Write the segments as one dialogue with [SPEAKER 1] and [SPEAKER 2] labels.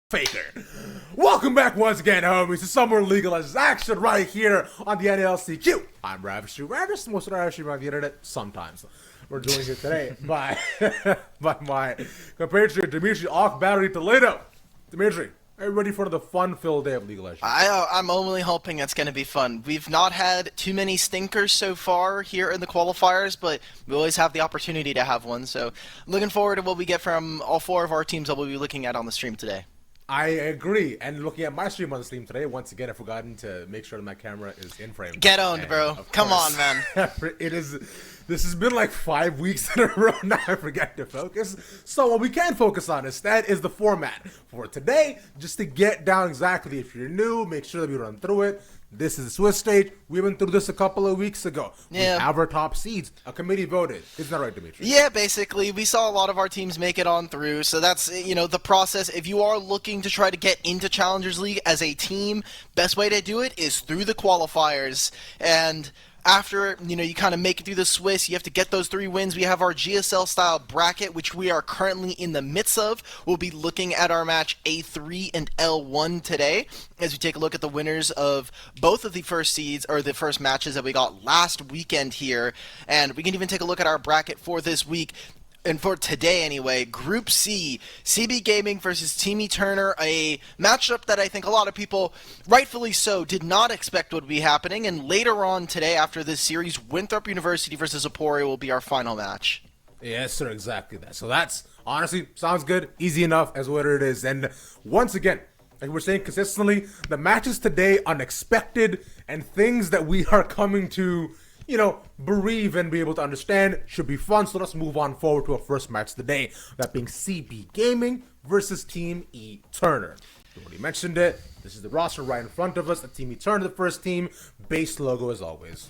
[SPEAKER 1] Faker. Welcome back once again, homies, to some more legalized action right here on the NACL. I'm Ravishly Ravish, the most Ravishly on the internet. Sometimes we're doing it today by my compatriot Dimitri Ock Battery Toledo. Dimitri, are you ready for the fun-filled day of legalization?
[SPEAKER 2] I'm only hoping it's going to be fun. We've not had too many stinkers so far here in the qualifiers, but we always have the opportunity to have one. So looking forward to what we get from all four of our teams that we'll be looking at on the stream today.
[SPEAKER 1] I agree. And looking at my stream on the stream today, once again, I've forgotten to make sure that my camera is in frame.
[SPEAKER 2] Get owned, bro. Come on, man.
[SPEAKER 1] This has been like 5 weeks in a row now. I forget to focus. So what we can focus on instead is the format for today, just to get down exactly. If you're new, make sure that we run through it. This is the Swiss stage. We went through this a couple of weeks ago.
[SPEAKER 2] Yeah.
[SPEAKER 1] We have our top seeds. A committee voted. Isn't that right, Dimitri?
[SPEAKER 2] Yeah, basically. We saw a lot of our teams make it on through. So that's, the process. If you are looking to try to get into Challengers League as a team, best way to do it is through the qualifiers. And after, you kind of make it through the Swiss, you have to get those 3 wins. We have our GSL style bracket, which we are currently in the midst of. We'll be looking at our match A3 and L1 today as we take a look at the winners of both of the first seeds, or the first matches that we got last weekend here. And we can even take a look at our bracket for this week. And for today anyway, Group C, CB Gaming versus Team Turner, a matchup that I think a lot of people, rightfully so, did not expect would be happening. And later on today, after this series, Winthrop University versus Aporia will be our final match.
[SPEAKER 1] Yes, sir, exactly that. So that's, honestly, sounds good, easy enough as what it is. And once again, like we're saying consistently, the matches today, unexpected, and things that we are coming to bereave and be able to understand should be fun. So let's move on forward to our first match today. That being CB Gaming versus Team E Turner. We already mentioned it. This is the roster right in front of us. The Team E Turner, the first team. Base logo as always.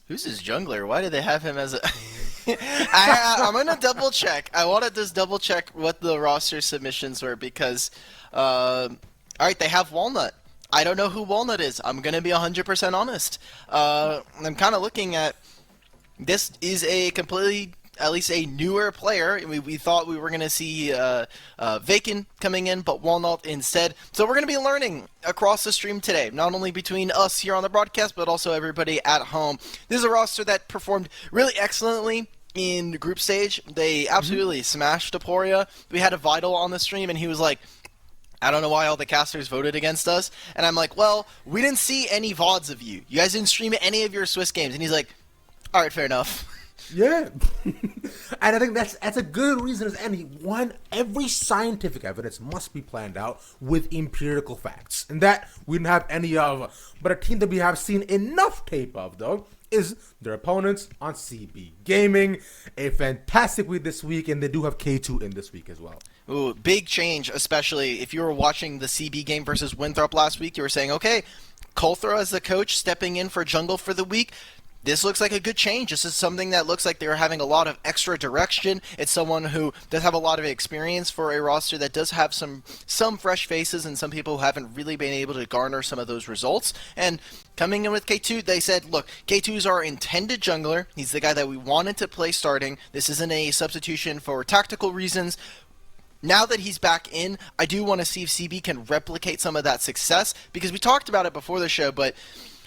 [SPEAKER 2] Who's his jungler? Why did they have him as a... I'm going to double check. I want to just double check what the roster submissions were because, alright, they have Walnut. I don't know who Walnut is. I'm going to be 100% honest. I'm kind of looking at... This is a completely, at least a newer player. We thought we were going to see Vacant coming in, but Walnut instead. So we're going to be learning across the stream today, not only between us here on the broadcast, but also everybody at home. This is a roster that performed really excellently in the group stage. They absolutely smashed Aporia. We had a Vital on the stream, and he was like, I don't know why all the casters voted against us. And I'm like, well, we didn't see any VODs of you. You guys didn't stream any of your Swiss games. And he's like, all right, fair enough.
[SPEAKER 1] Yeah. And I think that's a good reason as any. One, every scientific evidence must be planned out with empirical facts. And that we didn't have any of. But a team that we have seen enough tape of, though, is their opponents on CB Gaming. A fantastic week this week, and they do have K2 in this week as well.
[SPEAKER 2] Ooh, big change, especially if you were watching the CB game versus Winthrop last week. You were saying, okay, Colthra as the coach stepping in for Jungle for the week. This looks like a good change. This is something that looks like they're having a lot of extra direction. It's someone who does have a lot of experience for a roster that does have some fresh faces and some people who haven't really been able to garner some of those results. And coming in with K2, they said, look, K2 is our intended jungler. He's the guy that we wanted to play starting. This isn't a substitution for tactical reasons. Now that he's back in, I do want to see if CB can replicate some of that success, because we talked about it before the show, but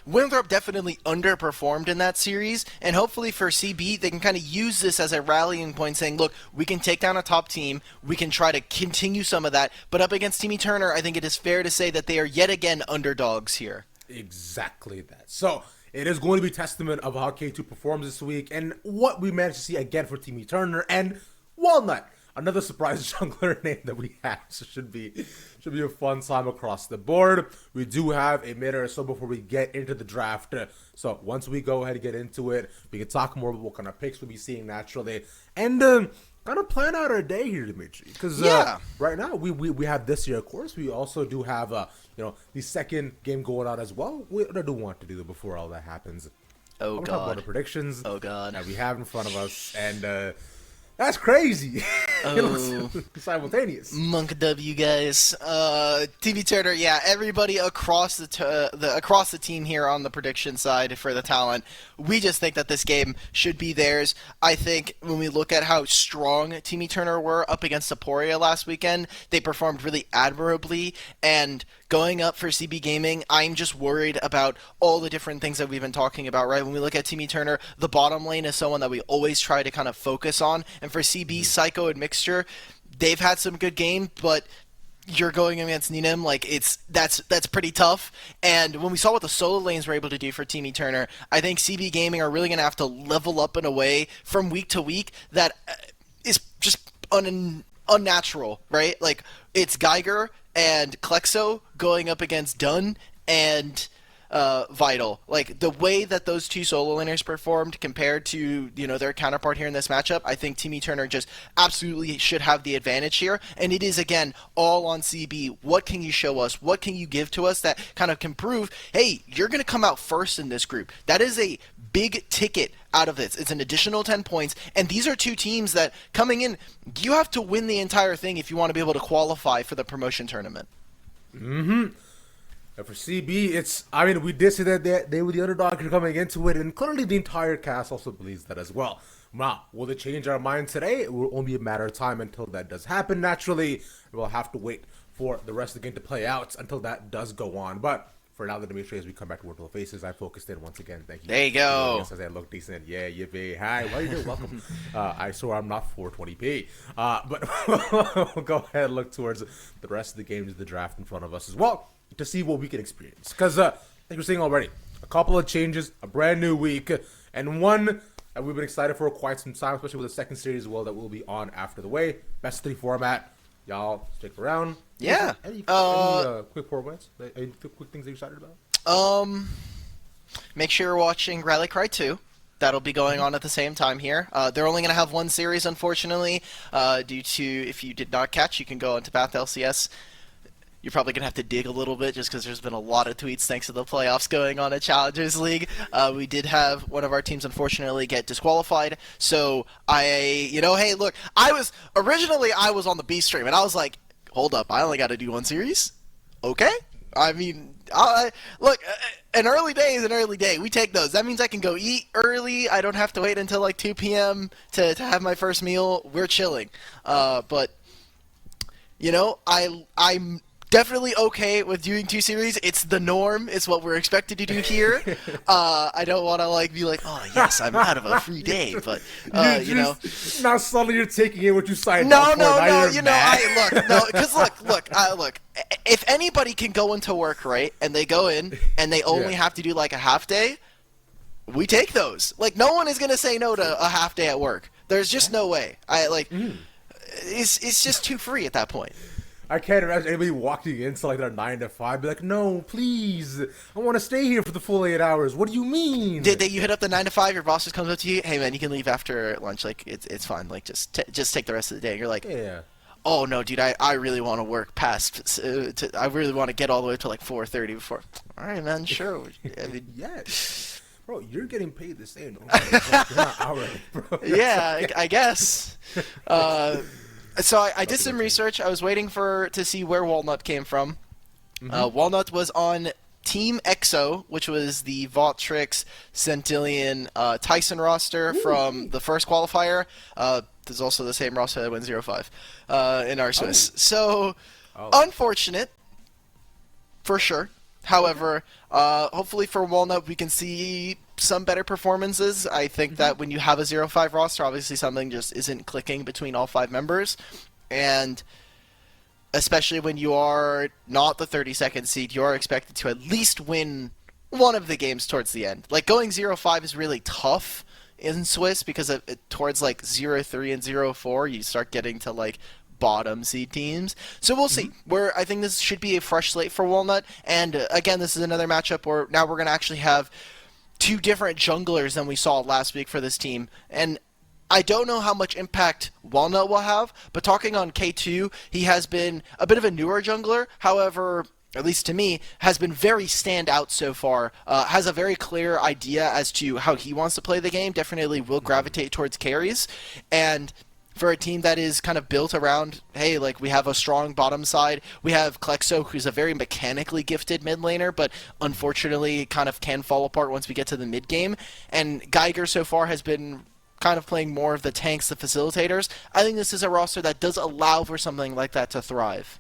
[SPEAKER 2] Winthrop definitely underperformed in that series, and hopefully for CB, they can kind of use this as a rallying point, saying, look, we can take down a top team, we can try to continue some of that, but up against Team Turner, I think it is fair to say that they are yet again underdogs here.
[SPEAKER 1] Exactly that. So it is going to be testament of how K2 performs this week, and what we managed to see again for Team Turner and Walnut. Another surprise jungler name that we have, so should be a fun time across the board. We do have a minute or so before we get into the draft. So once we go ahead and get into it, we can talk more about what kind of picks we'll be seeing naturally, and kind of plan out our day here, Dimitri. Because right now we have this year, of course. We also do have the second game going on as well. What I do want to do before all that happens.
[SPEAKER 2] Oh God!
[SPEAKER 1] Talk about the predictions.
[SPEAKER 2] Oh God!
[SPEAKER 1] That we have in front of us, and that's crazy. It looks simultaneous.
[SPEAKER 2] Monk W, guys. TV Turner, yeah, everybody across the team here on the prediction side for the talent, we just think that this game should be theirs. I think when we look at how strong Timmy Turner were up against Aporia last weekend, they performed really admirably, and going up for CB Gaming, I'm just worried about all the different things that we've been talking about, right? When we look at Timmy Turner, the bottom lane is someone that we always try to kind of focus on, and for CB, Psycho, and Mixture, they've had some good game, but you're going against Ninem, like that's pretty tough. And when we saw what the solo lanes were able to do for Timmy Turner, I think CB Gaming are really going to have to level up in a way from week to week that is just unnatural, right? Like, it's Geiger and Klexo going up against Dunn and Vital. Like, the way that those two solo laners performed compared to, their counterpart here in this matchup, I think Timmy Turner just absolutely should have the advantage here. And it is, again, all on CB. What can you show us? What can you give to us that kind of can prove, hey, you're going to come out first in this group? That is a big ticket out of this. It's an additional 10 points. And these are two teams that, coming in, you have to win the entire thing if you want to be able to qualify for the promotion tournament.
[SPEAKER 1] Mm-hmm. And for CB, we did say that they were the underdog coming into it, and clearly the entire cast also believes that as well. Now, will they change our mind today? It will only be a matter of time until that does happen. Naturally, we'll have to wait for the rest of the game to play out until that does go on. But for now, let me sure as we come back to Virtual Faces, I focused in once again. Thank you.
[SPEAKER 2] There you go.
[SPEAKER 1] As I look decent. Yeah, yippee. Hi, how are you doing? Welcome. I swear I'm not 420p. But we'll go ahead and look towards the rest of the games of the draft in front of us as well, to see what we can experience. Because, like we're saying already, a couple of changes, a brand new week, and one that we've been excited for quite some time, especially with the second series as well that will be on after the way. Best of 3 format. Y'all stick around.
[SPEAKER 2] Yeah.
[SPEAKER 1] Any quick forwards? Any quick things that you're excited about?
[SPEAKER 2] Make sure you're watching Rally Cry 2. That'll be going on at the same time here. They're only going to have one series, unfortunately, due to, if you did not catch, you can go into Path LCS. You're probably going to have to dig a little bit just because there's been a lot of tweets thanks to the playoffs going on at Challengers League. We did have one of our teams, unfortunately, get disqualified. So hey, look, I was on the B stream, and I was like, hold up, I only got to do one series? Okay. Look, an early day is an early day. We take those. That means I can go eat early. I don't have to wait until like 2 p.m. to have my first meal. We're chilling. But, I'm definitely okay with doing 2 series. It's the norm. It's what we're expected to do here. I don't want to be like, oh yes, I'm out of a free day, but
[SPEAKER 1] Now suddenly you're taking in what you signed
[SPEAKER 2] No,
[SPEAKER 1] up for.
[SPEAKER 2] Look. If anybody can go into work, right, and they go in and they only have to do like a half day, we take those. Like, no one is gonna say no to a half day at work. There's just no way. It's just too free at that point.
[SPEAKER 1] I can't imagine anybody walking into like their 9 to 5, be like, "No, please, I want to stay here for the full 8 hours." What do you mean?
[SPEAKER 2] Did you hit up the 9 to 5? Your boss just comes up to you, "Hey man, you can leave after lunch. Like it's fine. Like just take the rest of the day." And you're like,
[SPEAKER 1] "Yeah."
[SPEAKER 2] Oh no, dude, I really want to work past. I really want to get all the way to like 4:30 before. All right, man, sure.
[SPEAKER 1] Yes. Bro, you're getting paid the same. You're not hourly, bro.
[SPEAKER 2] Yeah, I guess. So I did some research. I was waiting to see where Walnut came from. Mm-hmm. Walnut was on Team EXO, which was the Vaultrix, Centillion, Tyson roster from the first qualifier. There's also the same roster that went 0-5 in our Swiss. So, unfortunate, for sure. However, hopefully for Walnut, we can see some better performances. I think that when you have a 0-5 roster, obviously something just isn't clicking between all 5 members. And especially when you are not the 32nd seed, you are expected to at least win one of the games towards the end. Like, going 0-5 is really tough in Swiss because towards like 0-3 and 0-4, you start getting to like bottom seed teams. So we'll see. I think this should be a fresh slate for Walnut. And again, this is another matchup where now we're going to actually have 2 different junglers than we saw last week for this team. And I don't know how much impact Walnut will have, but talking on K2, he has been a bit of a newer jungler. However, at least to me, has been very standout so far. Has a very clear idea as to how he wants to play the game. Definitely will gravitate towards carries. And for a team that is kind of built around, hey, like we have a strong bottom side. We have Klexo, who's a very mechanically gifted mid laner, but unfortunately kind of can fall apart once we get to the mid game. And Geiger so far has been kind of playing more of the tanks, the facilitators. I think this is a roster that does allow for something like that to thrive.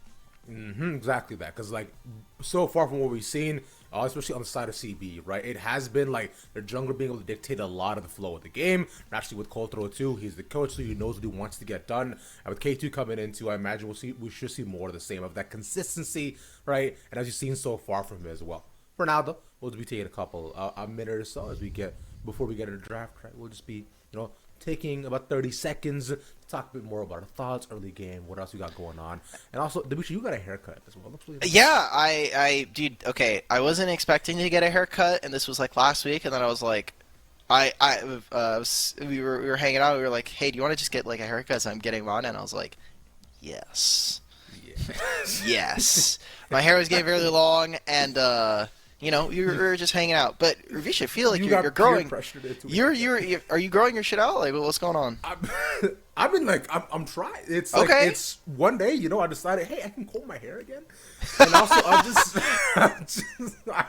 [SPEAKER 1] Exactly that, because like so far from what we've seen, especially on the side of CB, right, it has been like their jungler being able to dictate a lot of the flow of the game. Actually, with Colthrow too, he's the coach, so he knows what he wants to get done. And with K2 coming into, I imagine we should see more of the same of that consistency, right? And as you've seen so far from him as well. For now, though, we'll just be taking a minute or so before we get into the draft, right? We'll just be taking about 30 seconds to talk a bit more about our thoughts, early game, what else we got going on. And also, Demetri, you got a haircut as well. Looks really nice.
[SPEAKER 2] Yeah, dude, okay, I wasn't expecting to get a haircut, and this was like last week, and then I was like, we were hanging out, we were like, hey, do you want to just get like a haircut? So I'm getting mine, and I was like, yes. Yes. My hair was getting really long, and you were just hanging out. But Ravish, I feel like you're growing. Are you growing your shit out? Like, what's going on?
[SPEAKER 1] I'm trying. It's like, okay. It's one day, I decided, hey, I can comb my hair again. And also, I've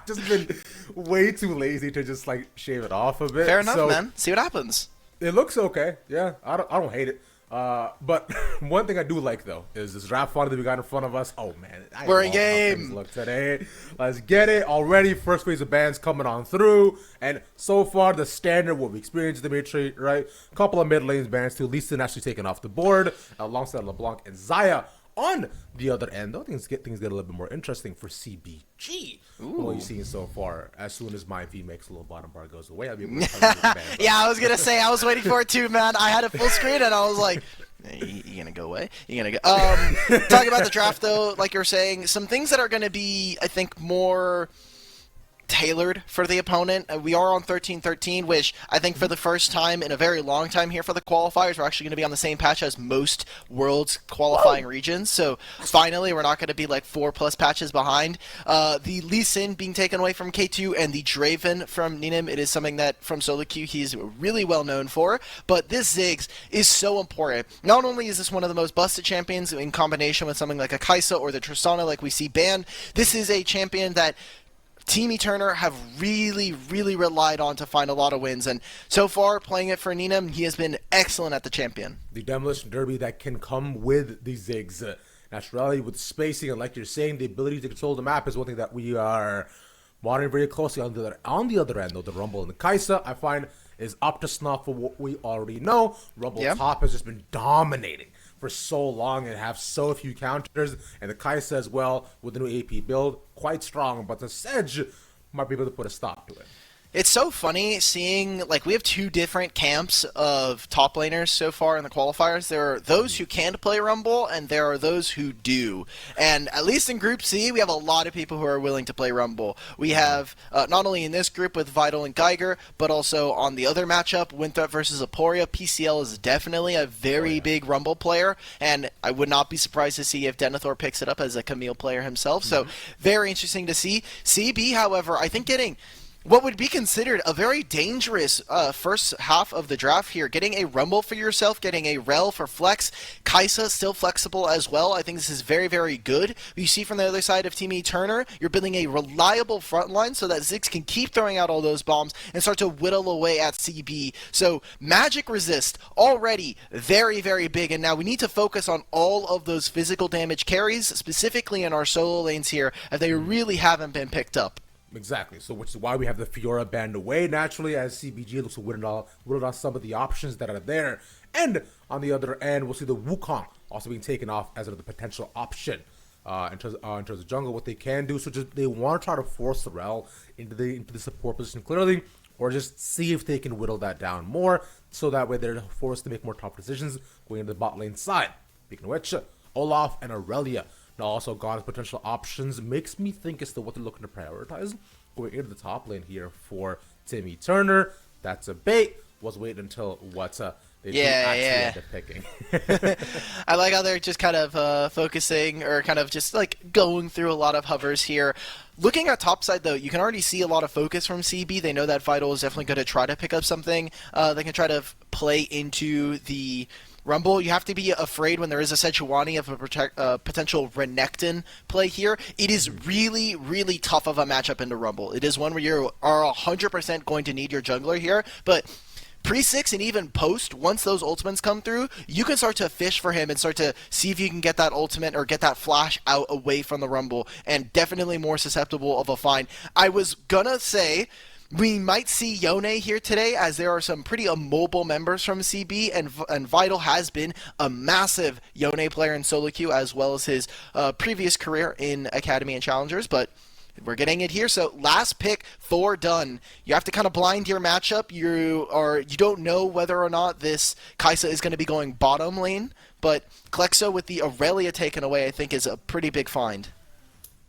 [SPEAKER 1] just been way too lazy to just like shave it off a bit.
[SPEAKER 2] Fair enough, man. See what happens.
[SPEAKER 1] It looks okay. Yeah, I don't hate it. But one thing I do like though is this draft fodder that we got in front of us. Oh man,
[SPEAKER 2] we're in game.
[SPEAKER 1] Look today, let's get it already. First phase of bans coming on through, and so far the standard what we experienced, Dimitri, right? A couple of mid lanes bans too. Leeson actually taken off the board alongside LeBlanc and Zaya. On the other end, though, things get a little bit more interesting for CBG. What you've seen so far. As soon as my fee makes a little bottom bar goes away, I'll be able to tell you
[SPEAKER 2] yeah, I was gonna say I was waiting for it too, man. I had it full screen and I was like, you gonna go away? You gonna go? Talking about the draft though, like you're saying, some things that are gonna be, I think, more tailored for the opponent. We are on 13-13, which I think for the first time in a very long time here for the qualifiers, we're actually going to be on the same patch as most world's qualifying regions. So finally, we're not going to be like 4+ patches behind. The Lee Sin being taken away from K2 and the Draven from Ninem, it is something that from solo queue he's really well known for. But this Ziggs is so important. Not only is this one of the most busted champions in combination with something like a Kai'Sa or the Tristana like we see banned, this is a champion that Team Eterna have really, really relied on to find a lot of wins, and so far, playing it for Ninem, he has been excellent at the champion.
[SPEAKER 1] The Demolition Derby that can come with the Ziggs. Naturally, with spacing, and like you're saying, the ability to control the map is one thing that we are monitoring very closely. On the other end, though, the Rumble and the Kai'Sa, I find, is up to snuff for what we already know. Rumble top has just been dominating for so long and have so few counters, and the Kai'Sa as well with the new AP build, quite strong, but the Sedge might be able to put a stop to it.
[SPEAKER 2] It's so funny seeing, like, we have two different camps of top laners so far in the qualifiers. There are those who can't play Rumble, and there are those who do. And at least in Group C, we have a lot of people who are willing to play Rumble. We have, not only in this group with Vital and Geiger, but also on the other matchup, Winthrop versus Aporia. PCL is definitely a very big Rumble player, and I would not be surprised to see if Denethor picks it up as a Camille player himself. So, very interesting to see. CB, however, I think getting what would be considered a very dangerous first half of the draft here. Getting a Rumble for yourself, getting a Rel for flex. Kai'Sa still flexible as well. I think this is very, very good. You see from the other side of Team Eterna, you're building a reliable front line so that Ziggs can keep throwing out all those bombs and start to whittle away at CB. So magic resist already very, very big. And now we need to focus on all of those physical damage carries, specifically in our solo lanes here, as they really haven't been picked up.
[SPEAKER 1] Exactly. So, which is why we have the Fiora banned away naturally, as CBG looks to whittle on some of the options that are there. And on the other end, we'll see the Wukong also being taken off as another potential option in terms of jungle. What they can do, so just they want to try to force the Rel into the support position clearly, or just see if they can whittle that down more, so that way they're forced to make more tough decisions going into the bot lane side. Speaking of which, Olaf and Aurelia now also gone as potential options. Makes me think as to what they're looking to prioritize going into the top lane here for Team Eterna. That's a bait. Was waiting until what they actually end up picking.
[SPEAKER 2] I like how they're just kind of focusing, or kind of just like going through a lot of hovers here. Looking at top side, though, you can already see a lot of focus from CB. They know that Vital is definitely going to try to pick up something. They can try to play into the Rumble, you have to be afraid when there is a Sejuani of a potential Renekton play here. It is really, really tough of a matchup into Rumble. It is one where you are 100% going to need your jungler here, but pre-6 and even post, once those ultimates come through, you can start to fish for him and start to see if you can get that ultimate or get that flash out away from the Rumble, and definitely more susceptible of a find. I was gonna say we might see Yone here today, as there are some pretty immobile members from CB, and Vital has been a massive Yone player in solo queue, as well as his previous career in Academy and Challengers, but we're getting it here. So last pick, 4 done. You have to kind of blind your matchup. You don't know whether or not this Kai'Sa is going to be going bottom lane, but Klexo with the Aurelia taken away, I think, is a pretty big find.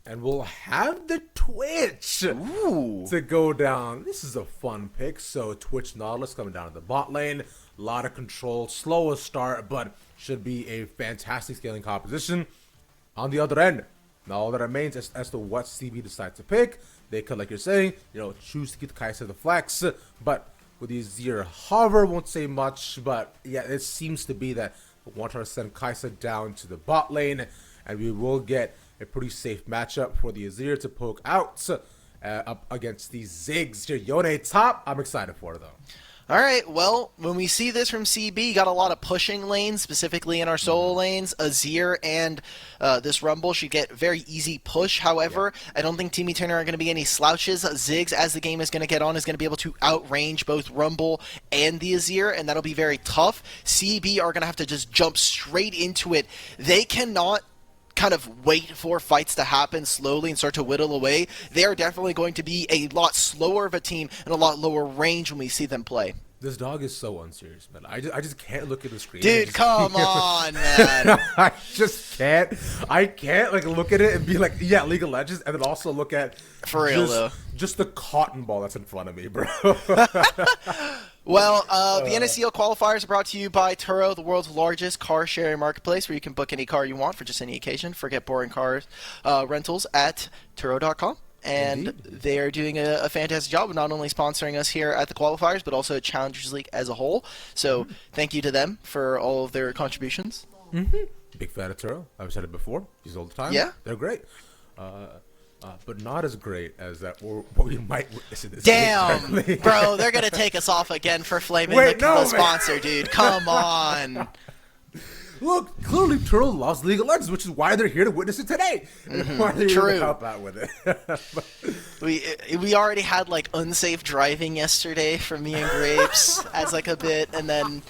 [SPEAKER 1] And we'll have the Twitch to go down. This is a fun pick. So Twitch Nautilus coming down to the bot lane. A lot of control, slow start, but should be a fantastic scaling composition. On the other end, now all that remains as to what CB decides to pick. They could, like you're saying, choose to keep Kai'Sa the flex, but with the Azir hover, won't say much, but yeah, it seems to be that we want to send Kai'Sa down to the bot lane, and we will get a pretty safe matchup for the Azir to poke out up against these Ziggs here. Yone top, I'm excited for it though.
[SPEAKER 2] All right, well, when we see this from CB, you got a lot of pushing lanes, specifically in our solo lanes. Azir and this Rumble should get very easy push. However, I don't think Team Eternal are going to be any slouches. Ziggs, as the game is going to get on, is going to be able to outrange both Rumble and the Azir, and that'll be very tough. CB are going to have to just jump straight into it. They cannot kind of wait for fights to happen slowly and start to whittle away. They are definitely going to be a lot slower of a team and a lot lower range when we see them play.
[SPEAKER 1] This dog is so unserious, man. I just can't look at the screen.
[SPEAKER 2] Dude, come on, man.
[SPEAKER 1] I just can't. I can't look at it and be like, yeah, League of Legends, and then also look at
[SPEAKER 2] for real though,
[SPEAKER 1] just the cotton ball that's in front of me, bro.
[SPEAKER 2] Well, the NACL qualifiers are brought to you by Turo, the world's largest car sharing marketplace, where you can book any car you want for just any occasion. Forget boring cars rentals at Turo.com. And
[SPEAKER 1] Indeed.
[SPEAKER 2] they are doing a fantastic job of not only sponsoring us here at the qualifiers, but also Challengers League as a whole. So thank you to them for all of their contributions.
[SPEAKER 1] Big fan of Turo. I've said it before. Use it all the time.
[SPEAKER 2] Yeah.
[SPEAKER 1] They're great. But not as great as that, or what we might witness in this.
[SPEAKER 2] Damn, bro, they're going to take us off again for flaming the sponsor, dude. Come on.
[SPEAKER 1] Look, clearly Turo loves League of Legends, which is why they're here to witness it today. And why they're here to help out with
[SPEAKER 2] it. We already had unsafe driving yesterday from me and Grapes as a bit, and then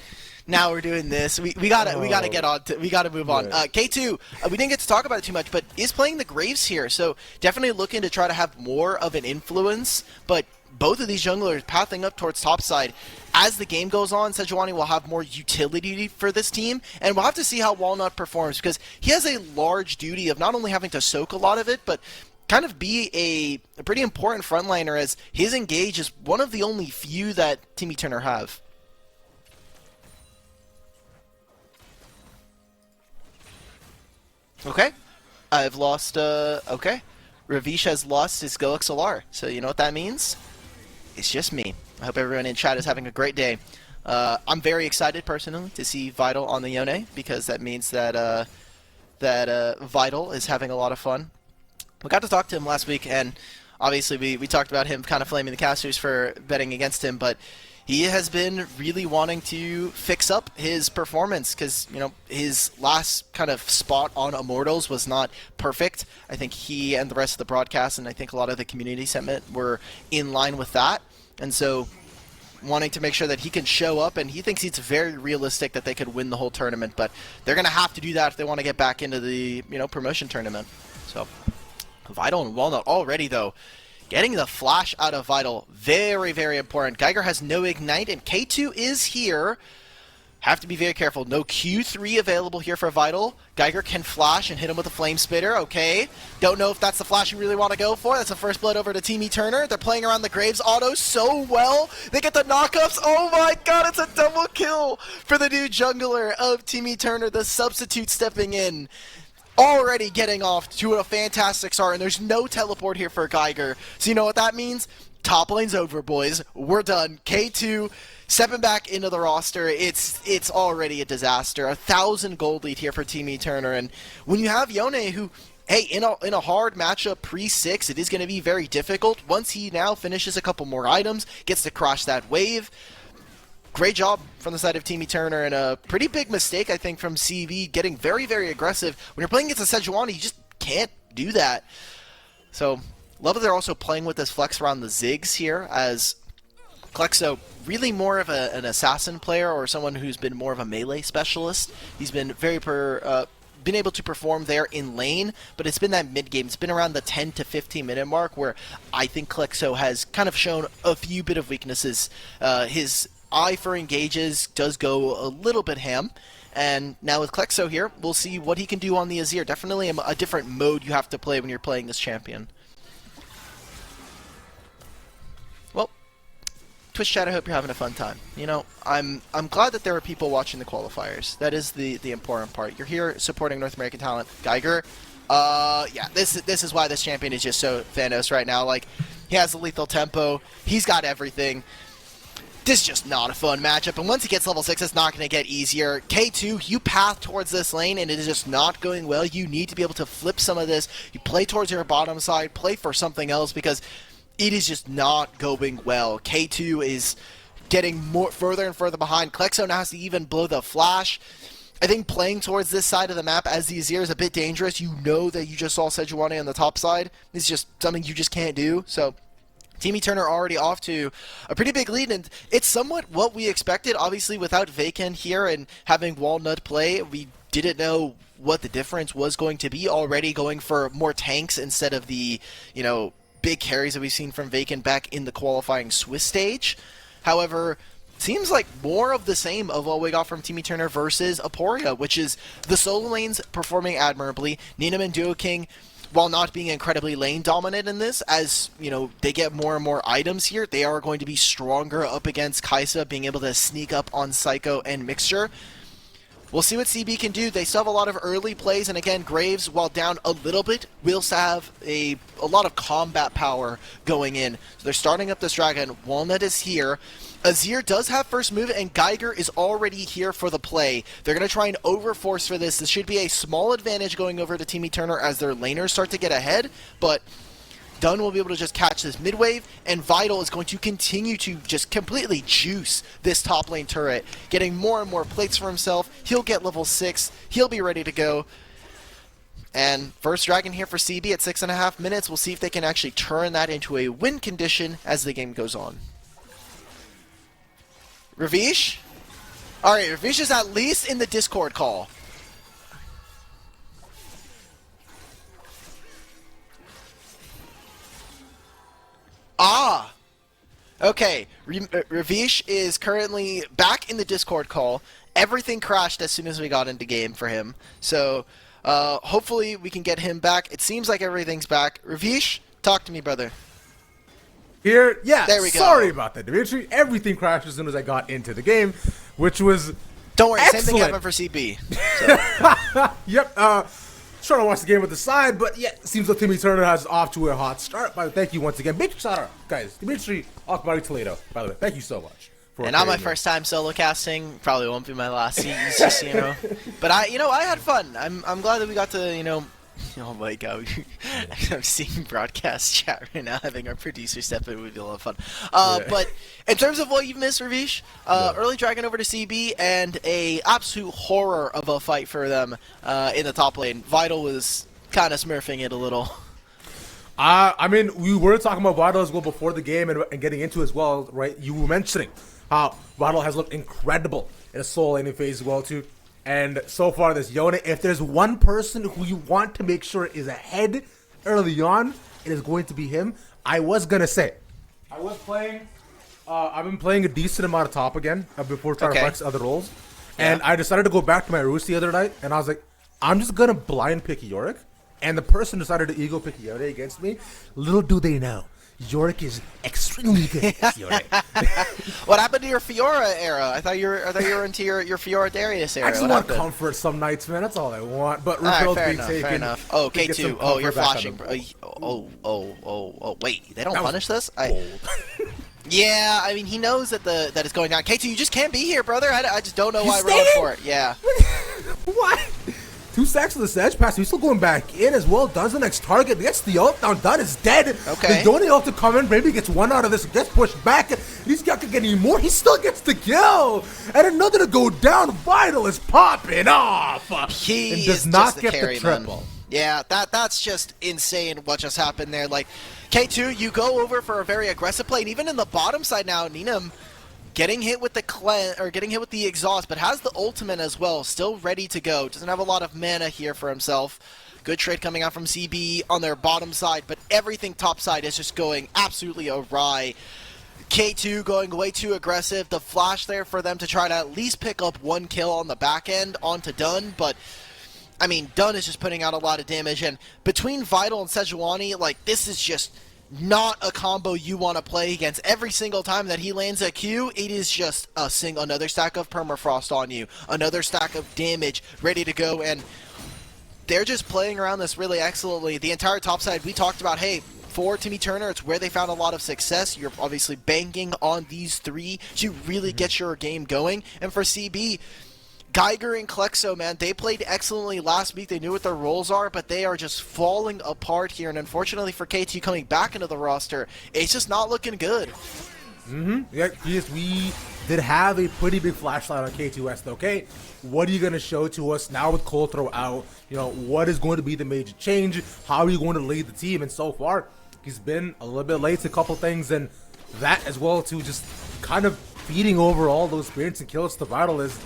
[SPEAKER 2] now we're doing this. We gotta get on. We gotta move on. K2, we didn't get to talk about it too much, but is playing the Graves here, so definitely looking to try to have more of an influence. But both of these junglers pathing up towards topside. As the game goes on, Sejuani will have more utility for this team, and we'll have to see how Walnut performs, because he has a large duty of not only having to soak a lot of it, but kind of be a pretty important frontliner, as his engage is one of the only few that Team Eternal have. Okay. I've lost, okay. Ravish has lost his GoXLR, so you know what that means? It's just me. I hope everyone in chat is having a great day. I'm very excited, personally, to see Vital on the Yone, because that means that Vital is having a lot of fun. We got to talk to him last week, and obviously we talked about him kind of flaming the casters for betting against him, but he has been really wanting to fix up his performance, because his last kind of spot on Immortals was not perfect. I think he and the rest of the broadcast, and I think a lot of the community sentiment, were in line with that. And so wanting to make sure that he can show up, and he thinks it's very realistic that they could win the whole tournament, but they're going to have to do that if they want to get back into the promotion tournament. So Vital and Walnut already, though. Getting the flash out of Vital, very, very important. Geiger has no Ignite, and K2 is here. Have to be very careful. No Q3 available here for Vital. Geiger can flash and hit him with a Flame Spitter. Okay. Don't know if that's the flash you really want to go for. That's a first blood over to Team Eternal. They're playing around the Graves auto so well. They get the knockups. Oh my god, it's a double kill for the new jungler of Team Eternal. The substitute stepping in. Already getting off to a fantastic start, and there's no teleport here for Geiger. So you know what that means? top lane's over, boys. We're done. K2 stepping back into the roster. It's already a disaster. 1,000 gold lead here for Team Eternal. And when you have Yone, who, hey, in a hard matchup pre-6, it is going to be very difficult. Once he now finishes a couple more items, gets to crush that wave. Great job from the side of Team Eternal, and a pretty big mistake, I think, from CB getting very, very aggressive. When you're playing against a Sejuani, you just can't do that. So, love that they're also playing with this flex around the Ziggs here, as Klexo, really more of an assassin player or someone who's been more of a melee specialist. He's been been able to perform there in lane, but it's been that mid-game. It's been around the 10 to 15 minute mark where I think Klexo has kind of shown a few bit of weaknesses. His eye for engages does go a little bit ham, and now with Klexo here, we'll see what he can do on the Azir. Definitely a different mode you have to play when you're playing this champion. Well, Twitch chat, I hope you're having a fun time. You know, I'm glad that there are people watching the qualifiers. That is the important part. You're here supporting North American talent. Geiger, yeah, this is why this champion is just so Thanos right now. Like, he has the lethal tempo. He's got everything. This is just not a fun matchup, and once he gets level 6, it's not going to get easier. K2, you path towards this lane, and it is just not going well. You need to be able to flip some of this. You play towards your bottom side, play for something else, because it is just not going well. K2 is getting further and further behind. Klexo now has to even blow the flash. I think playing towards this side of the map as the Azir is a bit dangerous. You know that you just saw Sejuani on the top side. It's just something you just can't do, so Team Eternal already off to a pretty big lead, and it's somewhat what we expected. Obviously, without Vaken here and having Walnut play, we didn't know what the difference was going to be, already going for more tanks instead of the, you know, big carries that we've seen from Vaken back in the qualifying Swiss stage. However, seems like more of the same of what we got from Team Eternal versus Aporia, which is the solo lanes performing admirably. Nina and Duo King, while not being incredibly lane dominant in this, as you know, they get more and more items here, they are going to be stronger up against Kaisa, being able to sneak up on Psycho and Mixture. We'll see what CB can do. They still have a lot of early plays, and again, Graves, while down a little bit, will still have a lot of combat power going in. So they're starting up this dragon. Walnut is here. Azir does have first move, and Geiger is already here for the play. They're going to try and overforce for this. This should be a small advantage going over to Team Eternal as their laners start to get ahead, but Dunn will be able to just catch this mid wave, and Vital is going to continue to just completely juice this top lane turret, getting more and more plates for himself. He'll get level 6. He'll be ready to go. And first dragon here for CB at 6.5 minutes. We'll see if they can actually turn that into a win condition as the game goes on. Ravish? Alright, Ravish is at least in the Discord call. Ah! Okay, Ravish is currently back in the Discord call. Everything crashed as soon as we got into game for him. So, hopefully we can get him back. It seems like everything's back. Ravish, talk to me, brother.
[SPEAKER 1] Here, yeah,
[SPEAKER 2] there we go.
[SPEAKER 1] Sorry about that, Dimitri. Everything crashed as soon as I got into the game, which was
[SPEAKER 2] Don't worry,
[SPEAKER 1] excellent.
[SPEAKER 2] Same thing happened for CB. So.
[SPEAKER 1] Yep, trying to watch the game with the side, but yeah, it seems like Team Eternal has off to a hot start. But thank you once again. Big shout out, guys. Dimitri Akbari Toledo, by the way. Thank you so much.
[SPEAKER 2] And not my first time solo casting. Probably won't be my last. It's just, you know. But I had fun. I'm glad that we got to, you know. Oh my god, I'm seeing broadcast chat right now, having our producer step in. It would be a lot of fun. But in terms of what you've missed, Ravish, early dragon over to CB, and a absolute horror of a fight for them in the top lane. Vital was kind of smurfing it a little.
[SPEAKER 1] I mean, we were talking about Vital as well before the game and getting into it as well, right? You were mentioning how Vital has looked incredible in a solo laning phase as well, too. And so far, this Yone, if there's one person who you want to make sure is ahead early on, it is going to be him. I was going to say, I was playing, I've been playing a decent amount of top again before trying to flex other roles. Yeah. And I decided to go back to my roost the other night, and I was like, I'm just going to blind pick Yorick. And the person decided to ego pick Yone against me. Little do they know, Yorick is extremely good. Yorick.
[SPEAKER 2] What happened to your Fiora era? I thought you were into your Fiora Darius era.
[SPEAKER 1] I just want comfort some nights, man. That's all I want. But
[SPEAKER 2] All right,
[SPEAKER 1] refills being taken.
[SPEAKER 2] fair enough. Oh, K2. Oh, you're flashing. Wait, they don't punish this? Yeah, I mean, he knows that it's going on. K2, you just can't be here, brother. I just don't know why we're going for it. Yeah.
[SPEAKER 1] What? 2 sacks to the sedge pass. He's still going back in as well. Does the next target. Gets the ult. Now Dunn is dead.
[SPEAKER 2] Okay.
[SPEAKER 1] The only ult to come in. Maybe gets one out of this. Gets pushed back. He's not going to get any more. He still gets the kill. And another to go down. Vital is popping off.
[SPEAKER 2] He
[SPEAKER 1] does not get the triple.
[SPEAKER 2] Man. Yeah, that's just insane what just happened there. Like, K2, you go over for a very aggressive play. And even in the bottom side now, Ninam getting hit with the exhaust, but has the ultimate as well, still ready to go. Doesn't have a lot of mana here for himself. Good trade coming out from CB on their bottom side, but everything top side is just going absolutely awry. K2 going way too aggressive. The flash there for them to try to at least pick up 1 kill on the back end onto Dunn, but I mean, Dunn is just putting out a lot of damage, and between Vital and Sejuani, like, this is just not a combo you want to play against. Every single time that he lands a Q, it is just another stack of permafrost on you, another stack of damage ready to go, and they're just playing around this really excellently. The entire top side, we talked about, hey, for Timmy Turner, it's where they found a lot of success. You're obviously banking on these 3 to really get your game going, and for CB, Geiger and Klexo, man, they played excellently last week. They knew what their roles are, but they are just falling apart here. And unfortunately for KT coming back into the roster, it's just not looking good.
[SPEAKER 1] Yeah, yes, we did have a pretty big flashlight on K2S, okay? What are you going to show to us now with Cole Throw out? You know, what is going to be the major change? How are you going to lead the team? And so far, he's been a little bit late to a couple things, and that as well, to just kind of feeding over all those experience and kills to Vital is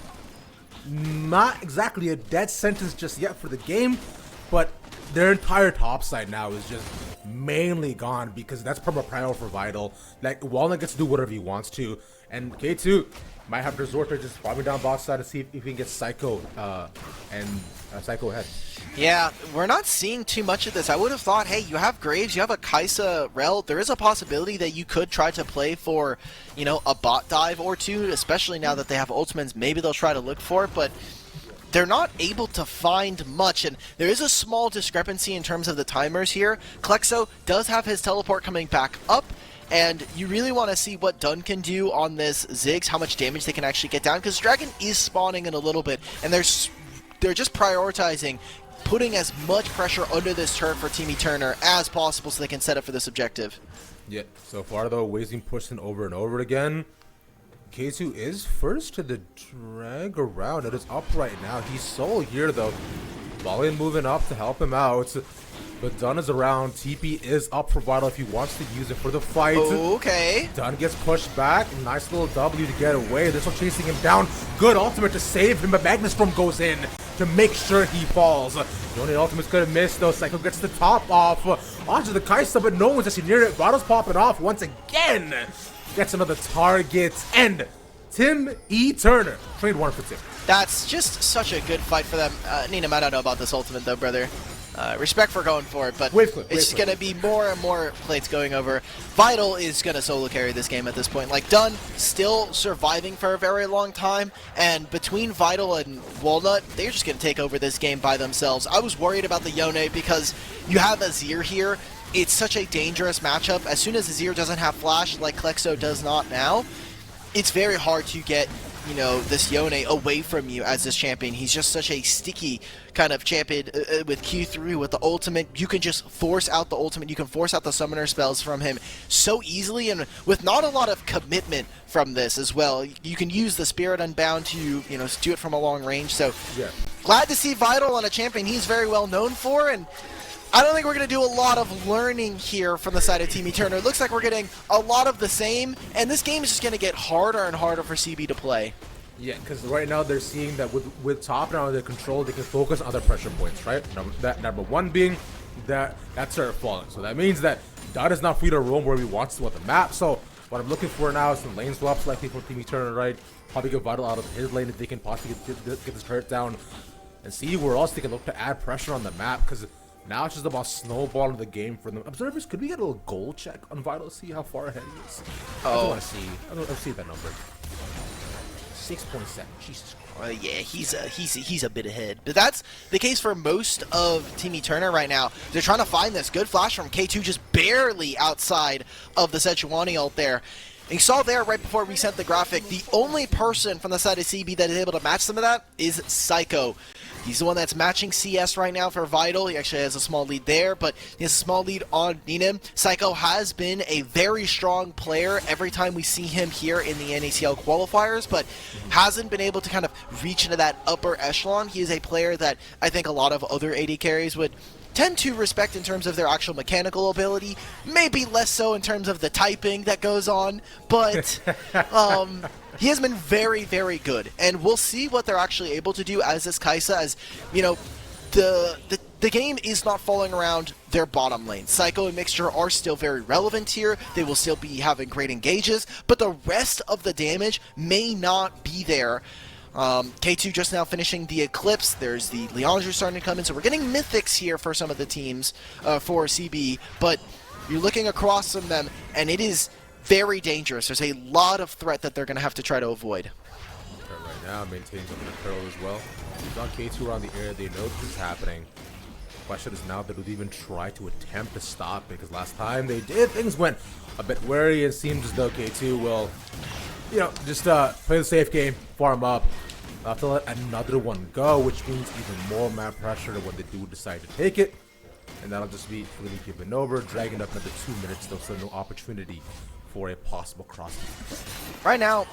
[SPEAKER 1] not exactly a dead sentence just yet for the game, but their entire top side now is just mainly gone because that's perma prior for Vital. Like, Walnut gets to do whatever he wants to, and K2 might have to resort to just farming down bot side to see if he can get Psycho Psycho ahead.
[SPEAKER 2] Yeah, we're not seeing too much of this. I would have thought, hey, you have Graves, you have a Kaisa Rel. There is a possibility that you could try to play for, you know, a bot dive or 2, especially now that they have ultimates. Maybe they'll try to look for it, but they're not able to find much, and there is a small discrepancy in terms of the timers here. Klexo does have his teleport coming back up, and you really want to see what Dunn can do on this Ziggs, how much damage they can actually get down, because Dragon is spawning in a little bit, and they're just prioritizing putting as much pressure under this turret for Timmy Turner as possible so they can set up for this objective.
[SPEAKER 1] Yeah, so far though, Waze being pushed in over and over again. K2 is first to the drag around. It is up right now. He's solo here though. Valiant moving up to help him out. But Dunn is around. TP is up for Vital if he wants to use it for the fight.
[SPEAKER 2] Okay.
[SPEAKER 1] Dunn gets pushed back. Nice little W to get away. They're still chasing him down. Good ultimate to save him, but Magnustorm goes in to make sure he falls. The only ultimate's gonna miss though. Psycho gets the top off onto the Kaisa, but no one's actually near it. Vital's popping off once again. Gets another target, and Tim E. Turner, trade 1 for Tim.
[SPEAKER 2] That's just such a good fight for them. Nina, I don't know about this ultimate though, brother. Respect for going for it, but it's going to be more and more plates going over. Vital is going to solo carry this game at this point. Like, Dunn still surviving for a very long time, and between Vital and Walnut, they're just going to take over this game by themselves. I was worried about the Yone because you have Azir here. It's such a dangerous matchup. As soon as Azir doesn't have flash, like Klexo does not now, it's very hard to get, you know, this Yone away from you as this champion. He's just such a sticky kind of champion with Q3, with the ultimate. You can just force out the ultimate. You can force out the summoner spells from him so easily, and with not a lot of commitment from this as well. You can use the Spirit Unbound to, you know, do it from a long range. So yeah, glad to see Vital on a champion he's very well known for, and I don't think we're going to do a lot of learning here from the side of Timmy Turner. It looks like we're getting a lot of the same, and this game is just going to get harder and harder for CB to play.
[SPEAKER 1] Yeah, because right now they're seeing that with top now under control, they can focus on other pressure points, right? Number 1 being that turret falling. So that means that Dot is not free to roam where he wants to on the map. So what I'm looking for now is some lane swaps likely for Timmy Turner, right? Probably get Vital out of his lane if they can possibly get this turret down. And see where else they can look to add pressure on the map, because Now it's just about snowballing the game for them. Observers, could we get a little goal check on Vital to see how far ahead he is? I don't want to see. I don't see that number. 6.7. Jesus Christ.
[SPEAKER 2] Yeah, he's a bit ahead. But that's the case for most of Team Eterna right now. They're trying to find this good flash from K2, just barely outside of the Sejuani ult there. And you saw there right before we sent the graphic, the only person from the side of CB that is able to match some of that is Psycho. He's the one that's matching CS right now for Vital. He actually has a small lead there, but he has a small lead on Ninem. Psycho has been a very strong player every time we see him here in the NACL qualifiers, but hasn't been able to kind of reach into that upper echelon. He is a player that I think a lot of other AD carries would tend to respect in terms of their actual mechanical ability, maybe less so in terms of the typing that goes on, but he has been very, very good, and we'll see what they're actually able to do as this Kai'Sa, as, you know, the game is not falling around their bottom lane. Psycho and Mixture are still very relevant here, they will still be having great engages, but the rest of the damage may not be there. K2 just now finishing the Eclipse. There's the Leandre starting to come in, so we're getting mythics here for some of the teams for CB, but you're looking across from them, and it is very dangerous. There's a lot of threat that they're going to have to try to avoid.
[SPEAKER 1] Right now, maintains under the peril as well. He's on K2 around the area, they know this is happening. The question is now that would even try to attempt to stop it, because last time they did, things went a bit wary, and seems as though K2 will, you know, just play the safe game, farm up. Have to let another one go, which means even more map pressure when they do decide to take it. And that'll just be really given over, dragging up another 2 minutes, though, so no opportunity for a possible cross.
[SPEAKER 2] Right now,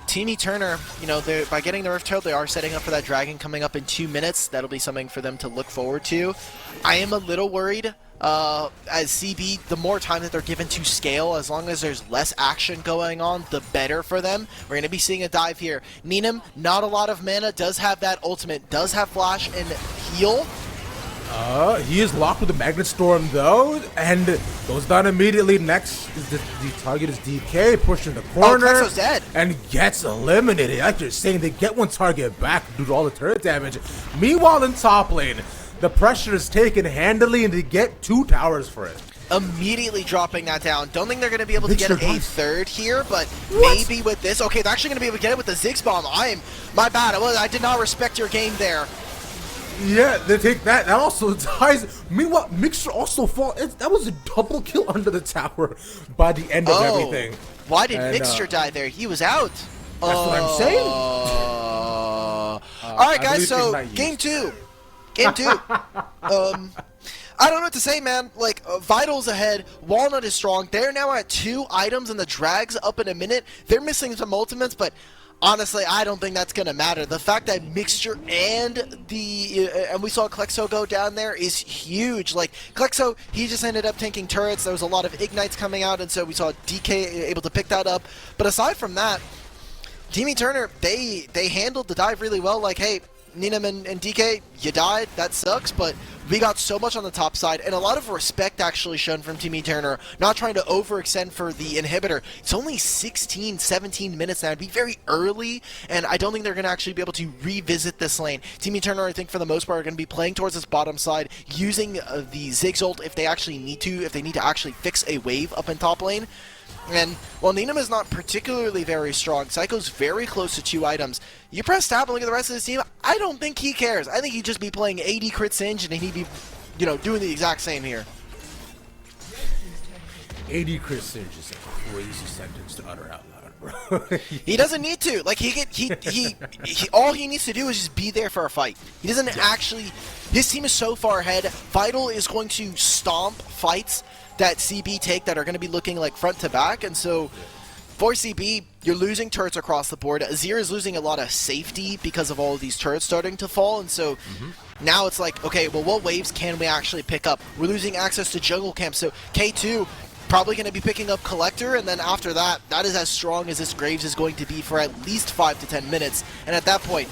[SPEAKER 2] Team Eterna, you know, by getting the Rift Herald, they are setting up for that Dragon coming up in 2 minutes. That'll be something for them to look forward to. I am a little worried. As CB, the more time that they're given to scale, as long as there's less action going on, the better for them. We're going to be seeing a dive here. Ninem, not a lot of mana, does have that ultimate, does have flash and heal.
[SPEAKER 1] He is locked with the Magnet Storm, though, and goes down immediately. Next, the target is DK, pushing the corner.
[SPEAKER 2] Oh, Klexo's dead.
[SPEAKER 1] And gets eliminated. Like you're saying, they get one target back due to all the turret damage. Meanwhile, in top lane, the pressure is taken handily, and they get 2 towers for it.
[SPEAKER 2] Immediately dropping that down. Don't think they're going to be able to get a third here, but
[SPEAKER 1] what?
[SPEAKER 2] Maybe with this. Okay, they're actually going to be able to get it with the Ziggs bomb. My bad. I did not respect your game there.
[SPEAKER 1] Yeah, they take that. That also dies. Meanwhile, Mixer also falls. That was a double kill under the tower by the end of everything.
[SPEAKER 2] Why did Mixture die there? He was out.
[SPEAKER 1] That's what I'm saying.
[SPEAKER 2] All right, guys. So game two. I don't know what to say, man. Like, Vital's ahead, Walnut is strong. They're now at 2 items, and the Drag's up in a minute. They're missing some ultimates, but honestly, I don't think that's going to matter. The fact that Mixture and we saw Klexo go down there is huge. Like, Klexo, he just ended up tanking turrets. There was a lot of Ignites coming out, and so we saw DK able to pick that up. But aside from that, Team Eterna, they handled the dive really well. Like, hey, Ninem and DK, you died, that sucks, but we got so much on the top side, and a lot of respect actually shown from Team Eterna, not trying to overextend for the inhibitor. It's only 16, 17 minutes now. It'd be very early, and I don't think they're going to actually be able to revisit this lane. Team Eterna, I think, for the most part, are going to be playing towards this bottom side, using the Ziggs ult if they actually need to, if they need to actually fix a wave up in top lane. And while Ninem is not particularly very strong, Psycho's very close to 2 items. You press tab and look at the rest of his team, I don't think he cares. I think he'd just be playing 80 crit Singe, and he'd be, you know, doing the exact same here.
[SPEAKER 1] 80 crit Singe is a crazy sentence to utter out loud, bro.
[SPEAKER 2] He doesn't need to. Like, all he needs to do is just be there for a fight. He doesn't actually. His team is so far ahead. Vital is going to stomp fights that CB take that are going to be looking like front to back, and so for CB, you're losing turrets across the board. Azir is losing a lot of safety because of all of these turrets starting to fall, and so now it's like, okay, well, what waves can we actually pick up? We're losing access to jungle camp, so K2 probably going to be picking up Collector, and then after that, that is as strong as this Graves is going to be for at least 5 to 10 minutes, and at that point,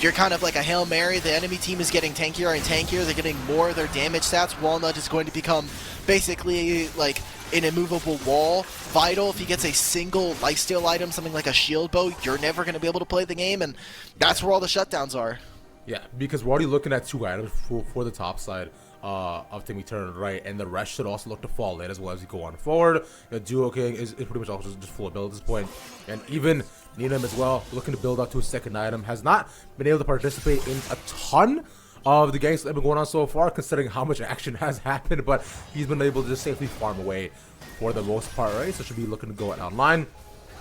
[SPEAKER 2] you're kind of like a Hail Mary. The enemy team is getting tankier and tankier. They're getting more of their damage stats. Walnut is going to become basically like an immovable wall. Vital, if he gets a single lifesteal item, something like a shield bow, you're never going to be able to play the game, and that's where all the shutdowns are.
[SPEAKER 1] Yeah, because we're already looking at 2 items for the top side of Timmy Turner, right? And the rest should also look to fall in as well as you go on forward. Duo King is pretty much also just full of build at this point. And even Needham as well, looking to build up to a second item, has not been able to participate in a ton of the games that have been going on so far, considering how much action has happened, but he's been able to just safely farm away for the most part, right? So should be looking to go online.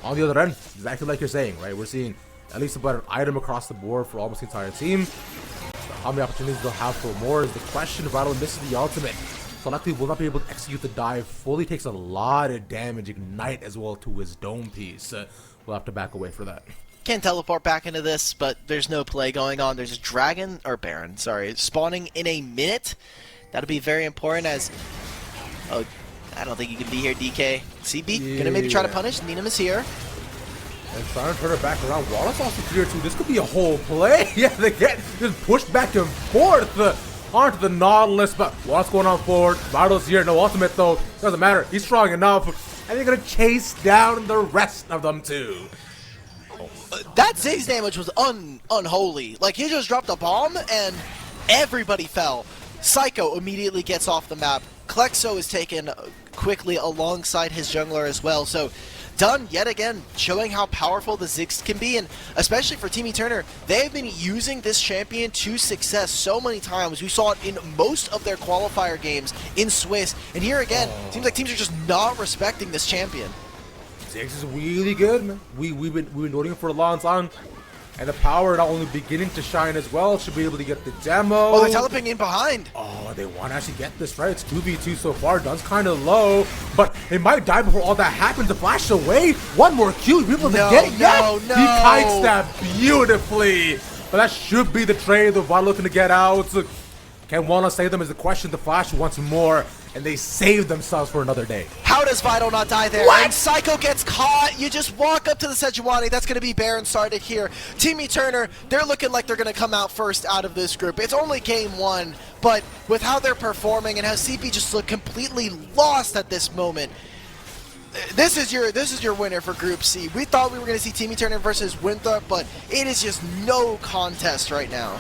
[SPEAKER 1] On the other end, exactly like you're saying, right? We're seeing at least about an item across the board for almost the entire team. How many opportunities they'll have for more is the question. Vital misses the ultimate, so likely will not be able to execute the dive fully. Takes a lot of damage, ignite as well to his dome piece. We'll have to back away for that.
[SPEAKER 2] Can't teleport back into this, but there's no play going on. There's a dragon, or Baron, sorry, spawning in a minute. That'll be very important as... Oh, I don't think you can be here, DK. CB, gonna maybe try to punish. Needham is here.
[SPEAKER 1] And trying to turn it back around. Wallace also clear too. This could be a whole play. Yeah, they get just pushed back and forth onto the Nautilus. But Wallace going on forward. Vital's here. No ultimate though. Doesn't matter. He's strong enough. And they're going to chase down the rest of them too.
[SPEAKER 2] That Ziggs damage was unholy. Like, he just dropped a bomb and everybody fell. Psycho immediately gets off the map. Klexo is taken quickly alongside his jungler as well. So Dunn, yet again, showing how powerful the Ziggs can be, and especially for Timmy Turner, they've been using this champion to success so many times. We saw it in most of their qualifier games in Swiss, and here again, seems like teams are just not respecting this champion.
[SPEAKER 1] Ziggs is really good, man. We've been noting it for a long time. And the power not only beginning to shine as well, should be able to get the demo.
[SPEAKER 2] Oh, they're teleporting in behind.
[SPEAKER 1] Oh, they want to actually get this right. It's 2v2 so far. Dunn's kind of low, but it might die before all that happens. To flash away. One more Q. Be able to get it.
[SPEAKER 2] No.
[SPEAKER 1] He kites that beautifully. But that should be the trade. The Vital looking to get out. Can Walnut save them is the question. The flash once more, and they save themselves for another day.
[SPEAKER 2] How does Vital not die there?
[SPEAKER 1] What?
[SPEAKER 2] And Psycho gets caught. You just walk up to the Sejuani. That's going to be Baron started here. Timmy Turner, they're looking like they're going to come out first out of this group. It's only game 1, but with how they're performing and how CP just look completely lost at this moment, this is your winner for Group C. We thought we were going to see Timmy Turner versus Winthrop, but it is just no contest right now.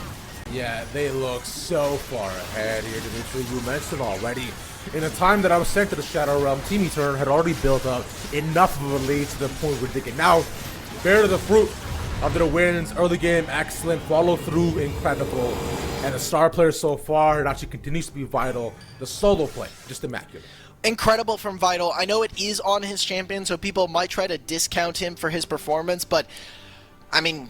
[SPEAKER 1] Yeah, they look so far ahead here, Dimitri. You mentioned already. In the time that I was sent to the Shadow Realm, Timmy Turner had already built up enough of a lead to the point where they can now bear the fruit of their wins. Early game, excellent. Follow through, incredible. And the star player so far, it actually continues to be Vital. The solo play, just immaculate.
[SPEAKER 2] Incredible from Vital. I know it is on his champion, so people might try to discount him for his performance, but, I mean,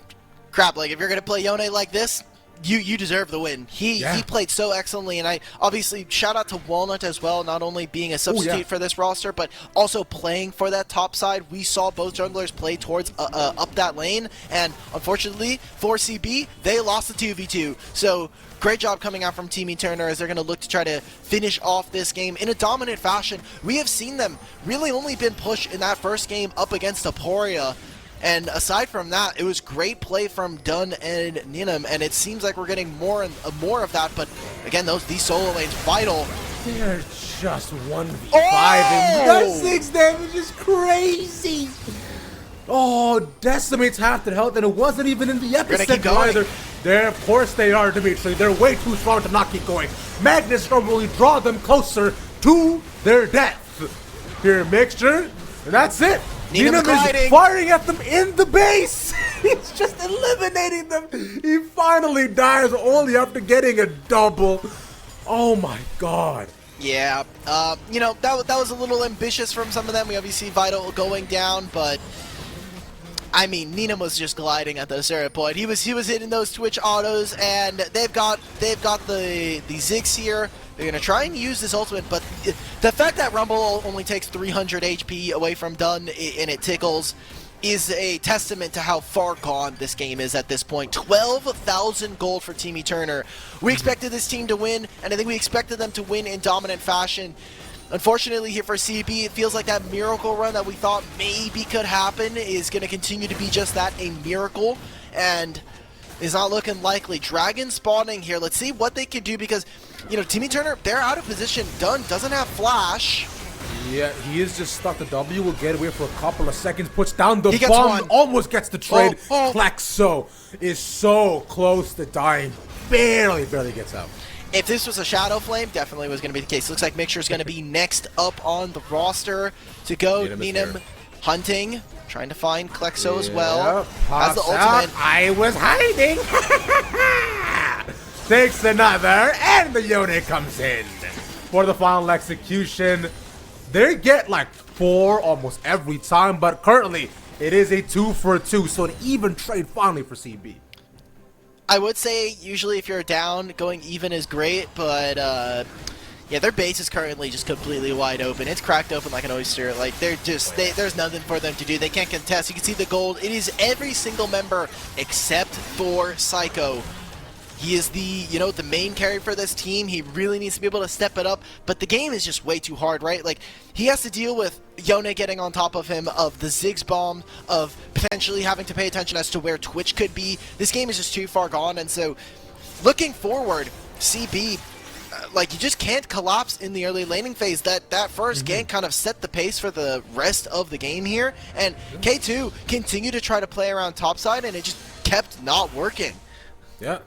[SPEAKER 2] crap, like, if you're going to play Yone like this, you deserve the win. He played so excellently, and I obviously shout out to Walnut as well, not only being a substitute for this roster, but also playing for that top side. We saw both junglers play towards up that lane, and unfortunately for CB, they lost the 2v2. So great job coming out from Timmy Turner as they're going to look to try to finish off this game in a dominant fashion. We have seen them really only been pushed in that first game up against Aporia. And aside from that, it was great play from Dunn and Ninam, and it seems like we're getting more of that. But again, these solo lanes, Vital.
[SPEAKER 1] They're just 1v5, and that 6 damage is crazy. Oh, decimates half their health, and it wasn't even in the epicenter either. There, of course they are, Dimitri. They're way too strong to not keep going. Magnus Storm will draw them closer to their death. Here, mixture, and that's it. Needham is firing at them in the base. He's just eliminating them. He finally dies only after getting a double. Oh my god.
[SPEAKER 2] Yeah, you know, that was a little ambitious from some of them. We obviously see Vital going down, but I mean, Needham was just gliding at the certain point. He was hitting those Twitch autos, and they've got the Ziggs here. They're going to try and use this ultimate, but the fact that Rumble only takes 300 HP away from Dunn and it tickles is a testament to how far gone this game is at this point. 12,000 gold for Timmy Turner. We expected this team to win, and I think we expected them to win in dominant fashion. Unfortunately here for CB, it feels like that miracle run that we thought maybe could happen is going to continue to be just that, a miracle, and is not looking likely. Dragon spawning here. Let's see what they can do because, you know, Timmy Turner, they're out of position. Dunn doesn't have flash.
[SPEAKER 1] Yeah, he is just stuck. The W will get away for a couple of seconds, puts down the
[SPEAKER 2] He gets
[SPEAKER 1] bomb,
[SPEAKER 2] one.
[SPEAKER 1] almost gets the trade.
[SPEAKER 2] Oh.
[SPEAKER 1] Klexo is so close to dying, barely gets out.
[SPEAKER 2] If this was a Shadow Flame, definitely was going to be the case. Looks like Mixture's going to be next up on the roster to go. Neenam hunting, trying to find Klexo as well. Has the ultimate.
[SPEAKER 1] I was hiding. Takes another, and the Yone comes in for the final execution. They get like 4 almost every time, but currently it is a 2 for 2, so an even trade finally for CB.
[SPEAKER 2] I would say usually if you're down, going even is great, but yeah, their base is currently just completely wide open. It's cracked open like an oyster. Like they're just, there's nothing for them to do. They can't contest. You can see the gold. It is every single member except for Psycho. He is the, you know, the main carry for this team. He really needs to be able to step it up, but the game is just way too hard, right? Like, he has to deal with Yone getting on top of him, of the Ziggs bomb, of potentially having to pay attention as to where Twitch could be. This game is just too far gone, and so looking forward, CB, like, you just can't collapse in the early laning phase. That first gank kind of set the pace for the rest of the game here, and K2 continued to try to play around topside, and it just kept not working.
[SPEAKER 1] Yeah.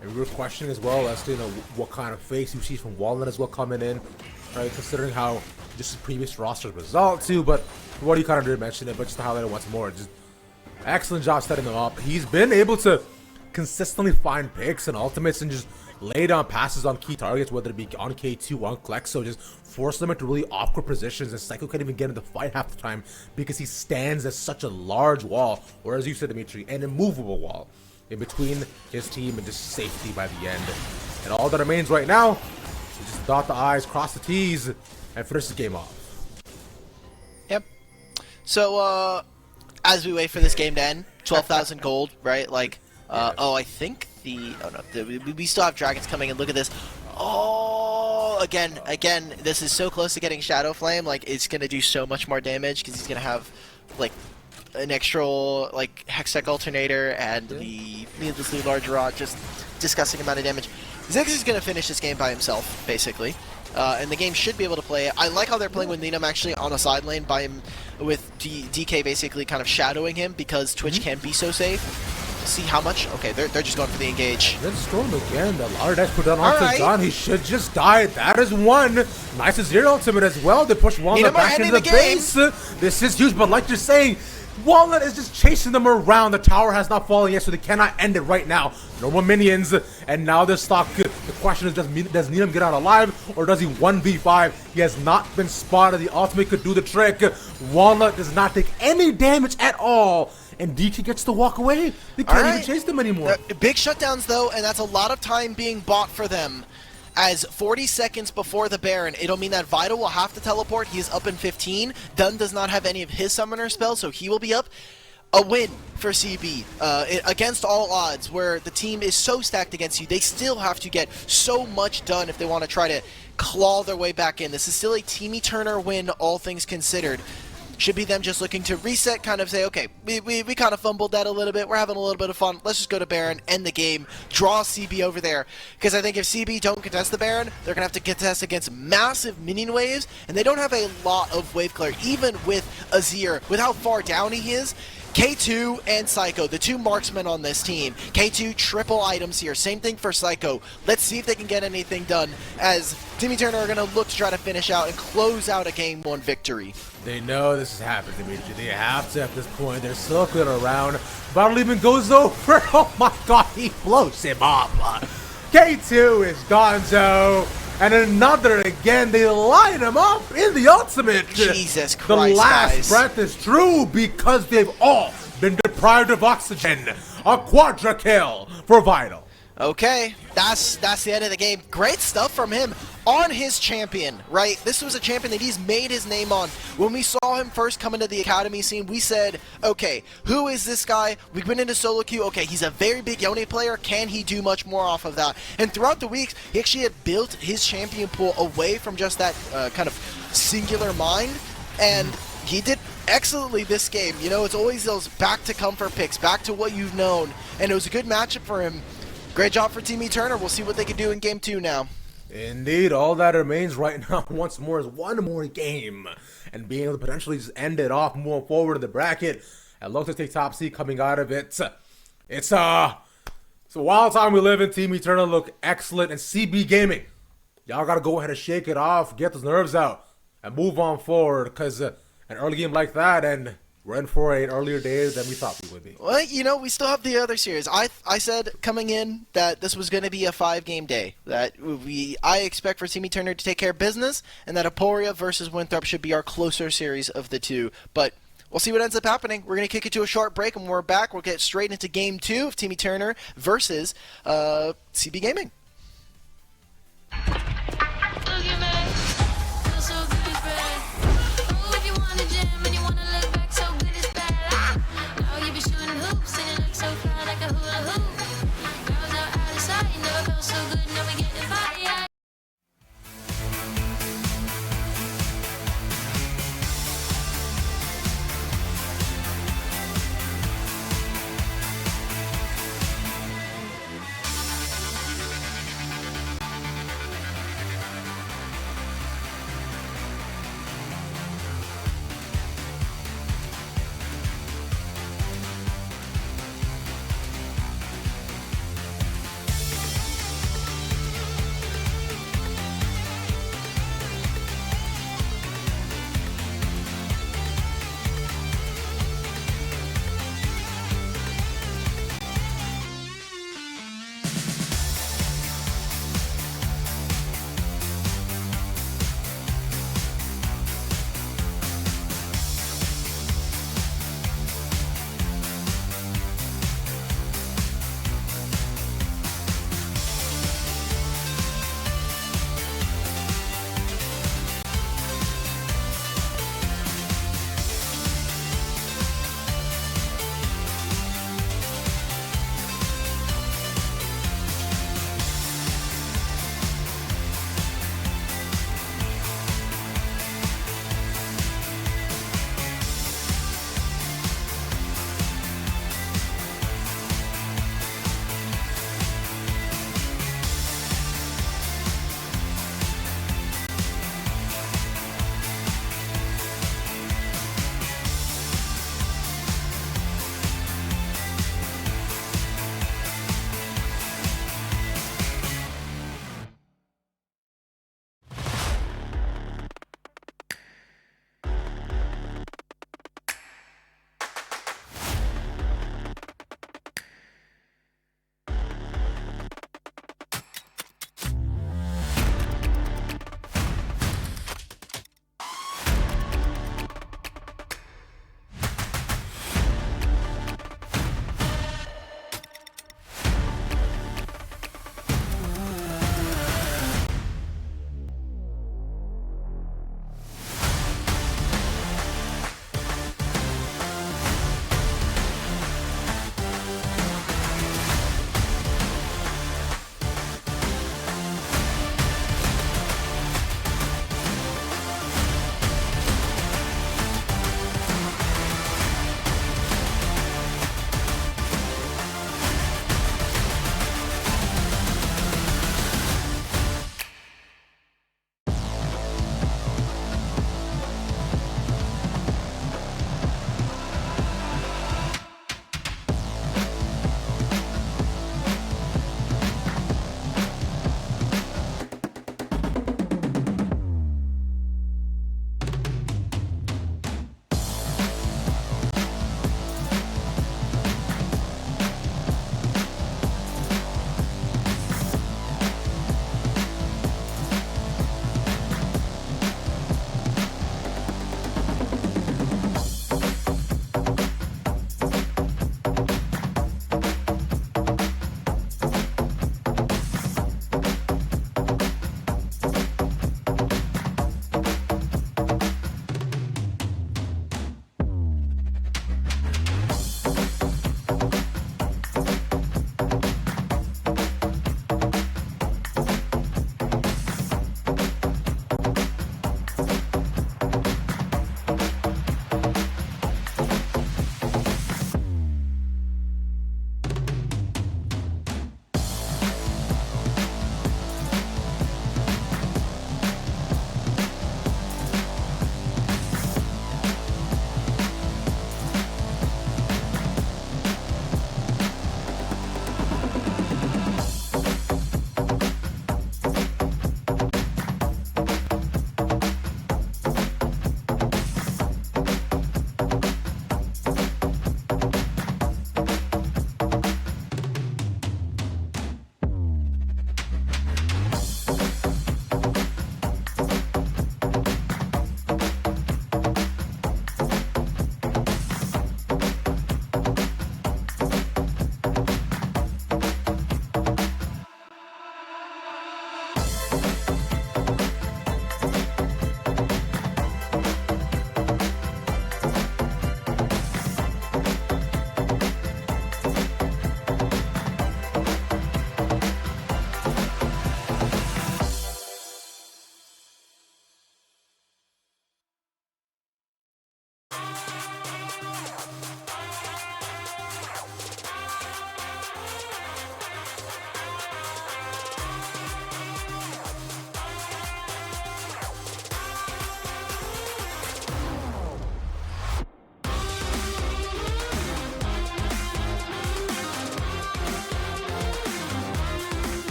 [SPEAKER 1] And we were questioning as well as to, you know, what kind of face you see from Walnut as well coming in, right? Considering how just the previous roster result too, but what you kind of did mention it, but just to highlight it once more, just excellent job setting them up. He's been able to consistently find picks and ultimates and just lay down passes on key targets, whether it be on K2, on Klexo, just force them into really awkward positions, and Psycho can't even get in the fight half the time because he stands as such a large wall, or as you said, Dimitri, an immovable wall in between his team and just safety by the end. And all that remains right now is just dot the I's, cross the T's, and finish the game off.
[SPEAKER 2] Yep. So, as we wait for this game to end, 12,000 gold, right? Like, oh, I think we still have dragons coming in. Look at this. Oh, again, this is so close to getting Shadow Flame. Like, it's going to do so much more damage because he's going to have, like, an extra, like, Hextech Alternator and the needlessly large rod, just disgusting amount of damage. Ziggs is going to finish this game by himself, basically. And the game should be able to play it. I like how they're playing with Neenam actually on a side lane by him, with DK basically kind of shadowing him because Twitch can be so safe. See how much? Okay, they're just going for the engage.
[SPEAKER 1] Then Storm again. The Lardash put down onto John. He should just die. That is one. Nice Azir ultimate as well. They push Walnut back into the base. This is huge, but like you're saying, Walnut is just chasing them around. The tower has not fallen yet, so they cannot end it right now. No more minions, and now they're stuck. The question is, does Neenam get out alive, or does he 1v5? He has not been spotted. The ultimate could do the trick. Walnut does not take any damage at all, and DK gets to walk away. They can't even chase them anymore.
[SPEAKER 2] Big shutdowns, though, and that's a lot of time being bought for them. As 40 seconds before the Baron, it'll mean that Vital will have to teleport. He is up in 15. Dunn does not have any of his summoner spells, so he will be up. A win for CB against all odds, where the team is so stacked against you. They still have to get so much done if they want to try to claw their way back in. This is still a Teamy Turner win, all things considered. Should be them just looking to reset, kind of say, okay, we kind of fumbled that a little bit. We're having a little bit of fun. Let's just go to Baron, end the game, draw CB over there. Because I think if CB don't contest the Baron, they're going to have to contest against massive minion waves, and they don't have a lot of wave clear, even with Azir, with how far down he is. K2 and Psycho, the two marksmen on this team. K2 triple items here. Same thing for Psycho. Let's see if they can get anything done, as Teamy Turner are going to look to try to finish out and close out a Game 1 victory.
[SPEAKER 1] They know this has happened, Dimitri. They have to at this point. They're circling around. Battle even goes over. Oh my god, he blows him up. K2 is Gonzo. And another again, they line him up in the ultimate.
[SPEAKER 2] Jesus Christ,
[SPEAKER 1] the last
[SPEAKER 2] guys.
[SPEAKER 1] breath is true because they've all been deprived of oxygen. A quadra kill for Vital.
[SPEAKER 2] Okay, that's the end of the game. Great stuff from him on his champion, right? This was a champion that he's made his name on. When we saw him first come into the academy scene, we said, okay, who is this guy? We went into solo queue. Okay, he's a very big Yone player. Can he do much more off of that? And throughout the weeks, he actually had built his champion pool away from just that kind of singular mind, and he did excellently this game. You know, it's always those back to comfort picks, back to what you've known, and it was a good matchup for him. Great job for Teamy Turner. We'll see what they can do in Game 2 now.
[SPEAKER 1] Indeed, all that remains right now once more is one more game and being able to potentially just end it off moving forward in the bracket and look to take top seed coming out of it. It's a wild time we live in. Team Eternal look excellent, and CB Gaming, y'all gotta go ahead and shake it off, get those nerves out, and move on forward, because an early game like that, and we're in for an earlier day than we thought we would be.
[SPEAKER 2] Well, we still have the other series. I said coming in that this was going to be a 5-game day. That I expect for Team Turner to take care of business, and that Aporia versus Winthrop should be our closer series of the two. But we'll see what ends up happening. We're going to kick it to a short break, and when we're back, we'll get straight into Game 2 of Team Turner versus CB Gaming.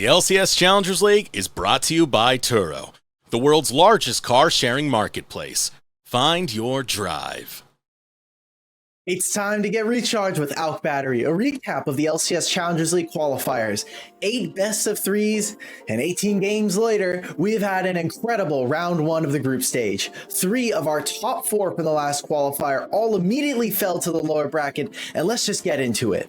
[SPEAKER 3] The LCS Challengers League is brought to you by Turo, the world's largest car-sharing marketplace. Find your drive.
[SPEAKER 4] It's time to get recharged with Alk Battery, a recap of the LCS Challengers League qualifiers. 8 best of 3s, and 18 games later, we've had an incredible round 1 of the group stage. 3 of our top 4 from the last qualifier all immediately fell to the lower bracket, and let's just get into it.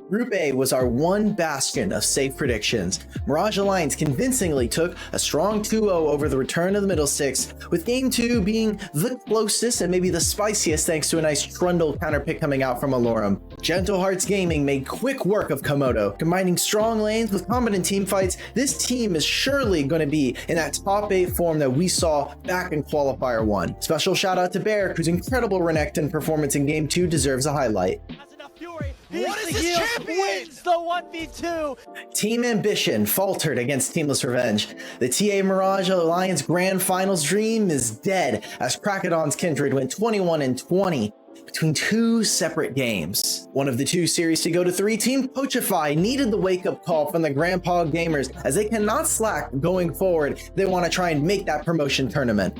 [SPEAKER 4] Group A was our one bastion of safe predictions. Mirage Alliance convincingly took a strong 2-0 over the return of the Middle Six, with Game 2 being the closest and maybe the spiciest thanks to a nice Trundle counterpick coming out from Alorum. Gentle Hearts Gaming made quick work of Komodo. Combining strong lanes with competent team fights, this team is surely going to be in that top 8 form that we saw back in Qualifier 1. Special shout out to Bear, whose incredible Renekton performance in Game 2 deserves a highlight.
[SPEAKER 5] What is this champion? Wins the 1v2.
[SPEAKER 4] Team Ambition faltered against Teamless Revenge. The TA Mirage Alliance Grand Finals dream is dead as Krakodon's Kindred went 21-20 between 2 separate games. One of the 2 series to go to 3, Team Poachify needed the wake-up call from the Grandpa Gamers as they cannot slack going forward. They want to try and make that promotion tournament.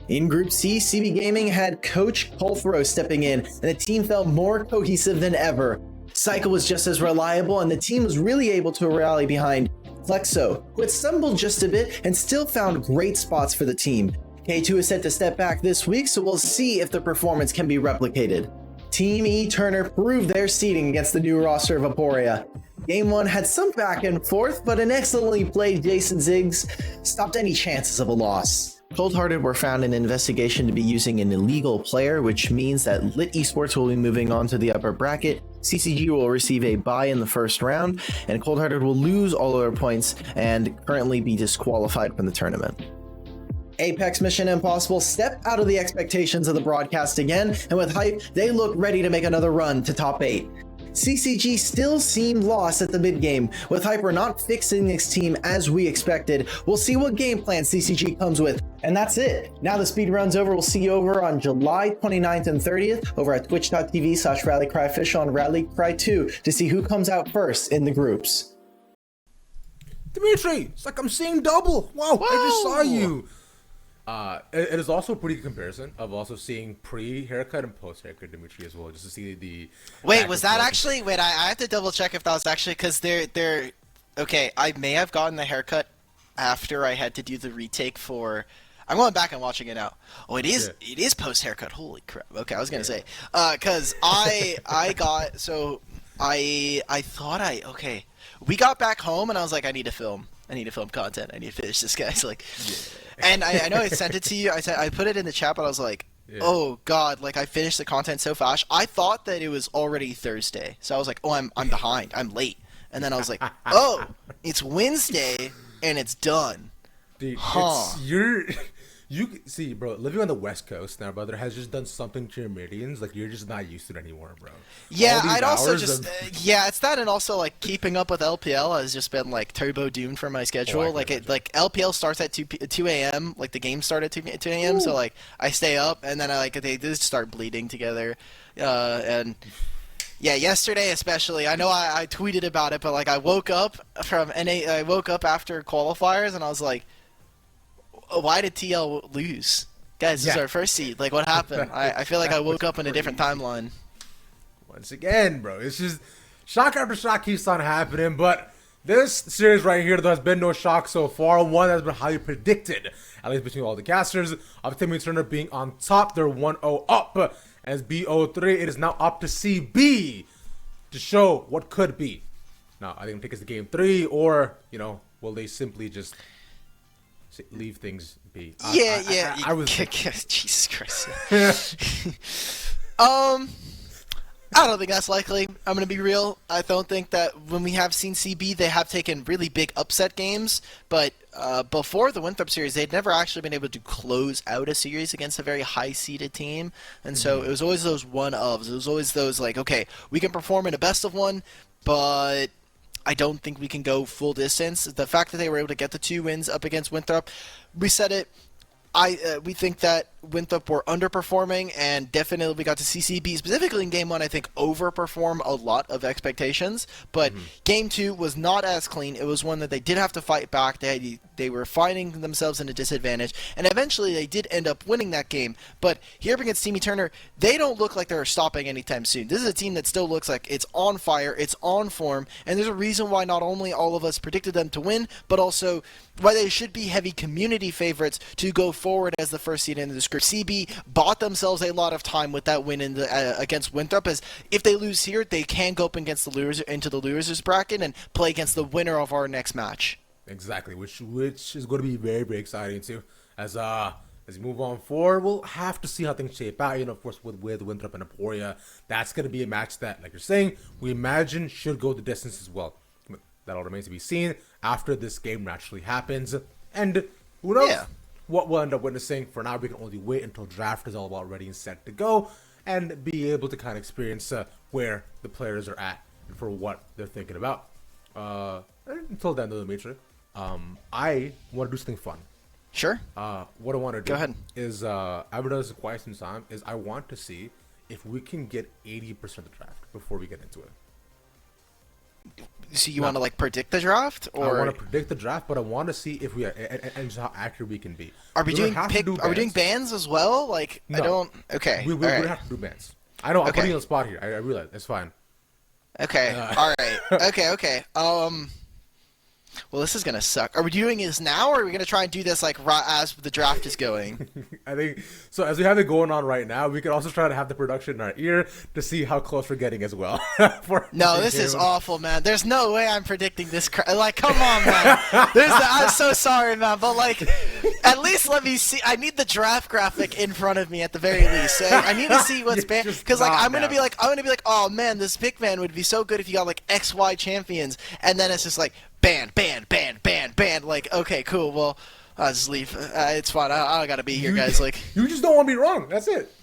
[SPEAKER 4] In Group C, CB Gaming had Coach Colthrow stepping in, and the team felt more cohesive than ever. Cycle was just as reliable, and the team was really able to rally behind Flexo, who had stumbled just a bit and still found great spots for the team. K2 is set to step back this week, so we'll see if the performance can be replicated. Team E Turner proved their seeding against the new roster of Aporia. Game 1 had some back and forth, but an excellently played Jason Ziggs stopped any chances of a loss. Cold-Hearted were found in an investigation to be using an illegal player, which means that Lit Esports will be moving on to the upper bracket. CCG will receive a bye in the first round, and Cold-Hearted will lose all of their points and currently be disqualified from the tournament. Apex Mission Impossible stepped out of the expectations of the broadcast again, and with hype, they look ready to make another run to top 8. CCG still seemed lost at the mid-game, with Hyper not fixing this team as we expected. We'll see what game plan CCG comes with, and that's it. Now the speed run's over. We'll see you over on July 29th and 30th over at twitch.tv/RallyCryOfficial on RallyCry2 to see who comes out first in the groups.
[SPEAKER 1] Dimitri, it's like I'm seeing double. Wow, I just saw you. It is also a pretty good comparison of also seeing pre-haircut and post-haircut Dimitri as well, just to see the...
[SPEAKER 2] Wait, was that actually... Wait, I have to double check if that was actually... Because they're... Okay, I may have gotten the haircut after I had to do the retake for... I'm going back and watching it now. Oh, it is post-haircut. Holy crap. Okay, I was going to say. Because I got... So, I thought okay. We got back home and I was like, I need to film content. I need to finish this guy. So like... Yeah. And I know I sent it to you. I put it in the chat, but I was like, oh god, like I finished the content so fast. I thought that it was already Thursday, so I was like, oh, I'm behind, I'm late. And then I was like, oh, it's Wednesday and it's done.
[SPEAKER 1] Dude, you see, bro, living on the West Coast now, brother, has just done something to your meridians. Like you're just not used to it anymore, bro.
[SPEAKER 2] Yeah, I'd also just it's that, and also like keeping up with LPL has just been like turbo doomed for my schedule. Like LPL starts at 2 a.m. Like the game started at 2 a.m. So like I stay up, and then they just start bleeding together, and. Yeah, yesterday especially. I know I tweeted about it, but like I woke up after qualifiers, and I was like, why did TL lose? Guys, this is our first seed. Like, what happened? I feel like I woke up in a different timeline.
[SPEAKER 1] Once again, bro, it's just shock after shock keeps on happening. But this series right here, there has been no shock so far. One has been highly predicted, at least between all the casters, of Timmy Turner being on top. They're 1-0 up. As BO3, it is now up to CB to show what could be. Now, I think it takes the game 3, or, will they simply just leave things be?
[SPEAKER 2] I was Jesus Christ. I don't think that's likely. I'm going to be real. I don't think that when we have seen CB, they have taken really big upset games. But before the Winthrop series, they'd never actually been able to close out a series against a very high-seeded team. And so it was always those one-ofs. It was always those like, okay, we can perform in a best of one, but I don't think we can go full distance. The fact that they were able to get the 2 wins up against Winthrop, we said it. We think that Winthrop were underperforming, and definitely we got to see CB, specifically in Game 1, I think, overperform a lot of expectations. But Game 2 was not as clean. It was one that they did have to fight back. They were finding themselves in a disadvantage, and eventually they did end up winning that game. But here against Timmy Turner, they don't look like they're stopping anytime soon. This is a team that still looks like it's on fire, it's on form, and there's a reason why not only all of us predicted them to win, but also why they should be heavy community favorites to go forward as the first seed in the script. CB bought themselves a lot of time with that win in the against Winthrop, as if they lose here, they can go up against the losers into the losers bracket and play against the winner of our next match.
[SPEAKER 1] Exactly, which is going to be very, very exciting too. As we move on forward, we'll have to see how things shape out. Of course, with Winthrop and Emporia, that's going to be a match that, like you're saying, we imagine should go the distance as well. But that all remains to be seen after this game actually happens, and who knows what we'll end up witnessing. For now, we can only wait until draft is all about ready and set to go, and be able to kind of experience where the players are at and for what they're thinking about. Until then, though, Dimitri, I want to do something fun.
[SPEAKER 2] Sure.
[SPEAKER 1] What I want to do
[SPEAKER 2] Go ahead.
[SPEAKER 1] is, I've been doing this quite some time, is I want to see if we can get 80% of the draft before we get into it.
[SPEAKER 2] So you want to like predict the draft, or
[SPEAKER 1] I want to predict the draft, but I want to see if we and just how accurate we can be.
[SPEAKER 2] are we doing
[SPEAKER 1] Are
[SPEAKER 2] we doing bands as well? Like
[SPEAKER 1] No.
[SPEAKER 2] I don't. Okay.
[SPEAKER 1] We
[SPEAKER 2] all right.
[SPEAKER 1] have to do bands. I know I'm
[SPEAKER 2] Okay.
[SPEAKER 1] putting you on the spot here. I realize it's fine.
[SPEAKER 2] Okay. All right. Okay. Well, this is gonna suck. Are we doing this now, or are we gonna try and do this like right as the draft is going?
[SPEAKER 1] I think so. As we have it going on right now, we can also try to have the production in our ear to see how close we're getting as well.
[SPEAKER 2] No, this is awful, man. There's no way I'm predicting this. Like, come on, man. I'm so sorry, man, but like, at least let me see. I need the draft graphic in front of me at the very least. I need to see what's banned, because like I'm gonna be like, oh man, this pick man would be so good if you got like XY champions, and then it's just like ban. Like, okay, cool. Well, I'll just leave. It's fine. I don't gotta be here, guys. Like,
[SPEAKER 1] you just don't want to be wrong. That's it.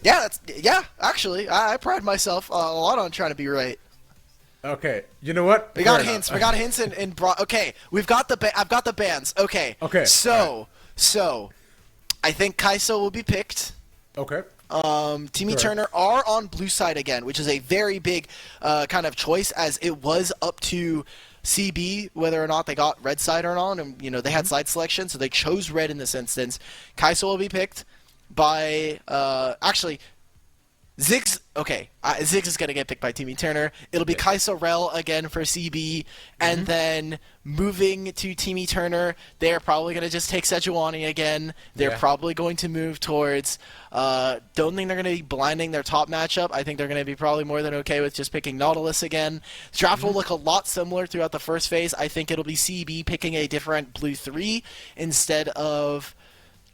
[SPEAKER 2] Yeah. Actually, I pride myself a lot on trying to be right.
[SPEAKER 1] Okay, you know what?
[SPEAKER 2] We got hints. We got hints in okay, I've got the bands. Okay.
[SPEAKER 1] Okay.
[SPEAKER 2] So I think Kaiso will be picked.
[SPEAKER 1] Okay.
[SPEAKER 2] Timmy
[SPEAKER 1] Correct.
[SPEAKER 2] Turner are on blue side again, which is a very big kind of choice, as it was up to CB whether or not they got red side or not, and they had side selection, so they chose red in this instance. Kaiso will be picked by actually Ziggs. Okay, Ziggs is gonna get picked by Timmy Turner. It'll be Kaiso Rel again for CB, and then moving to Timmy Turner, they're probably gonna just take Sejuani again. They're probably going to move towards. Don't think they're gonna be blinding their top matchup. I think they're gonna be probably more than okay with just picking Nautilus again. Draft will look a lot similar throughout the first phase. I think it'll be CB picking a different blue 3 instead of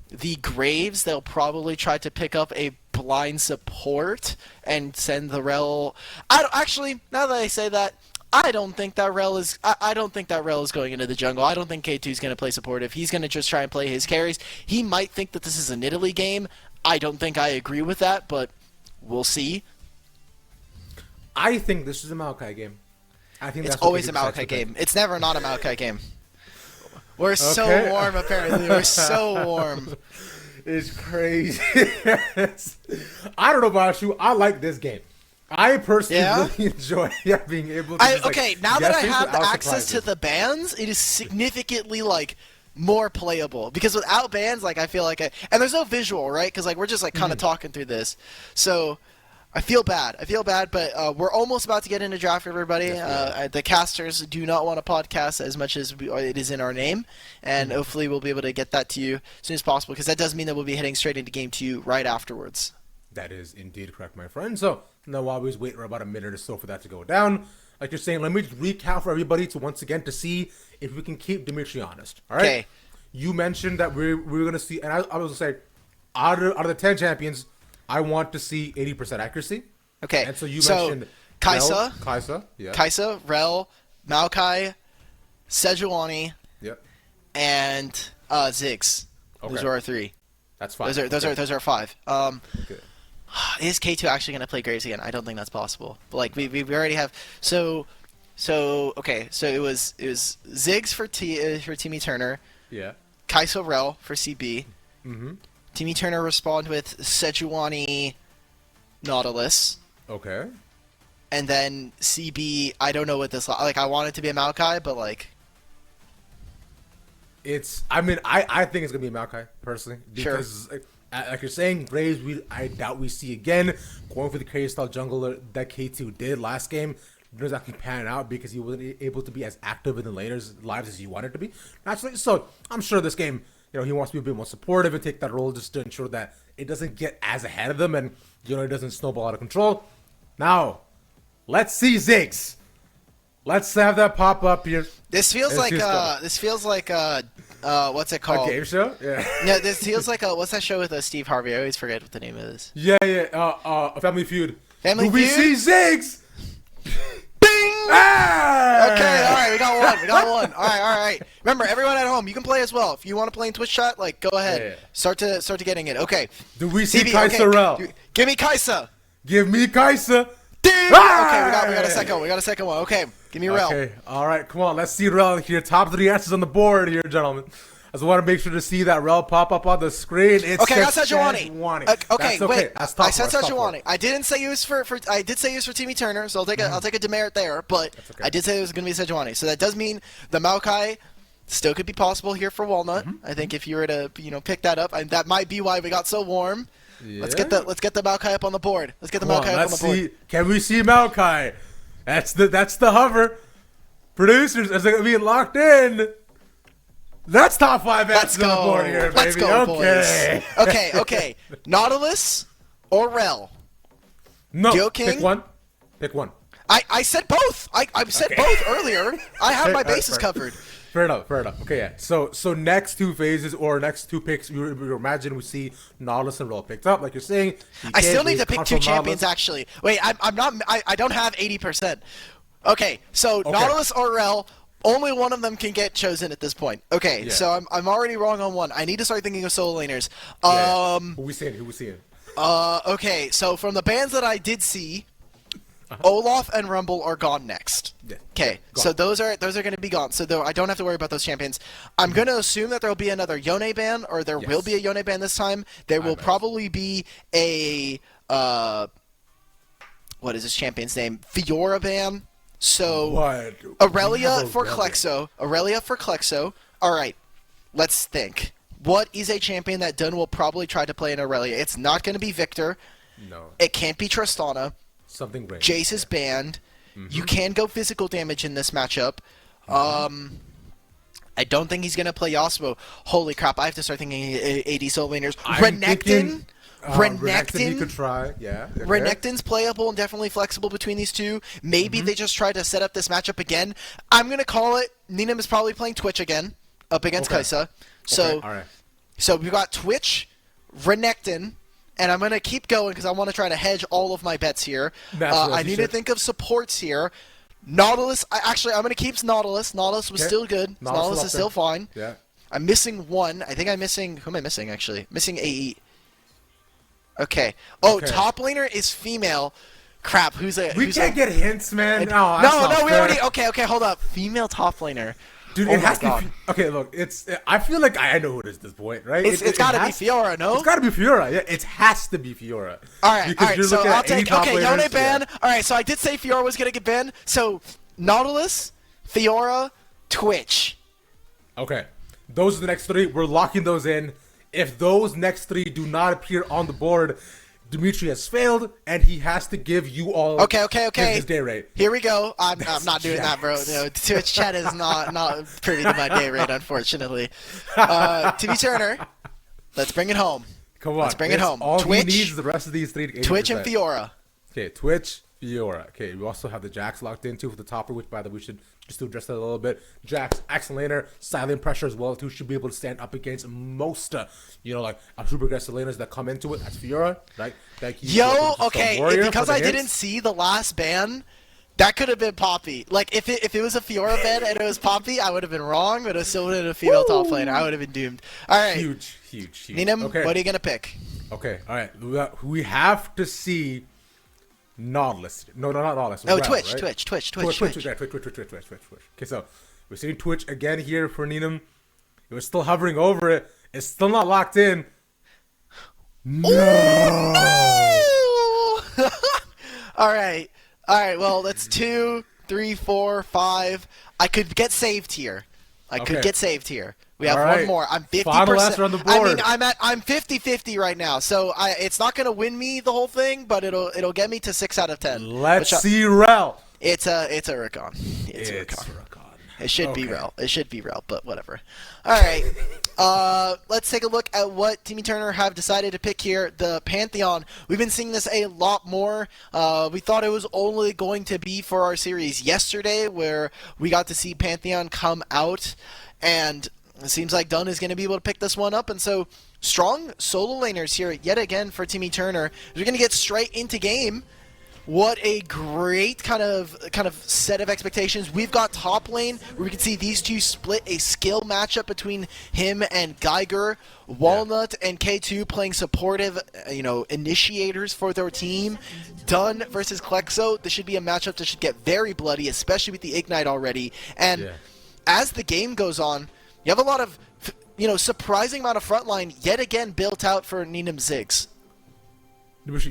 [SPEAKER 2] the Graves. They'll probably try to pick up a blind support and send the Rel. Actually, now that I say that, I don't think that Rel is. I don't think that Rel is going into the jungle. I don't think K2 is going to play supportive. He's going to just try and play his carries. He might think that this is an Italy game. I don't think I agree with that, but we'll see.
[SPEAKER 1] I think this is a Maokai game. I think
[SPEAKER 2] It's
[SPEAKER 1] that's what
[SPEAKER 2] always a
[SPEAKER 1] K2 decides
[SPEAKER 2] Maokai
[SPEAKER 1] to
[SPEAKER 2] game.
[SPEAKER 1] pick.
[SPEAKER 2] It's never not a Maokai game. We're so
[SPEAKER 1] Okay.
[SPEAKER 2] warm, apparently. We're so warm.
[SPEAKER 1] It's crazy. I don't know about you. I like this game. I personally really enjoy being able to.
[SPEAKER 2] Now that I
[SPEAKER 1] guess
[SPEAKER 2] have the
[SPEAKER 1] without
[SPEAKER 2] access to
[SPEAKER 1] surprises.
[SPEAKER 2] the bands, it is significantly more playable, because without bands, I feel like and there's no visual, right? Because we're just kind of talking through this, so I feel bad, but we're almost about to get into draft, everybody. The casters do not want a podcast as much as it is in our name, and hopefully we'll be able to get that to you as soon as possible, because that does mean that we'll be heading straight into game 2 right afterwards.
[SPEAKER 1] That is indeed correct, my friend. So now while we wait for about a minute or so for that to go down, like you're saying, let me just recap for everybody to see if we can keep Dimitri honest. All right.
[SPEAKER 2] Okay.
[SPEAKER 1] You mentioned that we're gonna see, and I was gonna say, out of the 10 champions, I want to see 80% accuracy.
[SPEAKER 2] Okay.
[SPEAKER 1] And so you mentioned
[SPEAKER 2] Kaisa,
[SPEAKER 1] Kaisa,
[SPEAKER 2] Rel, Maokai, Sejuani,
[SPEAKER 1] yep,
[SPEAKER 2] and Ziggs.
[SPEAKER 1] Okay.
[SPEAKER 2] Those are our 3.
[SPEAKER 1] That's fine.
[SPEAKER 2] Those are 5.
[SPEAKER 1] Okay.
[SPEAKER 2] Is K2 actually going to play Graves again? I don't think that's possible. But we already have so okay. So it was Ziggs for Timmy Turner,
[SPEAKER 1] Yeah.
[SPEAKER 2] Kaiso Rel for CB, Timmy Turner respond with Sejuani Nautilus.
[SPEAKER 1] Okay.
[SPEAKER 2] And then CB, I don't know what this... Like, I want it to be a Maokai, but, like...
[SPEAKER 1] I mean, I think it's going to be Maokai, personally. Because, like you're saying, Graves, I doubt we see again. Going for the carry style jungler that K2 did last game doesn't actually pan out because he wasn't able to be as active in the laner's lives as he wanted to be. Naturally, so I'm sure this game, he wants to be a bit more supportive and take that role just to ensure that it doesn't get as ahead of them and, it doesn't snowball out of control. Now, let's see Ziggs. Let's have that pop up here.
[SPEAKER 2] This feels like what's it called?
[SPEAKER 1] A game show? Yeah.
[SPEAKER 2] No, this feels like what's that show with Steve Harvey? I always forget what the name is.
[SPEAKER 1] Yeah. Family Feud.
[SPEAKER 2] Family
[SPEAKER 1] Do we
[SPEAKER 2] Feud?
[SPEAKER 1] see Ziggs?
[SPEAKER 2] Bing!
[SPEAKER 1] Ah!
[SPEAKER 2] Okay, all right, we got one. All right. Remember, everyone at home, you can play as well. If you want to play in Twitch chat, like, go ahead.
[SPEAKER 1] Yeah.
[SPEAKER 2] Start to getting it. Okay.
[SPEAKER 1] Do we see
[SPEAKER 2] CB,
[SPEAKER 1] Kaisa Rel?
[SPEAKER 2] Give me Kaisa.
[SPEAKER 1] Give me Kaisa.
[SPEAKER 2] Ding!
[SPEAKER 1] Ah!
[SPEAKER 2] Okay, we got a second one. We got a second one. Okay, give me Rel.
[SPEAKER 1] Okay, all right, come on. Let's see Rel here. Top 3 answers on the board here, gentlemen. I just want to make sure to see that Rel pop up on the screen. It's
[SPEAKER 2] Okay, I got Sejuani.
[SPEAKER 1] Okay,
[SPEAKER 2] wait.
[SPEAKER 1] That's
[SPEAKER 2] I said Sejuani. I didn't say it was for. I did say it was for Timmy Turner, so I'll take a demerit there. But
[SPEAKER 1] okay.
[SPEAKER 2] I did say it was going to be Sejuani, so that does mean the Maokai still could be possible here for Walnut. I think if you were to pick that up, that might be why we got so warm.
[SPEAKER 1] Yeah.
[SPEAKER 2] Let's get the Maokai up on the board. Let's get the Maokai up on the board.
[SPEAKER 1] Can we see Maokai? That's the hover. Producers, is it being locked in? That's top 5 answers on the board here, baby.
[SPEAKER 2] Let's go,
[SPEAKER 1] okay.
[SPEAKER 2] boys. Okay. Nautilus or Rel?
[SPEAKER 1] No,
[SPEAKER 2] Geo King?
[SPEAKER 1] Pick one.
[SPEAKER 2] I said both. I said both earlier. I have my bases covered.
[SPEAKER 1] Fair enough. Okay, yeah. So next 2 phases or next 2 picks, we imagine we see Nautilus and Rel picked up, like you're saying.
[SPEAKER 2] I still need to pick 2 champions, actually. Wait, I'm not. I don't have 80%. Okay, so Nautilus or Rel. Only one of them can get chosen at this point. Okay,
[SPEAKER 1] Yeah.
[SPEAKER 2] so I'm already wrong on one. I need to start thinking of solo laners.
[SPEAKER 1] Who we seeing?
[SPEAKER 2] Okay, so from the bands that I did see, Olaf and Rumble are gone next.
[SPEAKER 1] Yeah.
[SPEAKER 2] Okay, so those are going to be gone. So I don't have to worry about those champions. I'm going to assume that there will be another Yone ban, or there will be a Yone ban this time. There will probably be a what is this champion's name? Fiora ban. So
[SPEAKER 1] What?
[SPEAKER 2] Aurelia for Klexo. All right, let's think. What is a champion that Dunn will probably try to play in Aurelia? It's not going to be Victor.
[SPEAKER 1] No.
[SPEAKER 2] It can't be Tristana.
[SPEAKER 1] Something great.
[SPEAKER 2] Jace is banned. You can go physical damage in this matchup. I don't think he's going to play Yasuo. Holy crap, I have to start thinking AD solo laners. Renekton?
[SPEAKER 1] Renekton he could try, yeah. Okay.
[SPEAKER 2] Renekton's playable and definitely flexible between these two. Maybe they just try to set up this matchup again. I'm going to call it. Ninam is probably playing Twitch again up against Kaisa. So,
[SPEAKER 1] all right.
[SPEAKER 2] So we've got Twitch, Renekton, and I'm going to keep going because I want to try to hedge all of my bets here. I need to think of supports here. Nautilus. I'm going to keep Nautilus. Nautilus was still good. Nautilus is still fine.
[SPEAKER 1] Yeah.
[SPEAKER 2] I'm missing one. I think I'm missing... Who am I missing, actually? Missing AE. Okay. Oh, top laner is female. Crap, who's
[SPEAKER 1] We can't get hints, man. No,
[SPEAKER 2] we already... Okay, hold up. Female top laner.
[SPEAKER 1] Dude, it has to be... Okay, look, I feel like I know who it is at this point, right?
[SPEAKER 2] It's got to be Fiora, no?
[SPEAKER 1] It's got to be Fiora. Yeah, it has to be Fiora.
[SPEAKER 2] All right, so I'll take... Okay, Yone ban.
[SPEAKER 1] Yeah.
[SPEAKER 2] All right, so I did say Fiora was going to get banned. So, Nautilus, Fiora, Twitch.
[SPEAKER 1] Okay. Those are the next 3. We're locking those in. If those next 3 do not appear on the board, Dimitri has failed, and he has to give you all his day rate.
[SPEAKER 2] Here we go. I'm not doing that, bro. No, Twitch chat is not privy to my day rate, unfortunately. Timmy Turner, let's bring it home.
[SPEAKER 1] Come on.
[SPEAKER 2] Let's bring it home.
[SPEAKER 1] All
[SPEAKER 2] Twitch,
[SPEAKER 1] he needs is the rest of these 3 to 80%.
[SPEAKER 2] Twitch and Fiora.
[SPEAKER 1] Okay, Twitch, Fiora. Okay, we also have the Jax locked in, too, for the topper, which, by the way, we should just to address that a little bit. Jax, excellent laner, silent pressure as well, too, should be able to stand up against most, like, super aggressive laners that come into it. That's Fiora, right? Because
[SPEAKER 2] I didn't see the last ban, that could have been Poppy. Like, if it was a Fiora ban and it was Poppy, I would have been wrong, but it was still a female top laner. I would have been doomed. All right.
[SPEAKER 1] Huge.
[SPEAKER 2] Ninam,
[SPEAKER 1] okay.
[SPEAKER 2] what are you going to pick?
[SPEAKER 1] Okay, all right. We have to see Nautilus. No, not Nautilus.
[SPEAKER 2] Oh,
[SPEAKER 1] Rel,
[SPEAKER 2] Twitch,
[SPEAKER 1] right?
[SPEAKER 2] Twitch.
[SPEAKER 1] Okay, so we're seeing Twitch again here for Ninam. It was still hovering over it. It's still not locked in. No.
[SPEAKER 2] All right. Well, that's 2, 3, 4, 5. I could get saved here. We have
[SPEAKER 1] All right.
[SPEAKER 2] one more. I'm 50%.
[SPEAKER 1] Final answer on the board.
[SPEAKER 2] I mean, I'm 50-50 right now. So it's not going to win me the whole thing, but it'll get me to 6 out of 10.
[SPEAKER 1] Let's see, Rel.
[SPEAKER 2] It's a Rikon. It's a Rikon. It should be Rel. It should be Rel, but whatever. All right. Let's take a look at what Timmy Turner have decided to pick here. The Pantheon. We've been seeing this a lot more. We thought it was only going to be for our series yesterday, where we got to see Pantheon come out, and it seems like Dunn is going to be able to pick this one up. And so strong solo laners here yet again for Timmy Turner. We're going to get straight into game. What a great kind of set of expectations. We've got top lane where we can see these two split a skill matchup between him and Geiger. Walnut and K2 playing supportive, initiators for their team. Dunn versus Klexo. This should be a matchup that should get very bloody, especially with the Ignite already. And as the game goes on, you have a lot of, surprising amount of frontline yet again built out for Neenam Ziggs.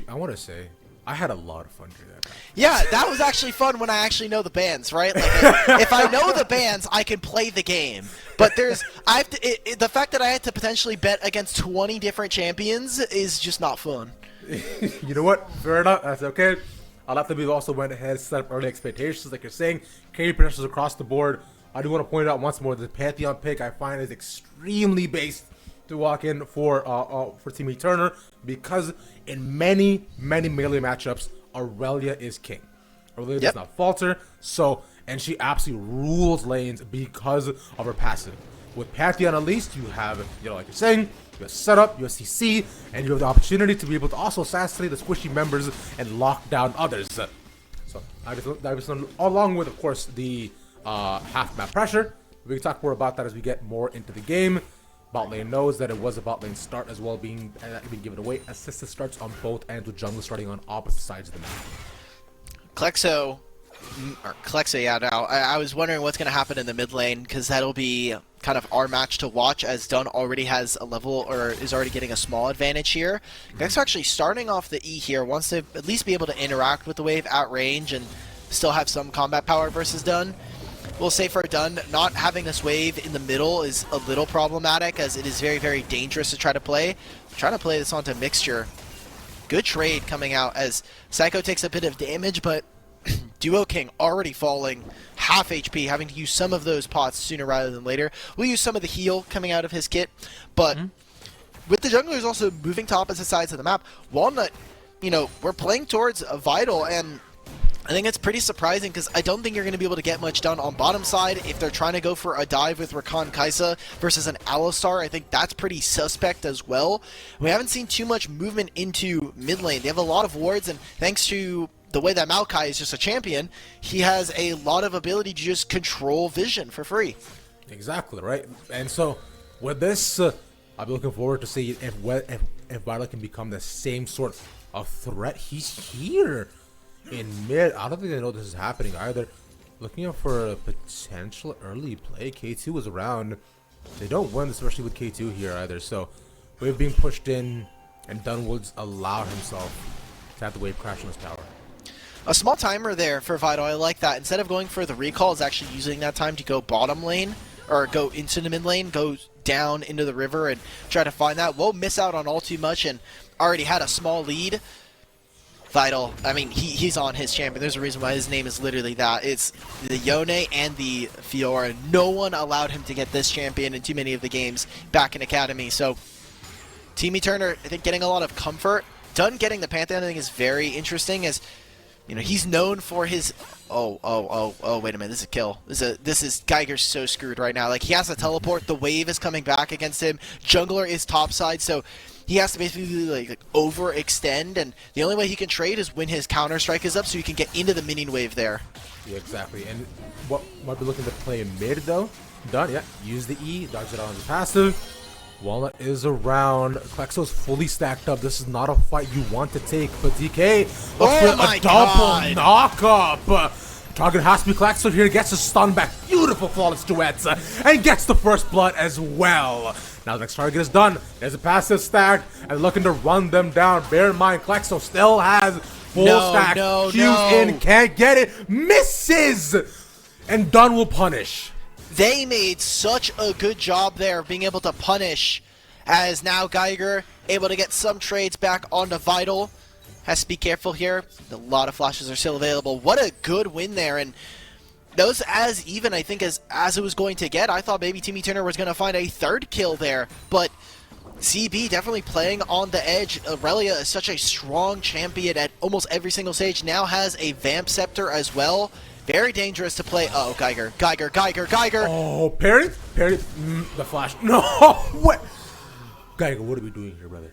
[SPEAKER 1] I want to say, I had a lot of fun doing that.
[SPEAKER 2] Yeah, that was actually fun when I actually know the bands, right? Like, if I know the bands, I can play the game. But the fact that I had to potentially bet against 20 different champions is just not fun.
[SPEAKER 1] You know what? Fair enough. That's okay. I like that we also went ahead and set up early expectations, like you're saying. Carry potentials across the board. I do want to point out once more the Pantheon pick I find is extremely based to walk in for Timmy Turner, because in many melee matchups Aurelia is king. Aurelia does not falter, and she absolutely rules lanes because of her passive. With Pantheon, at least, you have, like you're saying, you have setup, you have CC, and you have the opportunity to be able to also assassinate the squishy members and lock down others. So I just along with, of course, the half map pressure. We can talk more about that as we get more into the game. Bot lane knows that it was a bot lane start as well, being given away. Assisted starts on both ends with jungle starting on opposite sides of the map.
[SPEAKER 2] Klexo, I was wondering what's going to happen in the mid lane, because that'll be kind of our match to watch, as Dunn already has a level, or is already getting a small advantage here. Klexo actually starting off the E here, wants to at least be able to interact with the wave at range and still have some combat power versus Dunn. We'll say for Dunn, not having this wave in the middle is a little problematic, as it is very dangerous to try to play. I'm trying to play this onto Mixture. Good trade coming out as Psycho takes a bit of damage, but Duo King already falling half HP, having to use some of those pots sooner rather than later. We'll use some of the heal coming out of his kit, but with the junglers also moving to opposite sides of the map, Walnut, we're playing towards a Vital, and I think it's pretty surprising, because I don't think you're going to be able to get much done on bottom side if they're trying to go for a dive with Rakan Kaisa versus an Alistar. I think that's pretty suspect as well. We haven't seen too much movement into mid lane. They have a lot of wards, and thanks to the way that Maokai is just a champion, he has a lot of ability to just control vision for free.
[SPEAKER 1] Exactly, right? And so with this, I'll be looking forward to see if Vital can become the same sort of threat. He's here in mid. I don't think they know this is happening either. Looking out for a potential early play. K2 was around. They don't win, especially with K2 here either. So wave being pushed in, and Dunwood's allowed himself to have the wave crash on his tower.
[SPEAKER 2] A small timer there for Vital. I like that. Instead of going for the recall, is actually using that time to go bottom lane, or go into the mid lane, go down into the river and try to find that. Won't miss out on all too much, and already had a small lead. Vital, I mean, he's on his champion. There's a reason why his name is literally that. It's the Yone and the Fiora. No one allowed him to get this champion in too many of the games back in Academy. So, Timmy Turner, I think, getting a lot of comfort. Dunn getting the Pantheon, I think, is very interesting, as, he's known for his... Oh, wait a minute, this is a kill. This is Geiger's so screwed right now. Like, he has to teleport, the wave is coming back against him, jungler is topside, so he has to basically like overextend, and the only way he can trade is when his counter strike is up, so he can get into the minion wave there.
[SPEAKER 1] Yeah, exactly. And what might be looking to play mid though? Done. Yeah, use the E, dodge it on his passive. Walnut is around. Klexo's fully stacked up. This is not a fight you want to take, but DK looks for a double knock-up. Target has to be Klaxo here, gets a stun back, beautiful flawless duets, and gets the first blood as well. Now the next target is done, there's a passive stack, and looking to run them down. Bear in mind, Klaxo still has full stack, Q's in, can't get it, misses! And Dunn will punish.
[SPEAKER 2] They made such a good job there of being able to punish, as now Geiger able to get some trades back onto Vital. Has to be careful here. A lot of flashes are still available. What a good win there, and that was as even, I think, as it was going to get. I thought maybe Timmy Turner was going to find a third kill there, but CB definitely playing on the edge. Aurelia is such a strong champion at almost every single stage. Now has a Vamp Scepter as well. Very dangerous to play. Oh, Geiger.
[SPEAKER 1] Oh, parry, the flash. No, what? Geiger, what are we doing here, brother?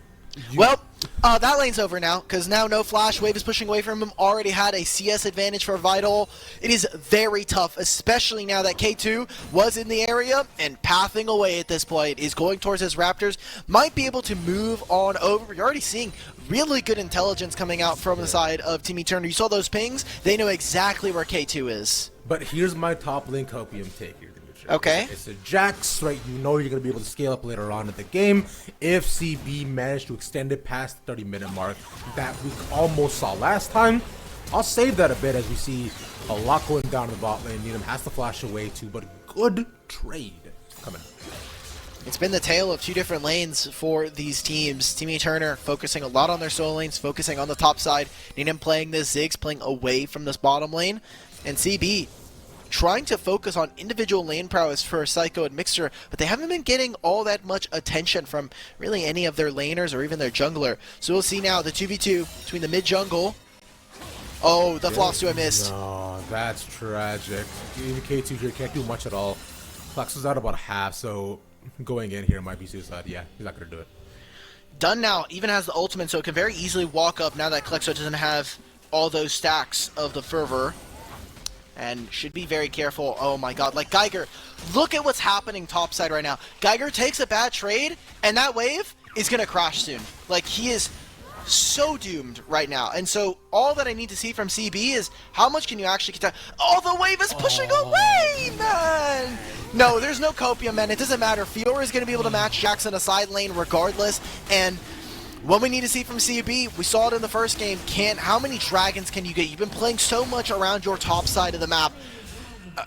[SPEAKER 2] Well, that lane's over now, because now no flash. Wave is pushing away from him. Already had a CS advantage for Vital. It is very tough, especially now that K2 was in the area and pathing away at this point. Is going towards his Raptors. Might be able to move on over. You're already seeing really good intelligence coming out from the side of Timmy Turner. You saw those pings. They know exactly where K2 is.
[SPEAKER 1] But here's my top lane copium take here.
[SPEAKER 2] Okay.
[SPEAKER 1] It's a Jax, right? You know you're going to be able to scale up later on in the game if CB managed to extend it past the 30-minute mark that we almost saw last time. I'll save that a bit as we see a lot going down in the bot lane. Needham has to flash away too, but good trade coming out.
[SPEAKER 2] It's been the tale of two different lanes for these teams. Timmy Turner focusing a lot on their solo lanes, focusing on the top side. Needham playing this Ziggs, playing away from this bottom lane. And CB trying to focus on individual lane prowess for Psycho and Mixer, but they haven't been getting all that much attention from really any of their laners or even their jungler. So we'll see now the 2v2 between the mid jungle. Oh, the floss to a miss.
[SPEAKER 1] No, that's tragic. Even K2 here can't do much at all. Flex is out about half, so going in here might be suicide. Yeah, he's not going to do it.
[SPEAKER 2] Dunn now even has the ultimate, so it can very easily walk up now that Klexo doesn't have all those stacks of the fervor. And should be very careful. Oh my god, like Geiger, look at what's happening topside right now. Geiger takes a bad trade, and that wave is going to crash soon. Like, he is so doomed right now. And so all that I need to see from CB is how much can you actually get. Oh, the wave is pushing away, man! No, there's no copium, man. It doesn't matter. Fiora is going to be able to match Jax in a side lane regardless, and what we need to see from CB, we saw it in the first game. How many dragons can you get? You've been playing so much around your top side of the map,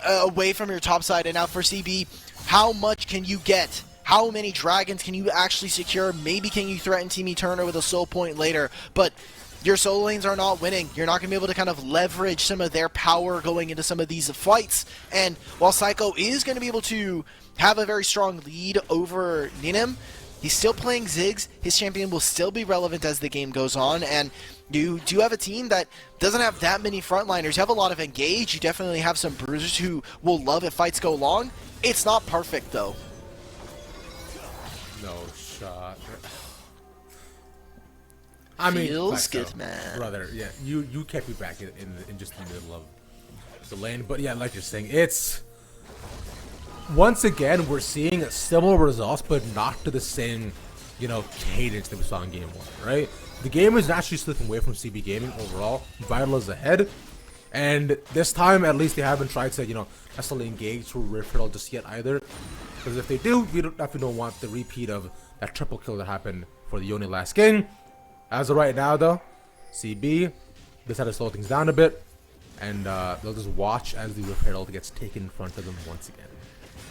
[SPEAKER 2] away from your top side, and now for CB, how much can you get? How many dragons can you actually secure? Maybe can you threaten Timmy Turner with a soul point later, but your solo lanes are not winning. You're not going to be able to kind of leverage some of their power going into some of these fights, and while Psycho is going to be able to have a very strong lead over Needham, he's still playing Ziggs. His champion will still be relevant as the game goes on, and you do have a team that doesn't have that many frontliners. You have a lot of Engage. You definitely have some bruisers who will love if fights go long. It's not perfect, though.
[SPEAKER 1] No shot. I mean,
[SPEAKER 2] feels
[SPEAKER 1] Klexo,
[SPEAKER 2] good, man.
[SPEAKER 1] Brother, yeah, you kept me back in just the middle of the lane. But yeah, like you're saying, it's... Once again, we're seeing similar results, but not to the same, cadence that we saw in Game 1, right? The game is actually slipping away from CB Gaming overall. Vital is ahead. And this time, at least, they haven't tried to, necessarily engage through Rift Riddle just yet either. Because if they do, we definitely don't want the repeat of that triple kill that happened for the Yone last game. As of right now, though, CB decided to slow things down a bit. And they'll just watch as the Rift Riddle gets taken in front of them once again.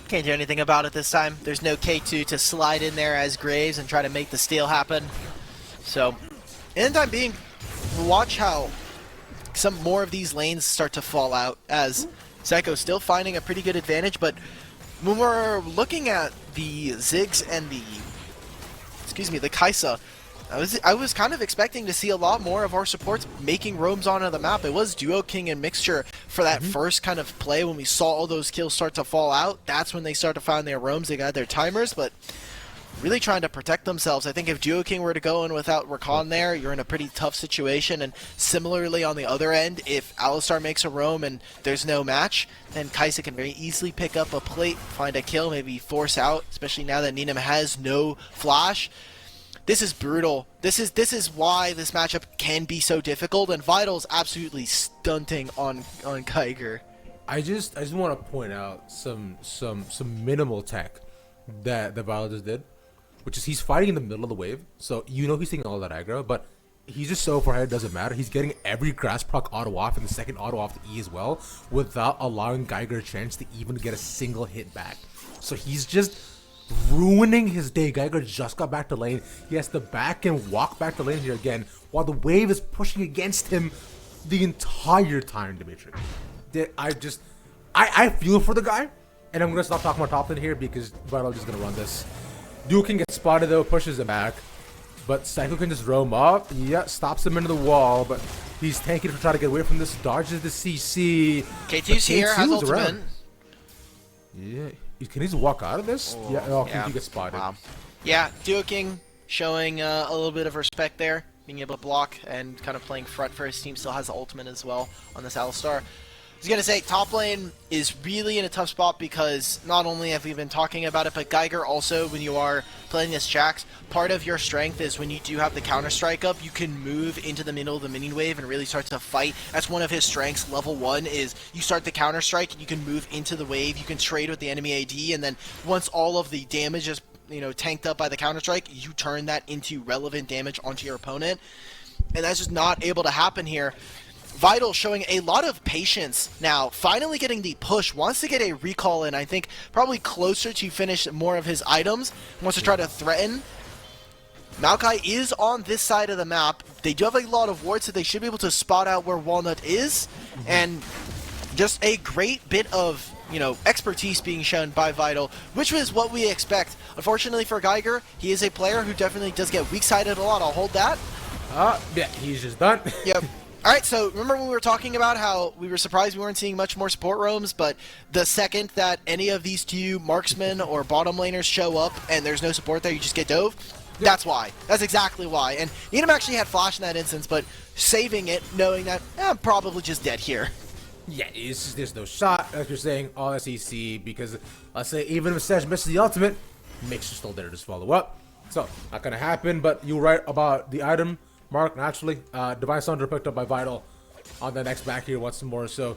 [SPEAKER 2] Can't do anything about it this time. There's no K2 to slide in there as Graves and try to make the steal happen. So, in the time being, we'll watch how some more of these lanes start to fall out as Psycho's still finding a pretty good advantage, but when we're looking at the Ziggs and the Kai'Sa, I was kind of expecting to see a lot more of our supports making roams onto the map. It was Duo King and Mixture for that first kind of play when we saw all those kills start to fall out. That's when they start to find their roams. They got their timers, but really trying to protect themselves. I think if Duo King were to go in without Rakan there, you're in a pretty tough situation. And similarly on the other end, if Alistar makes a roam and there's no match, then Kai'Sa can very easily pick up a plate, find a kill, maybe force out, especially now that Needham has no flash. This is brutal. This is why this matchup can be so difficult, and Vital's absolutely stunting on Geiger.
[SPEAKER 1] I just want to point out some minimal tech that Vital just did, which is he's fighting in the middle of the wave, so you know he's taking all that aggro, but he's just so far ahead, it doesn't matter. He's getting every grass proc auto off and the second auto off to E as well, without allowing Geiger a chance to even get a single hit back. So he's just ruining his day. Geiger just got back to lane. He has to back and walk back to lane here again, while the wave is pushing against him the entire time, Dimitri. I feel for the guy, and I'm gonna stop talking about top lane here because Vital is just gonna run this. Duke can get spotted though, pushes him back, but Psycho can just roam up. Yeah, stops him into the wall, but he's tanking to try to get away from this. Dodges the CC.
[SPEAKER 2] K2's here, has ultimate.
[SPEAKER 1] Yeah, can he just walk out of this?
[SPEAKER 2] Oh,
[SPEAKER 1] yeah, K2 gets spotted.
[SPEAKER 2] Wow. Yeah, Duking showing a little bit of respect there, being able to block and kind of playing front for his team. Still has the ultimate as well on this Alistar. I was going to say, top lane is really in a tough spot because not only have we been talking about it, but Geiger also, when you are playing this Jax, part of your strength is when you do have the counter-strike up, you can move into the middle of the minion wave and really start to fight. That's one of his strengths. Level 1 is you start the counter-strike and you can move into the wave, you can trade with the enemy AD, and then once all of the damage is tanked up by the counter-strike, you turn that into relevant damage onto your opponent. And that's just not able to happen here. Vital showing a lot of patience now, finally getting the push, wants to get a recall in, I think probably closer to finish more of his items, wants to try to threaten. Maokai is on this side of the map. They do have a lot of wards, so they should be able to spot out where Walnut is, and just a great bit of expertise being shown by Vital, which was what we expect. Unfortunately for Geiger, he is a player who definitely does get weak-sided a lot. I'll hold that.
[SPEAKER 1] Yeah, he's just done.
[SPEAKER 2] Yep. Alright, so remember when we were talking about how we were surprised we weren't seeing much more support roams, but the second that any of these two marksmen or bottom laners show up and there's no support there, you just get dove? Yep. That's why. That's exactly why. And Needham actually had flash in that instance, but saving it, knowing that I'm probably just dead here.
[SPEAKER 1] Yeah, there's no shot, as you're saying, all SEC, because let's say even if Sedge misses the ultimate, Mixer's still there to just follow up. So, not gonna happen, but you're right about the item. Mark, naturally, Divine Sunder picked up by Vital on the next back here once more. So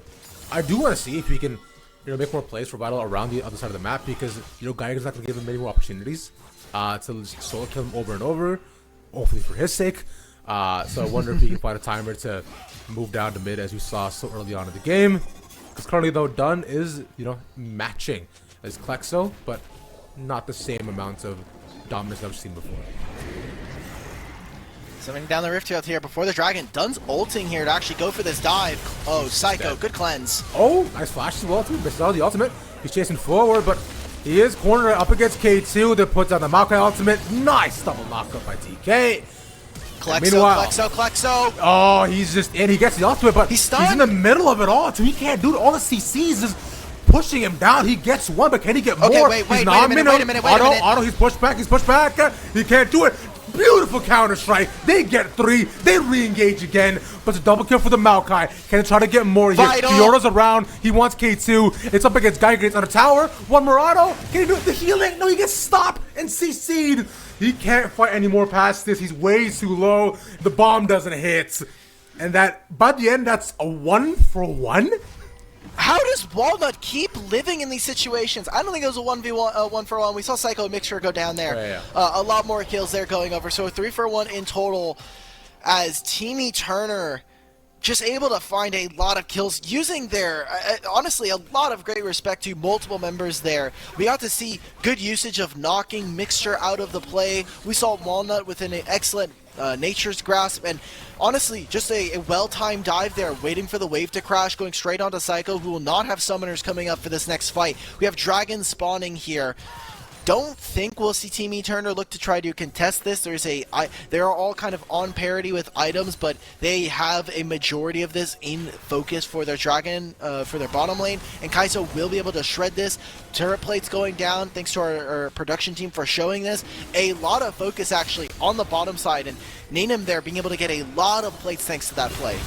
[SPEAKER 1] I do want to see if we can, make more plays for Vital around the other side of the map, because Geiger's not going to give him many more opportunities to solo kill him over and over, hopefully for his sake. So I wonder if he can find a timer to move down to mid, as we saw so early on in the game. Because currently, though, Dunn is matching as Klexo, but not the same amount of dominance that we've seen before.
[SPEAKER 2] Coming down the rift out here before the dragon. Dunn's ulting here to actually go for this dive. Oh, Psycho, good cleanse.
[SPEAKER 1] Oh, nice flash as well too. Missed out the ultimate. He's chasing forward, but he is cornered up against K2 that puts on the Maokai ultimate. Nice double knockup by TK.
[SPEAKER 2] Klexo.
[SPEAKER 1] Oh, he's just in. He gets the ultimate, but he's in the middle of it all, so he can't do it. All the CCs is pushing him down. He gets one, but can he get more?
[SPEAKER 2] Okay, wait a minute.
[SPEAKER 1] Auto, he's pushed back. He can't do it. Beautiful counter strike. They get 3. They re-engage again. But it's a double kill for the Maokai. Can they try to get more here? Fiorda's around. He wants K2. It's up against Geiger. It's on a tower. One more auto. Can he do the healing? No, he gets stopped and CC'd. He can't fight anymore past this. He's way too low. The bomb doesn't hit. And that, by the end, that's a 1-for-1.
[SPEAKER 2] How does Walnut keep living in these situations? I don't think it was a 1v1, 1-for-1. We saw Psycho and Mixer go down there.
[SPEAKER 1] Yeah.
[SPEAKER 2] A lot more kills there going over. So a 3-for-1 in total, as Team Turner just able to find a lot of kills using their, honestly, a lot of great respect to multiple members there. We got to see good usage of knocking Mixture out of the play. We saw Walnut with an excellent Nature's Grasp, and honestly, just a well-timed dive there, waiting for the wave to crash, going straight onto Psycho, who will not have summoners coming up for this next fight. We have dragons spawning here. Don't think we'll see Team Turner look to try to contest this. They are all kind of on parity with items, but they have a majority of this in focus for their dragon, for their bottom lane, and Kaizo will be able to shred this. Turret plates going down, thanks to our production team for showing this. A lot of focus actually on the bottom side, and Nanem there being able to get a lot of plates thanks to that play.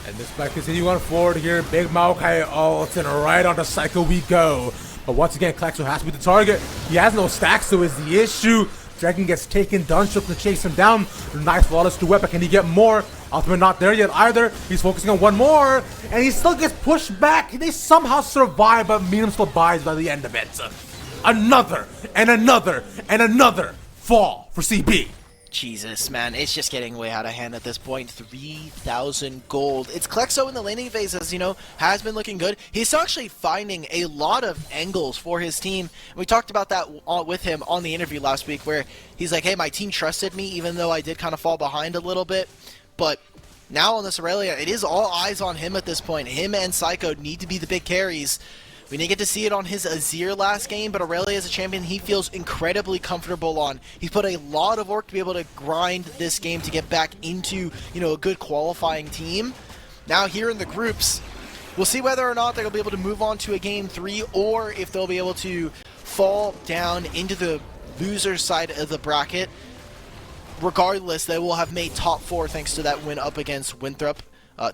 [SPEAKER 1] And this fight continue on forward here. Big Maokai ult, and right onto Psycho we go. But once again, Klexo has to be the target. He has no stacks, so is the issue. Dragon gets taken, Dunch looking to chase him down. Nice flawless duet, but can he get more? Ultimate not there yet either. He's focusing on one more, and he still gets pushed back. They somehow survive, but Medium still buys by the end of it. Another, and another, and another fall for CB.
[SPEAKER 2] Jesus, man, it's just getting way out of hand at this point. 3,000 gold. It's Klexo in the laning phase, as you know, has been looking good. He's actually finding a lot of angles for his team. We talked about that with him on the interview last week, where he's like, hey, my team trusted me, even though I did kind of fall behind a little bit. But now on this Aurelia, it is all eyes on him at this point. Him and Psycho need to be the big carries. We didn't get to see it on his Azir last game, but Aurelia as a champion he feels incredibly comfortable on. He's put a lot of work to be able to grind this game to get back into, a good qualifying team. Now here in the groups, we'll see whether or not they'll be able to move on to a game 3, or if they'll be able to fall down into the loser side of the bracket. Regardless, they will have made top 4 thanks to that win up against Winthrop.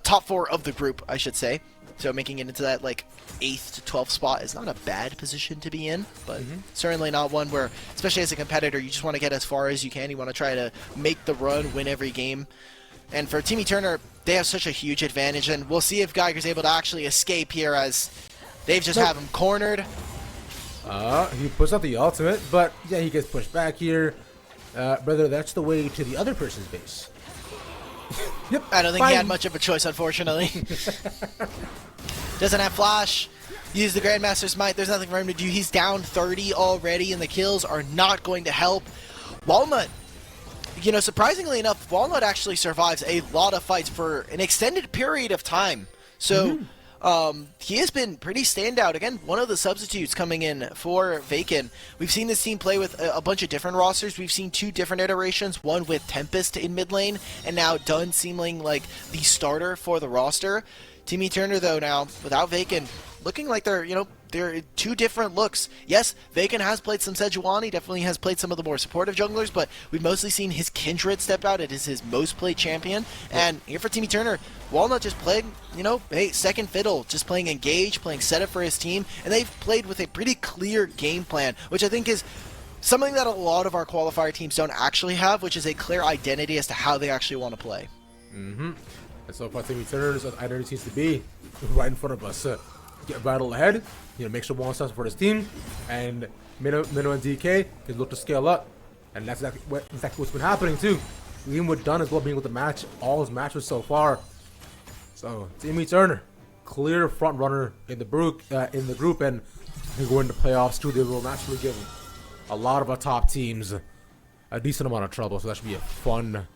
[SPEAKER 2] Top 4 of the group, I should say. So making it into that 8th to 12th spot is not a bad position to be in, but certainly not one where, especially as a competitor, you just want to get as far as you can. You want to try to make the run, win every game. And for Team Turner, they have such a huge advantage, and we'll see if Geiger's able to actually escape here, as they've just have him cornered.
[SPEAKER 1] He puts out the ultimate, but yeah, he gets pushed back here. Brother, that's the way to the other person's base. Yep.
[SPEAKER 2] I don't think he had much of a choice, unfortunately. Doesn't have flash. Use the Grandmaster's Might. There's nothing for him to do. He's down 30 already, and the kills are not going to help. Walnut, surprisingly enough, Walnut actually survives a lot of fights for an extended period of time. So he has been pretty standout. Again, one of the substitutes coming in for Vacant. We've seen this team play with a bunch of different rosters. We've seen 2 different iterations, one with Tempest in mid lane, and now Dunn seeming like the starter for the roster. Team Turner, though, now, without Vacant, looking like they're 2 different looks. Yes, Vacant has played some Sejuani, definitely has played some of the more supportive junglers, but we've mostly seen his Kindred step out. It is his most played champion. And here for Team Turner, Walnut just playing, hey, second fiddle, just playing engage, playing setup for his team, and they've played with a pretty clear game plan, which I think is something that a lot of our qualifier teams don't actually have, which is a clear identity as to how they actually want to play.
[SPEAKER 1] And so far, Team Turner's identity seems to be right in front of us. Get battle ahead, make sure one steps for his team, and Minnow and DK can look to scale up, and that's exactly what's been happening too. Even with Dunn as well being able to match all his matches so far. So Team Turner, clear front runner in the group, and they go into playoffs too. They will naturally give a lot of our top teams a decent amount of trouble. So that should be a fun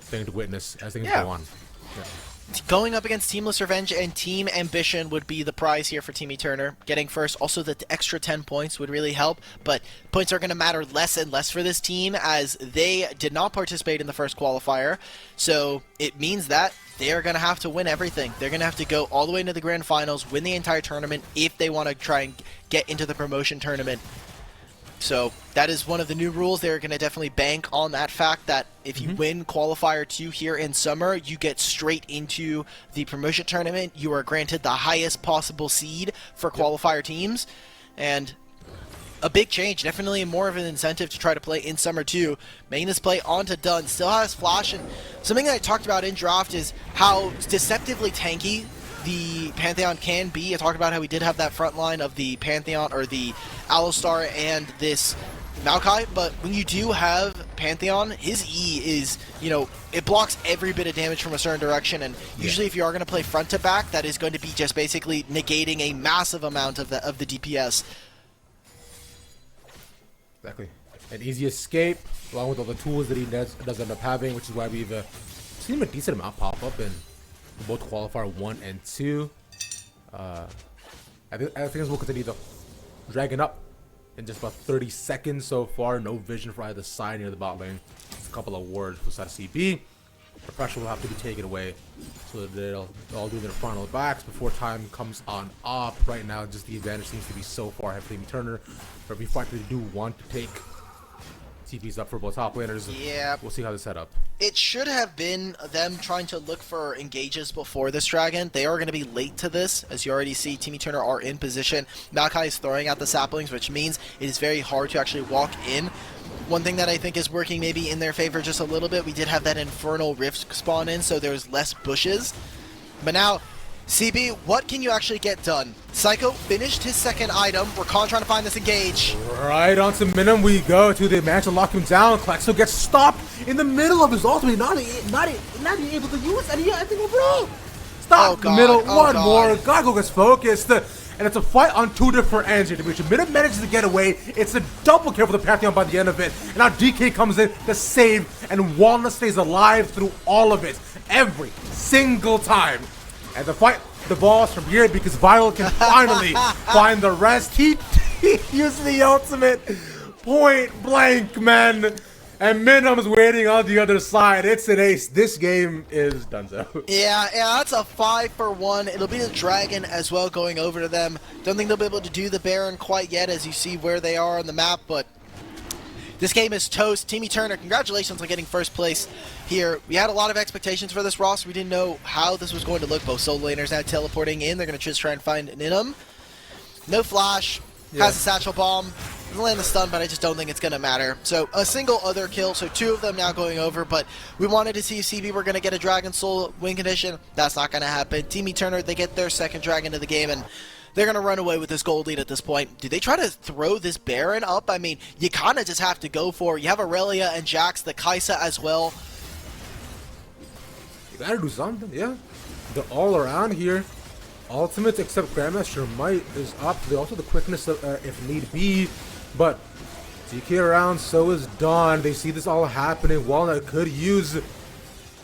[SPEAKER 1] thing to witness as things go on. Yeah.
[SPEAKER 2] Going up against Teamless Revenge and Team Ambition would be the prize here for Team Turner. Getting first, also the extra 10 points would really help, but points are going to matter less and less for this team as they did not participate in the first qualifier. So it means that they are going to have to win everything. They're going to have to go all the way into the grand finals, win the entire tournament if they want to try and get into the promotion tournament. So that is one of the new rules. They're going to definitely bank on that fact that if you win Qualifier 2 here in summer, you get straight into the promotion tournament. You are granted the highest possible seed for Qualifier teams. And a big change, definitely more of an incentive to try to play in summer too. Making this play onto Dunn, still has flash, and something that I talked about in draft is how deceptively tanky the Pantheon can be. I talked about how we did have that front line of the Pantheon, or the Alistar and this Maokai, but when you do have Pantheon, his E is, it blocks every bit of damage from a certain direction, and usually if you are going to play front to back, that is going to be just basically negating a massive amount of the DPS.
[SPEAKER 1] Exactly. An easy escape, along with all the tools that he does end up having, which is why we've seen him a decent amount pop up in both Qualifier 1 and 2. I think we'll continue though. Dragging up in just about 30 seconds so far. No vision for either side near the bot lane. Just a couple of wards for side CB. The pressure will have to be taken away so that they'll all do their final backs before time comes on up. Right now, just the advantage seems to be so far ahead of Team Turner. For every fight they do want to take TP's up for both top laners.
[SPEAKER 2] Yeah.
[SPEAKER 1] We'll see how they set up.
[SPEAKER 2] It should have been them trying to look for engages before this dragon. They are going to be late to this. As you already see, Team Eternal are in position. Maokai is throwing out the saplings, which means it is very hard to actually walk in. One thing that I think is working maybe in their favor just a little bit, we did have that Infernal Rift spawn in, so there's less bushes. But now, CB, what can you actually get done? Psycho finished his second item. We're trying to find this engage.
[SPEAKER 1] Right onto Minimum we go. They manage to lock him down. Klexo gets stopped in the middle of his ultimate. Not being able to use anything overall. Stop the middle. One more. Gago gets focused. And it's a fight on two different ends here. Dimitri Minimum manages to get away. It's a double kill for the Pantheon by the end of it. And now DK comes in to save. And Walnut stays alive through all of it. Every single time. And the fight devolves from here because Vital can finally find the rest. He uses the ultimate point blank, man. And Minimum's waiting on the other side. It's an ace. This game is donezo.
[SPEAKER 2] Yeah, that's a 5-for-1. It'll be the Dragon as well going over to them. Don't think they'll be able to do the Baron quite yet as you see where they are on the map, but this game is toast. Team Eternal, congratulations on getting first place here. We had a lot of expectations for this roster. We didn't know how this was going to look. Both solo laners now teleporting in. They're going to just try and find Ninum. No flash. Has a satchel bomb. Doesn't land the stun, but I just don't think it's going to matter. So a single other kill. So two of them now going over. But we wanted to see if CB were going to get a Dragon Soul win condition. That's not going to happen. Team Eternal, they get their second Dragon of the game, and they're going to run away with this gold lead at this point. Do they try to throw this Baron up? I mean, you kind of just have to go for it. You have Aurelia and Jax, the Kaisa as well.
[SPEAKER 1] You got to do something, yeah. They're all around here. Ultimates except Grandmaster Might is up. They also the quickness if need be. But TK around, so is Dawn. They see this all happening. Walnut could use his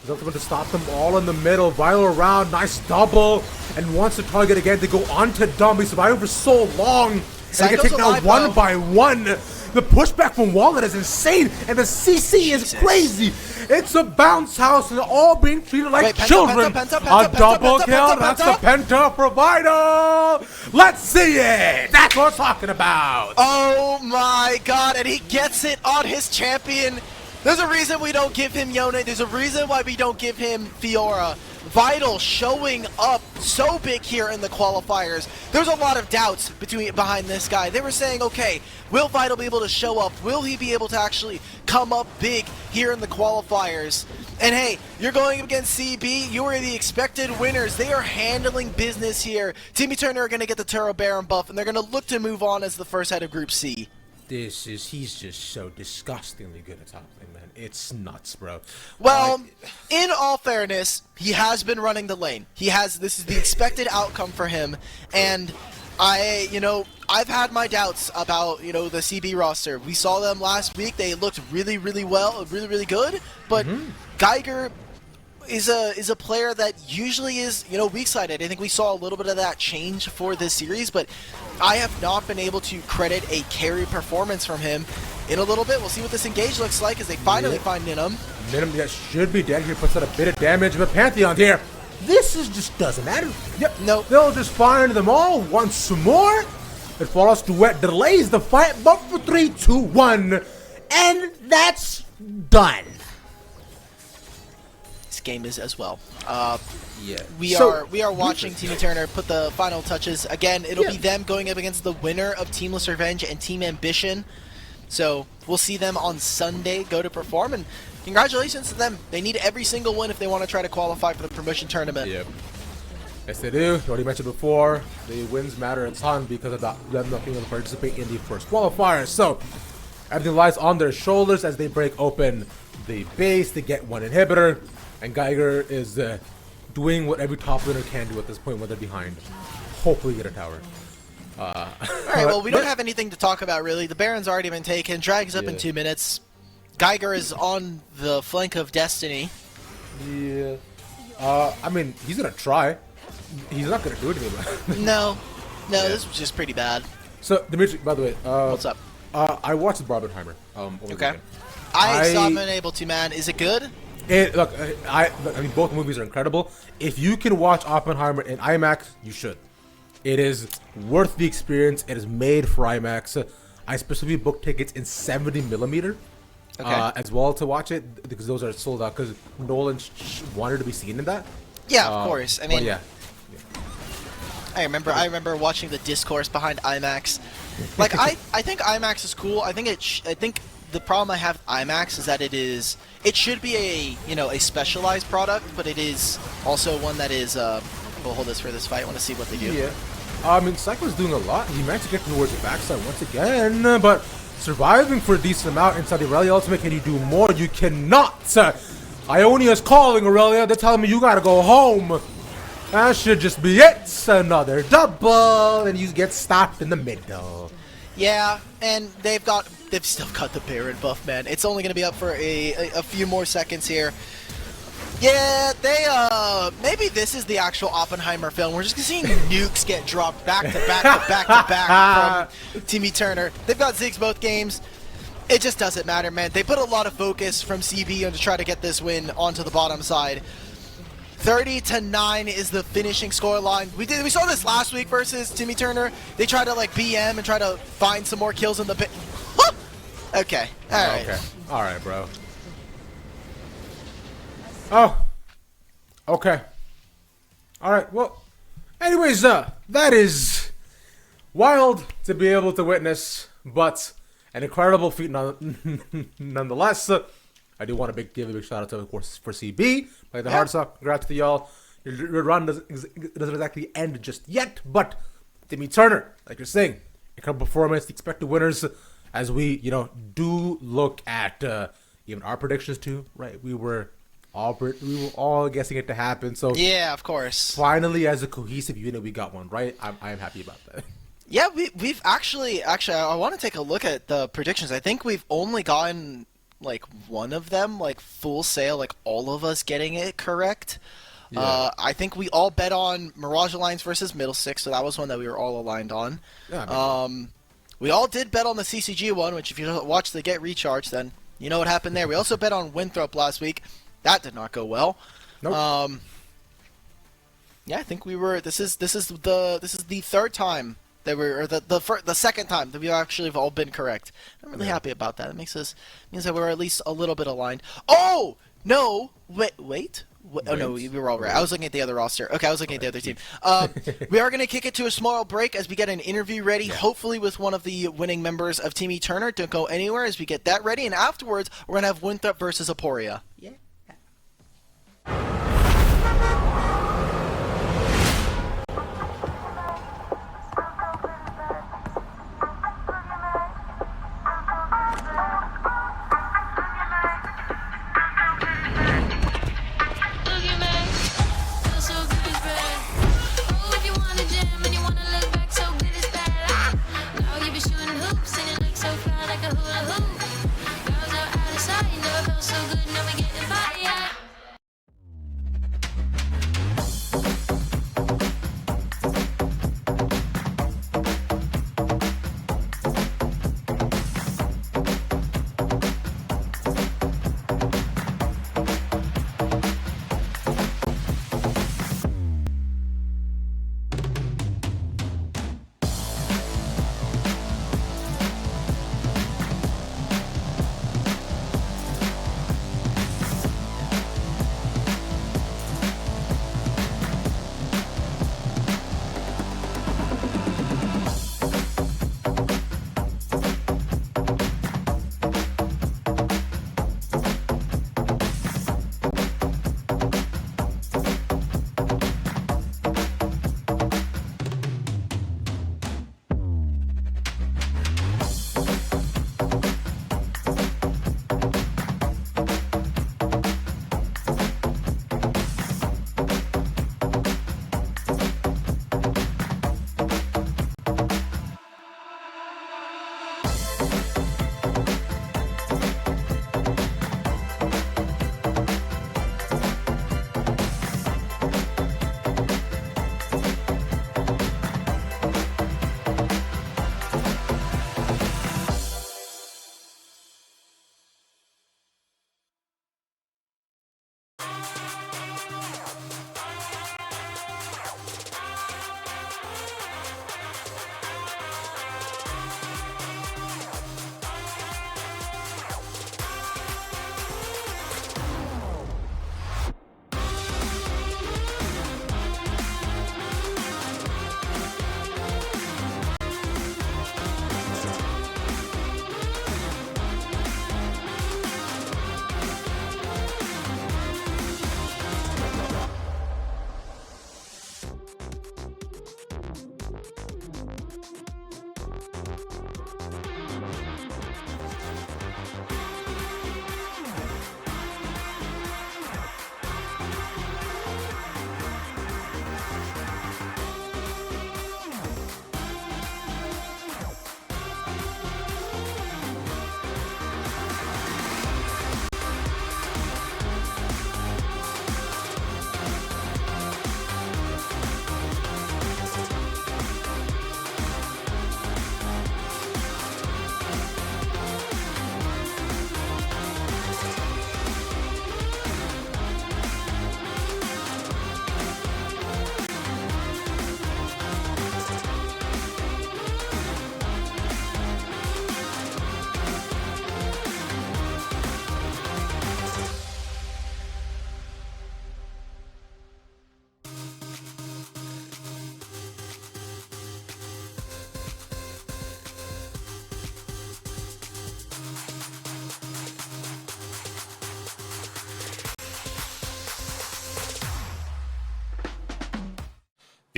[SPEAKER 1] ultimate to stop them all in the middle. Vital around, nice double. And wants to target again to go onto Dawn. He's surviving for so long. And they get taken out one by one. The pushback from Walnut is insane, and the CC is crazy. It's a bounce house, and they're all being treated like children. A double kill, that's the Penta for Vital. Let's see it. That's what we're talking about.
[SPEAKER 2] Oh my god, and he gets it on his champion. There's a reason we don't give him Yone. There's a reason why we don't give him Fiora. Vital showing up so big here in the qualifiers. There's a lot of doubts behind this guy. They were saying, okay, will Vital be able to show up? Will he be able to actually come up big here in the qualifiers? And hey, you're going against CB. You are the expected winners. They are handling business here. Team Eternal are going to get the Turo Baron buff, and they're going to look to move on as the first head of Group C.
[SPEAKER 1] He's just so disgustingly good at top lane, man. It's nuts, bro.
[SPEAKER 2] Well, in all fairness, he has been running the lane. This is the expected outcome for him, and I've had my doubts about, the CB roster. We saw them last week. They looked really, really well, really good, but Geiger is a player that usually is, weak-sided. I think we saw a little bit of that change for this series, but I have not been able to credit a carry performance from him in a little bit. We'll see what this engage looks like as they finally find Ninum.
[SPEAKER 1] Ninum that should be dead here, puts out a bit of damage, but Pantheon here, this just doesn't matter. Yep, no, they'll just find them all once more. It follows Duet delays the fight, but for 3, 2, 1, and that's done.
[SPEAKER 2] Game is as well. We are watching Team Eternal put the final touches. Again, it'll be them going up against the winner of Teamless Revenge and Team Ambition. So we'll see them on Sunday go to perform, and congratulations to them. They need every single win if they want to try to qualify for the promotion tournament.
[SPEAKER 1] Yep. Yes, they do. You already mentioned before, the wins matter a ton because of them not being able to participate in the first qualifier. So everything lies on their shoulders as they break open the base to get one inhibitor. And Geiger is doing what every top laner can do at this point when they're behind. Hopefully get a tower.
[SPEAKER 2] Alright, well, we don't have anything to talk about, really. The Baron's already been taken. Drag's up in 2 minutes. Geiger is on the flank of Destiny.
[SPEAKER 1] Yeah. I mean, he's going to try. He's not going to do anything about it.
[SPEAKER 2] No, this was just pretty bad.
[SPEAKER 1] So, Dimitri, by the way.
[SPEAKER 2] What's up?
[SPEAKER 1] I watched Barbenheimer. Over the weekend.
[SPEAKER 2] I still haven't been able to, man. Is it good?
[SPEAKER 1] Look, I mean, both movies are incredible. If you can watch Oppenheimer in IMAX, you should. It is worth the experience. It is made for IMAX. I specifically booked tickets in 70mm as well to watch it because those are sold out because Nolan wanted to be seen in that.
[SPEAKER 2] Yeah, of course. I mean,
[SPEAKER 1] yeah.
[SPEAKER 2] I remember watching the discourse behind IMAX. Like I think IMAX is cool. I think the problem I have with IMAX is that it should be a specialized product, but it is also one that is we'll hold this for this fight. I want to see what they do.
[SPEAKER 1] Yeah. I mean, Cyclo's doing a lot. He managed to get towards the backside once again, but surviving for a decent amount inside the Aurelia ultimate. Can you do more? You cannot. Ionia's calling, Aurelia. They're telling me you gotta go home. That should just be it. Another double, and you get stopped in the middle.
[SPEAKER 2] Yeah, and they've still got the Baron buff, man. It's only gonna be up for a few more seconds here. Yeah, maybe this is the actual Oppenheimer film. We're just seeing nukes get dropped back to back to back to back from Team Turner. They've got Ziggs both games. It just doesn't matter, man. They put a lot of focus from CB to try to get this win onto the bottom side. 30-9 is the finishing scoreline. We saw this last week versus Timmy Turner. They tried to like BM and try to find some more kills in the pit. Huh! Okay, all right.
[SPEAKER 1] Okay, all right, bro. Oh, okay. All right. Well, anyways, that is wild to be able to witness, but an incredible feat nonetheless. I do want to give a big shout out to, of course, for CB, like the hard sock. Congrats to y'all. Your run doesn't exactly end just yet, but Timmy Turner, like you're saying, incredible performance, the expected winners, as we, do look at even our predictions too, right? We were all guessing it to happen. So
[SPEAKER 2] yeah, of course.
[SPEAKER 1] Finally, as a cohesive unit, we got one right. I'm happy about that.
[SPEAKER 2] Yeah, we've actually I want to take a look at the predictions. I think we've only gotten like one of them, like full sale, like all of us getting it correct. Yeah. I think we all bet on Mirage Alliance versus Middlesix, so that was one that we were all aligned on. Yeah, we all did bet on the CCG one, which if you watch the Get Recharged, then you know what happened there. We also bet on Winthrop last week. That did not go well. Nope. Yeah, I think we were. This is the third time that we're, or the second time that we actually have all been correct. I'm really happy about that. It means that we're at least a little bit aligned. Oh no! Wait. Oh no, we were all right. I was looking at the other roster. Okay, I was looking at the other team. We are going to kick it to a small break as we get an interview ready, hopefully with one of the winning members of Team Turner. Don't go anywhere as we get that ready, and afterwards we're going to have Winthrop versus Aporia. Yeah.
[SPEAKER 6] So fly like a hula hoop. Girls are out of sight, never felt so good, now we get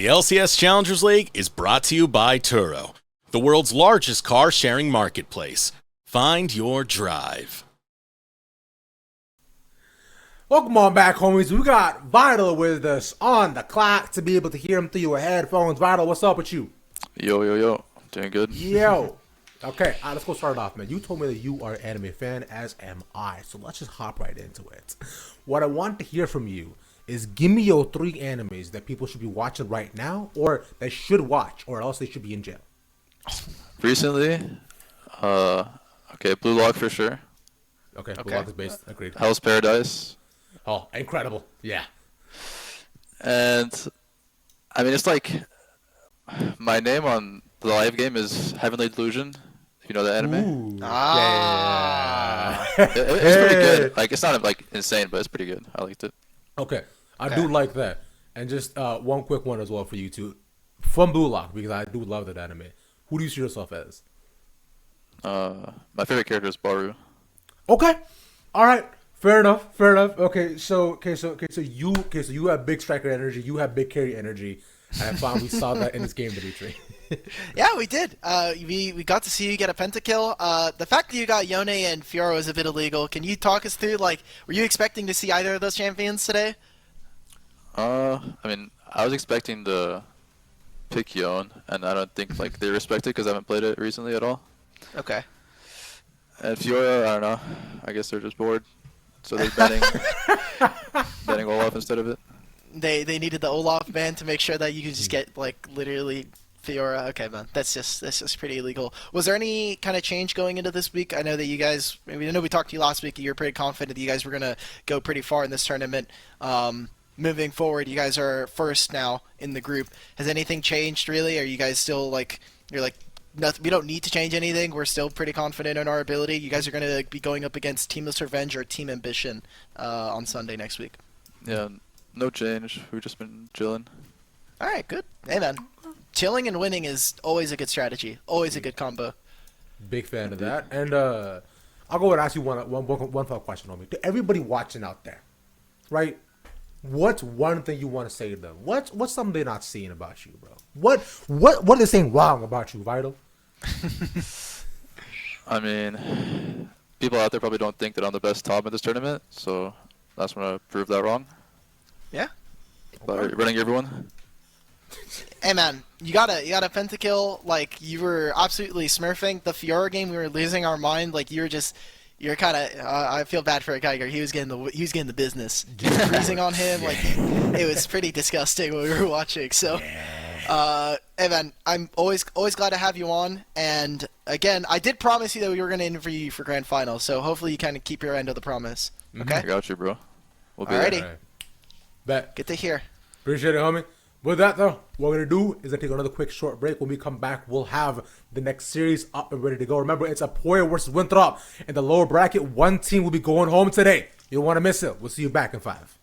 [SPEAKER 3] The LCS Challengers League is brought to you by Turo, the world's largest car sharing marketplace. Find your drive.
[SPEAKER 1] Welcome on back, homies. We got Vital with us on the clock to be able to hear him through your headphones. Vital, what's up with you?
[SPEAKER 6] Yo. Doing good.
[SPEAKER 1] Yo. Okay, let's go start it off, man. You told me that you are an anime fan, as am I. So let's just hop right into it. What I want to hear from you is give me your 3 animes that people should be watching right now, or they should watch, or else they should be in jail.
[SPEAKER 6] Recently, okay, Blue Lock for sure.
[SPEAKER 1] Okay. Blue Lock is based. Agreed.
[SPEAKER 6] Hell's Paradise.
[SPEAKER 1] Oh, incredible. Yeah.
[SPEAKER 6] And, I mean, it's like, my name on the live game is Heavenly Delusion. If you know that anime.
[SPEAKER 1] Ooh.
[SPEAKER 2] Ah.
[SPEAKER 1] Yeah.
[SPEAKER 6] It's pretty good. Like, it's not, like, insane, but it's pretty good. I liked it.
[SPEAKER 1] Okay. I do like that. And just one quick one as well for you two. From Blue Lock, because I do love that anime. Who do you see yourself as?
[SPEAKER 6] My favorite character is Baru.
[SPEAKER 1] Okay. All right. Fair enough. Okay, so you have big striker energy, you have big carry energy. And I found we saw that in this game, Dimitri.
[SPEAKER 2] Yeah, we did. We got to see you get a pentakill. The fact that you got Yone and Fiora was a bit illegal. Can you talk us through, like, were you expecting to see either of those champions today?
[SPEAKER 6] I mean, I was expecting to pick Yon, and I don't think, like, they respect it because I haven't played it recently at all.
[SPEAKER 2] Okay.
[SPEAKER 6] And Fiora, I don't know. I guess they're just bored. So they're betting Olaf instead of it.
[SPEAKER 2] They needed the Olaf ban to make sure that you could just get, like, literally Fiora. Okay, man, that's just pretty illegal. Was there any kind of change going into this week? I know that you guys, I know we talked to you last week. You were pretty confident that you guys were gonna go pretty far in this tournament. Moving forward, you guys are first now in the group. Has anything changed really? Are you guys still like you're like nothing? We don't need to change anything. We're still pretty confident in our ability. You guys are gonna be going up against Teamless Revenge or Team Ambition on Sunday next week.
[SPEAKER 6] Yeah, no change. We've just been chilling.
[SPEAKER 2] All right, good. Hey, man. Chilling and winning is always a good strategy. Always a good combo.
[SPEAKER 1] Big fan of that. And I'll go and ask you one final question on me. To everybody watching out there, right? What's one thing you want to say to them? What's something they're not seeing about you, bro? What are they saying wrong about you, Vital?
[SPEAKER 6] I mean, people out there probably don't think that I'm the best top in this tournament, so that's when I prove that wrong.
[SPEAKER 2] Yeah.
[SPEAKER 6] By running everyone.
[SPEAKER 2] Hey, man, you got a pentakill. Like, you were absolutely smurfing. The Fiora game, we were losing our mind. Like, you're kind of. I feel bad for Geiger. He was getting the business. Freezing on him. Like, it was pretty disgusting when we were watching. So, hey, man, I'm always glad to have you on. And again, I did promise you that we were going to interview you for grand final. So hopefully you kind of keep your end of the promise. Okay.
[SPEAKER 6] I got you, bro. We'll be
[SPEAKER 2] Alrighty.
[SPEAKER 6] there.
[SPEAKER 1] Bet.
[SPEAKER 2] Good to hear.
[SPEAKER 1] Appreciate it, homie. With that, though, what we're going to do is take another quick short break. When we come back, we'll have the next series up and ready to go. Remember, it's Apoel versus Winthrop. In the lower bracket, one team will be going home today. You don't want to miss it. We'll see you back in 5.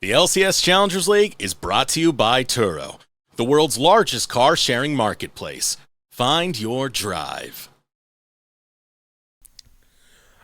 [SPEAKER 3] The LCS Challengers League is brought to you by Turo, the world's largest car sharing marketplace. Find your drive.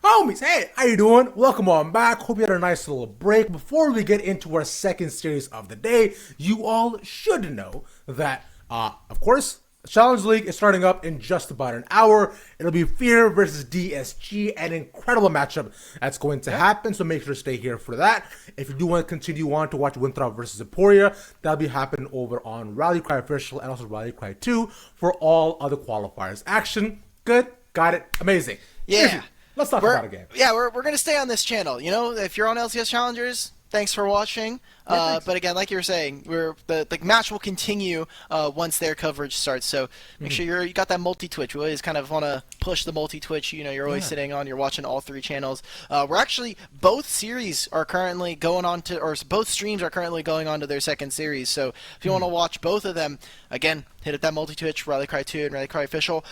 [SPEAKER 1] Homies, hey, how you doing? Welcome on back. Hope you had a nice little break. Before we get into our second series of the day, you all should know that, of course, the Challenge League is starting up in just about an hour. It'll be Fear versus DSG, an incredible matchup that's going to happen, so make sure to stay here for that. If you do want to continue on to watch Winthrop versus Emporia, that'll be happening over on Rally Cry Official and also Rally Cry 2 for all other qualifiers. Action, good, got it, amazing.
[SPEAKER 2] Yeah.
[SPEAKER 1] Let's talk about a game.
[SPEAKER 2] Yeah, we're going to stay on this channel. You know, if you're on LCS Challengers, thanks for watching. But again, like you were saying, the match will continue once their coverage starts. So make sure you got that multi-twitch. We always kind of want to push the multi-twitch. You know, you're always sitting on, you're watching all three channels. We're actually, both series are currently going on to, or both streams are currently going on to their second series. So if you want to watch both of them, again, hit at that multi-twitch, Rally Cry 2 and Rally Cry Official.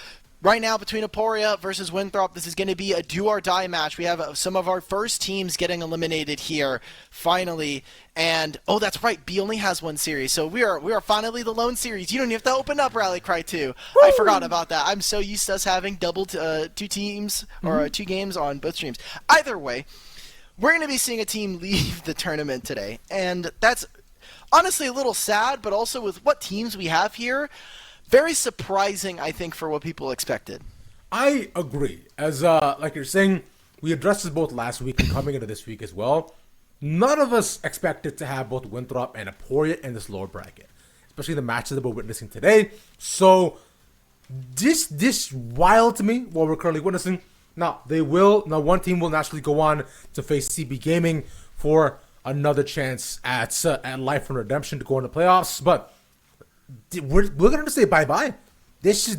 [SPEAKER 2] Right now, between Emporia versus Winthrop, this is going to be a do-or-die match. We have some of our first teams getting eliminated here, finally. And, oh, that's right, B only has one series, so we are finally the lone series. You don't even have to open up Rally Cry 2. Woo! I forgot about that. I'm so used to us having double two teams, or two games on both streams. Either way, we're going to be seeing a team leave the tournament today. And that's honestly a little sad, but also with what teams we have here, very surprising, I think, for what people expected.
[SPEAKER 1] I agree. As like you're saying, we addressed this both last week and coming into this week as well. None of us expected to have both Winthrop and Emporia in this lower bracket, especially the matches that we're witnessing today. So this wild to me what we're currently witnessing. Now one team will naturally go on to face CB Gaming for another chance at Life and Redemption to go into playoffs, but we're going to say bye-bye. This is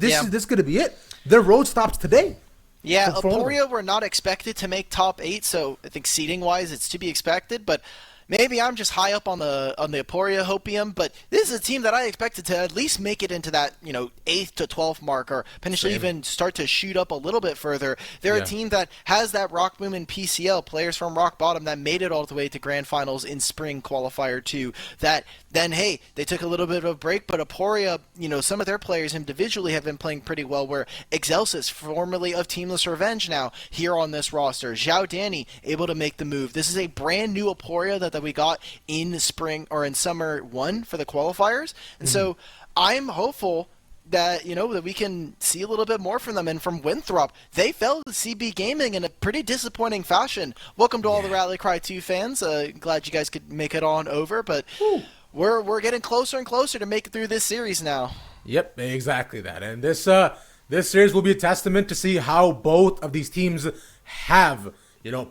[SPEAKER 1] going to be it. Their road stops today.
[SPEAKER 2] Yeah, Emporia were not expected to make top 8, so I think seeding-wise it's to be expected, but maybe I'm just high up on the Emporia hopium, but this is a team that I expected to at least make it into that, 8th to 12th mark, or potentially even start to shoot up a little bit further. They're a team that has that Rock Boom and PCL, players from Rock Bottom that made it all the way to Grand Finals in Spring Qualifier 2, that then, hey, they took a little bit of a break, but Emporia, some of their players individually have been playing pretty well, where Excelsis, formerly of Teamless Revenge now, here on this roster. Zhao Danny, able to make the move. This is a brand new Emporia that we got in spring or in summer 1 for the qualifiers, and so I'm hopeful that that we can see a little bit more from them. And from Winthrop, they fell to CB Gaming in a pretty disappointing fashion. Welcome to all the Rally Cry 2 fans. Glad you guys could make it on over, but we're getting closer and closer to make it through this series now. Yep,
[SPEAKER 1] exactly that. And this series will be a testament to see how both of these teams have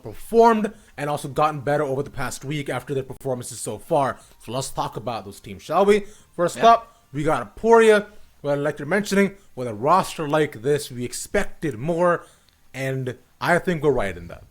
[SPEAKER 1] performed and also gotten better over the past week after their performances so far. So let's talk about those teams, shall we? First up, we got Emporia. Well, like you're mentioning, with a roster like this, we expected more, and I think we're right in that.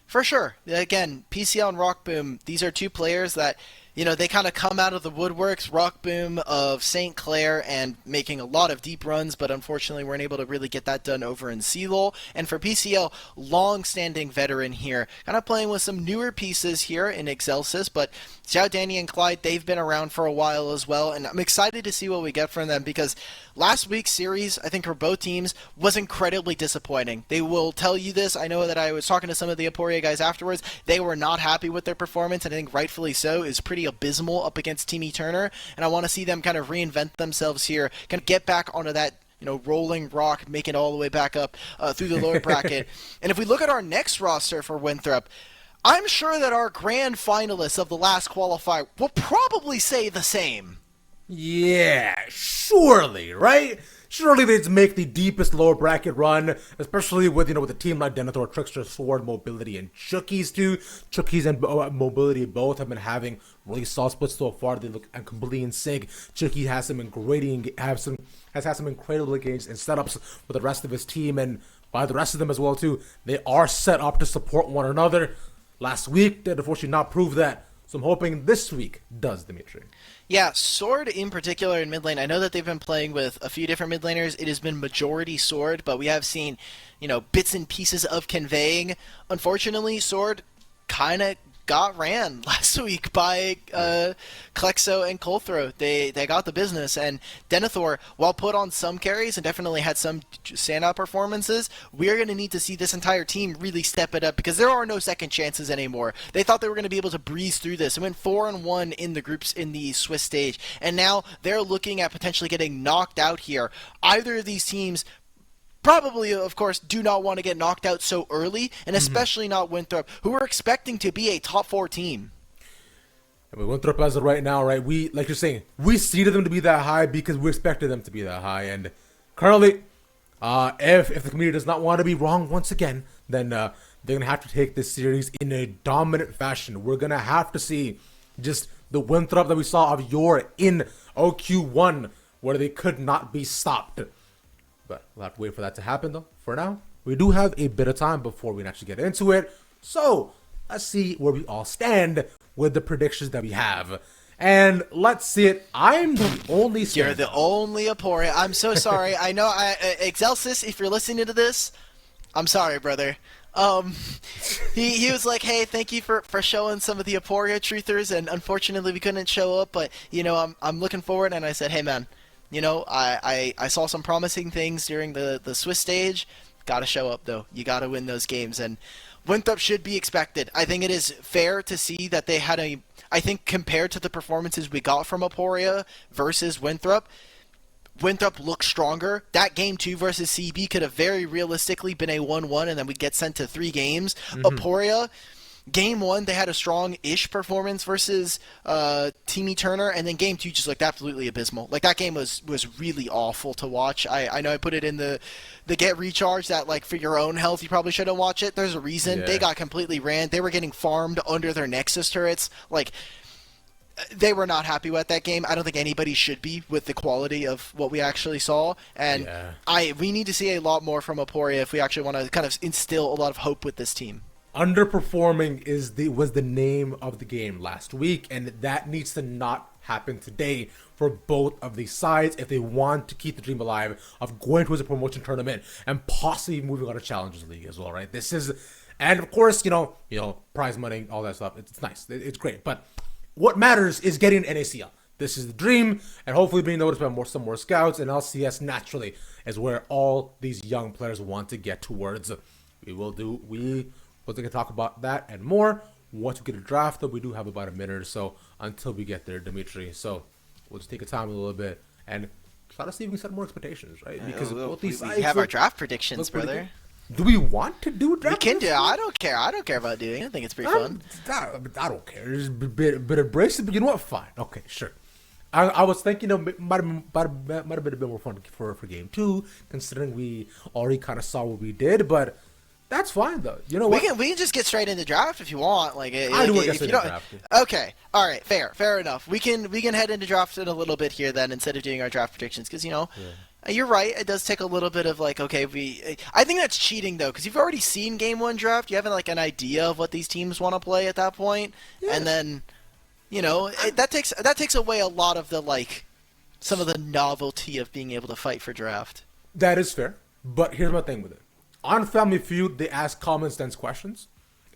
[SPEAKER 2] For sure. Again, PCL and Rock Boom, these are two players that they kind of come out of the woodworks. Rock Boom of St. Clair and making a lot of deep runs, but unfortunately weren't able to really get that done over in CLOL. And for PCL, long-standing veteran here, kind of playing with some newer pieces here in Excelsis, but Xiao Danny and Clyde, they've been around for a while as well, and I'm excited to see what we get from them, because last week's series, I think for both teams, was incredibly disappointing. They will tell you this. I know that I was talking to some of the Emporia guys afterwards. They were not happy with their performance, and I think rightfully so. It was pretty abysmal up against Team Turner, and I want to see them kind of reinvent themselves here, kind of get back onto that rolling rock, make it all the way back up through the lower bracket. And if we look at our next roster for Winthrop, I'm sure that our grand finalists of the last qualifier will probably say the same.
[SPEAKER 1] Yeah, surely, right? Surely they'd make the deepest lower bracket run, especially with with a team like Denethor, Trickster, Sword, Mobility, and Chookies too. Chookies and Mobility both have been having really solid splits so far. They look completely in sync. Chookie has some has had some incredible games and setups with the rest of his team, and by the rest of them as well too. They are set up to support one another. Last week, they unfortunately not proved that. So I'm hoping this week does, Dimitri.
[SPEAKER 2] Yeah, Sword in particular in mid lane. I know that they've been playing with a few different mid laners. It has been majority Sword, but we have seen, bits and pieces of conveying. Unfortunately, Sword kind of got ran last week by Klexo and Colthrow. They got the business, and Denethor, while put on some carries and definitely had some standout performances, we're going to need to see this entire team really step it up because there are no second chances anymore. They thought they were going to be able to breeze through this and went 4-1 in the groups in the Swiss stage, and now they're looking at potentially getting knocked out here. Either of these teams probably, of course, do not want to get knocked out so early, and especially not Winthrop, who we're expecting to be a top 4 team.
[SPEAKER 1] I mean, Winthrop as of right now, right? We, like you're saying, we seeded them to be that high because we expected them to be that high. And currently, if the community does not want to be wrong once again, then they're gonna have to take this series in a dominant fashion. We're gonna have to see just the Winthrop that we saw of yore in OQ1, where they could not be stopped. But we'll have to wait for that to happen, though. For now, we do have a bit of time before we actually get into it. So, let's see where we all stand with the predictions that we have. And let's see it. I'm the only stand.
[SPEAKER 2] You're the only Aporia. I'm so sorry. I know, Excelsis, if you're listening to this, I'm sorry, brother. He was like, hey, thank you for showing some of the Aporia truthers, and unfortunately we couldn't show up, but, you know, I'm looking forward, and I said, hey, man, you know, I saw some promising things during the Swiss stage. Gotta show up, though. You gotta win those games. And Winthrop should be expected. I think it is fair to see that they had I think compared to the performances we got from Aporia versus Winthrop looked stronger. That game 2 versus CB could have very realistically been a 1-1, and then we'd get sent to 3 games. Aporia, Game 1, they had a strong-ish performance versus Teamy Turner, and then Game 2 just looked absolutely abysmal. Like, that game was really awful to watch. I know I put it in the Get Recharge that, like, for your own health, you probably shouldn't watch it. There's a reason.
[SPEAKER 1] Yeah.
[SPEAKER 2] They got completely ran. They were getting farmed under their Nexus turrets. Like, they were not happy with that game. I don't think anybody should be with the quality of what we actually saw. And we need to see a lot more from Aporia if we actually want to kind of instill a lot of hope with this team.
[SPEAKER 1] Underperforming was the name of the game last week, and that needs to not happen today for both of these sides if they want to keep the dream alive of going towards a promotion tournament and possibly moving on to Challengers League as well, right? This is, and of course, you know, prize money, all that stuff. It's nice, it's great, but what matters is getting NACL. This is the dream, and hopefully being noticed by some more scouts, and LCS naturally is where all these young players want to get towards. We're going to talk about that and more once we get a draft, though. We do have about a minute or so until we get there, Dimitri. So we'll just take a time a little bit and try to see if we can set more expectations, right? Because both these
[SPEAKER 2] we have our draft predictions, brother.
[SPEAKER 1] Do we want to do draft?
[SPEAKER 2] We can do. I don't care. I don't care about doing it. I think it's pretty fun.
[SPEAKER 1] I don't care. There's a bit of braces, but you know what? Fine. Okay, sure. I was thinking it might have been a bit more fun for game 2, considering we already kind of saw what we did, but that's fine though. You know what?
[SPEAKER 2] We can just get straight into draft if you want. Like,
[SPEAKER 1] I do want to get straight into draft.
[SPEAKER 2] Okay, all right, fair enough. We can head into draft in a little bit here then instead of doing our draft predictions because you're right. It does take a little bit of like I think that's cheating though because you've already seen game 1 draft. You have like an idea of what these teams want to play at that point, and then that takes away a lot of the like some of the novelty of being able to fight for draft.
[SPEAKER 1] That is fair, but here's my thing with it. On Family Feud, they ask common sense questions,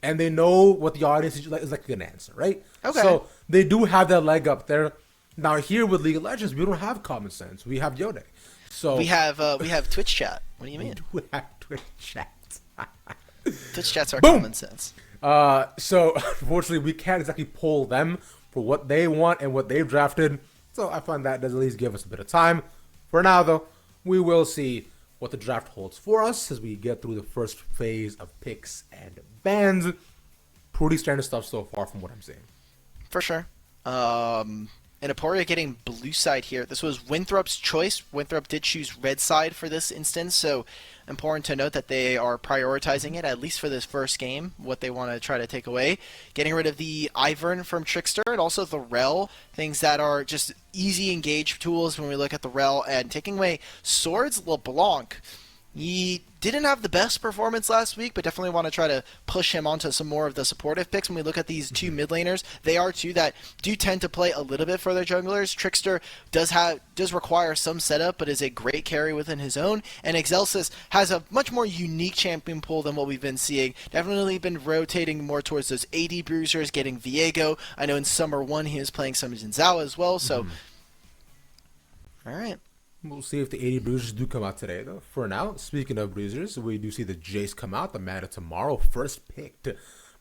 [SPEAKER 1] and they know what the audience is like going to answer, right?
[SPEAKER 2] Okay.
[SPEAKER 1] So they do have that leg up there. Now here with League of Legends, we don't have common sense. We have Yone. So
[SPEAKER 2] we have Twitch chat. What do you mean?
[SPEAKER 1] We do have Twitch chat.
[SPEAKER 2] Twitch chats are
[SPEAKER 1] Boom!
[SPEAKER 2] common sense.
[SPEAKER 1] So unfortunately, we can't exactly pull them for what they want and what they've drafted. So I find that does at least give us a bit of time. For now, though, we will see what the draft holds for us as we get through the first phase of picks and bans. Pretty standard stuff so far from what I'm seeing.
[SPEAKER 2] For sure. And Aporia getting blue side here. This was Winthrop's choice. Winthrop did choose red side for this instance, so important to note that they are prioritizing it, at least for this first game, what they want to try to take away. Getting rid of the Ivern from Trickster and also the Rel, things that are just easy engage tools when we look at the Rel, and taking away Swords LeBlanc. He didn't have the best performance last week, but definitely want to try to push him onto some more of the supportive picks. When we look at these two mid laners, they are two that do tend to play a little bit for their junglers. Trickster does require some setup, but is a great carry within his own. And Excelsis has a much more unique champion pool than what we've been seeing. Definitely been rotating more towards those AD bruisers, getting Viego. I know in Summer 1 he was playing some Jinzao as well, so... All right.
[SPEAKER 1] We'll see if the 80 bruisers do come out today, though. For now, speaking of bruisers, we do see the Jace come out, the Meta tomorrow. First picked,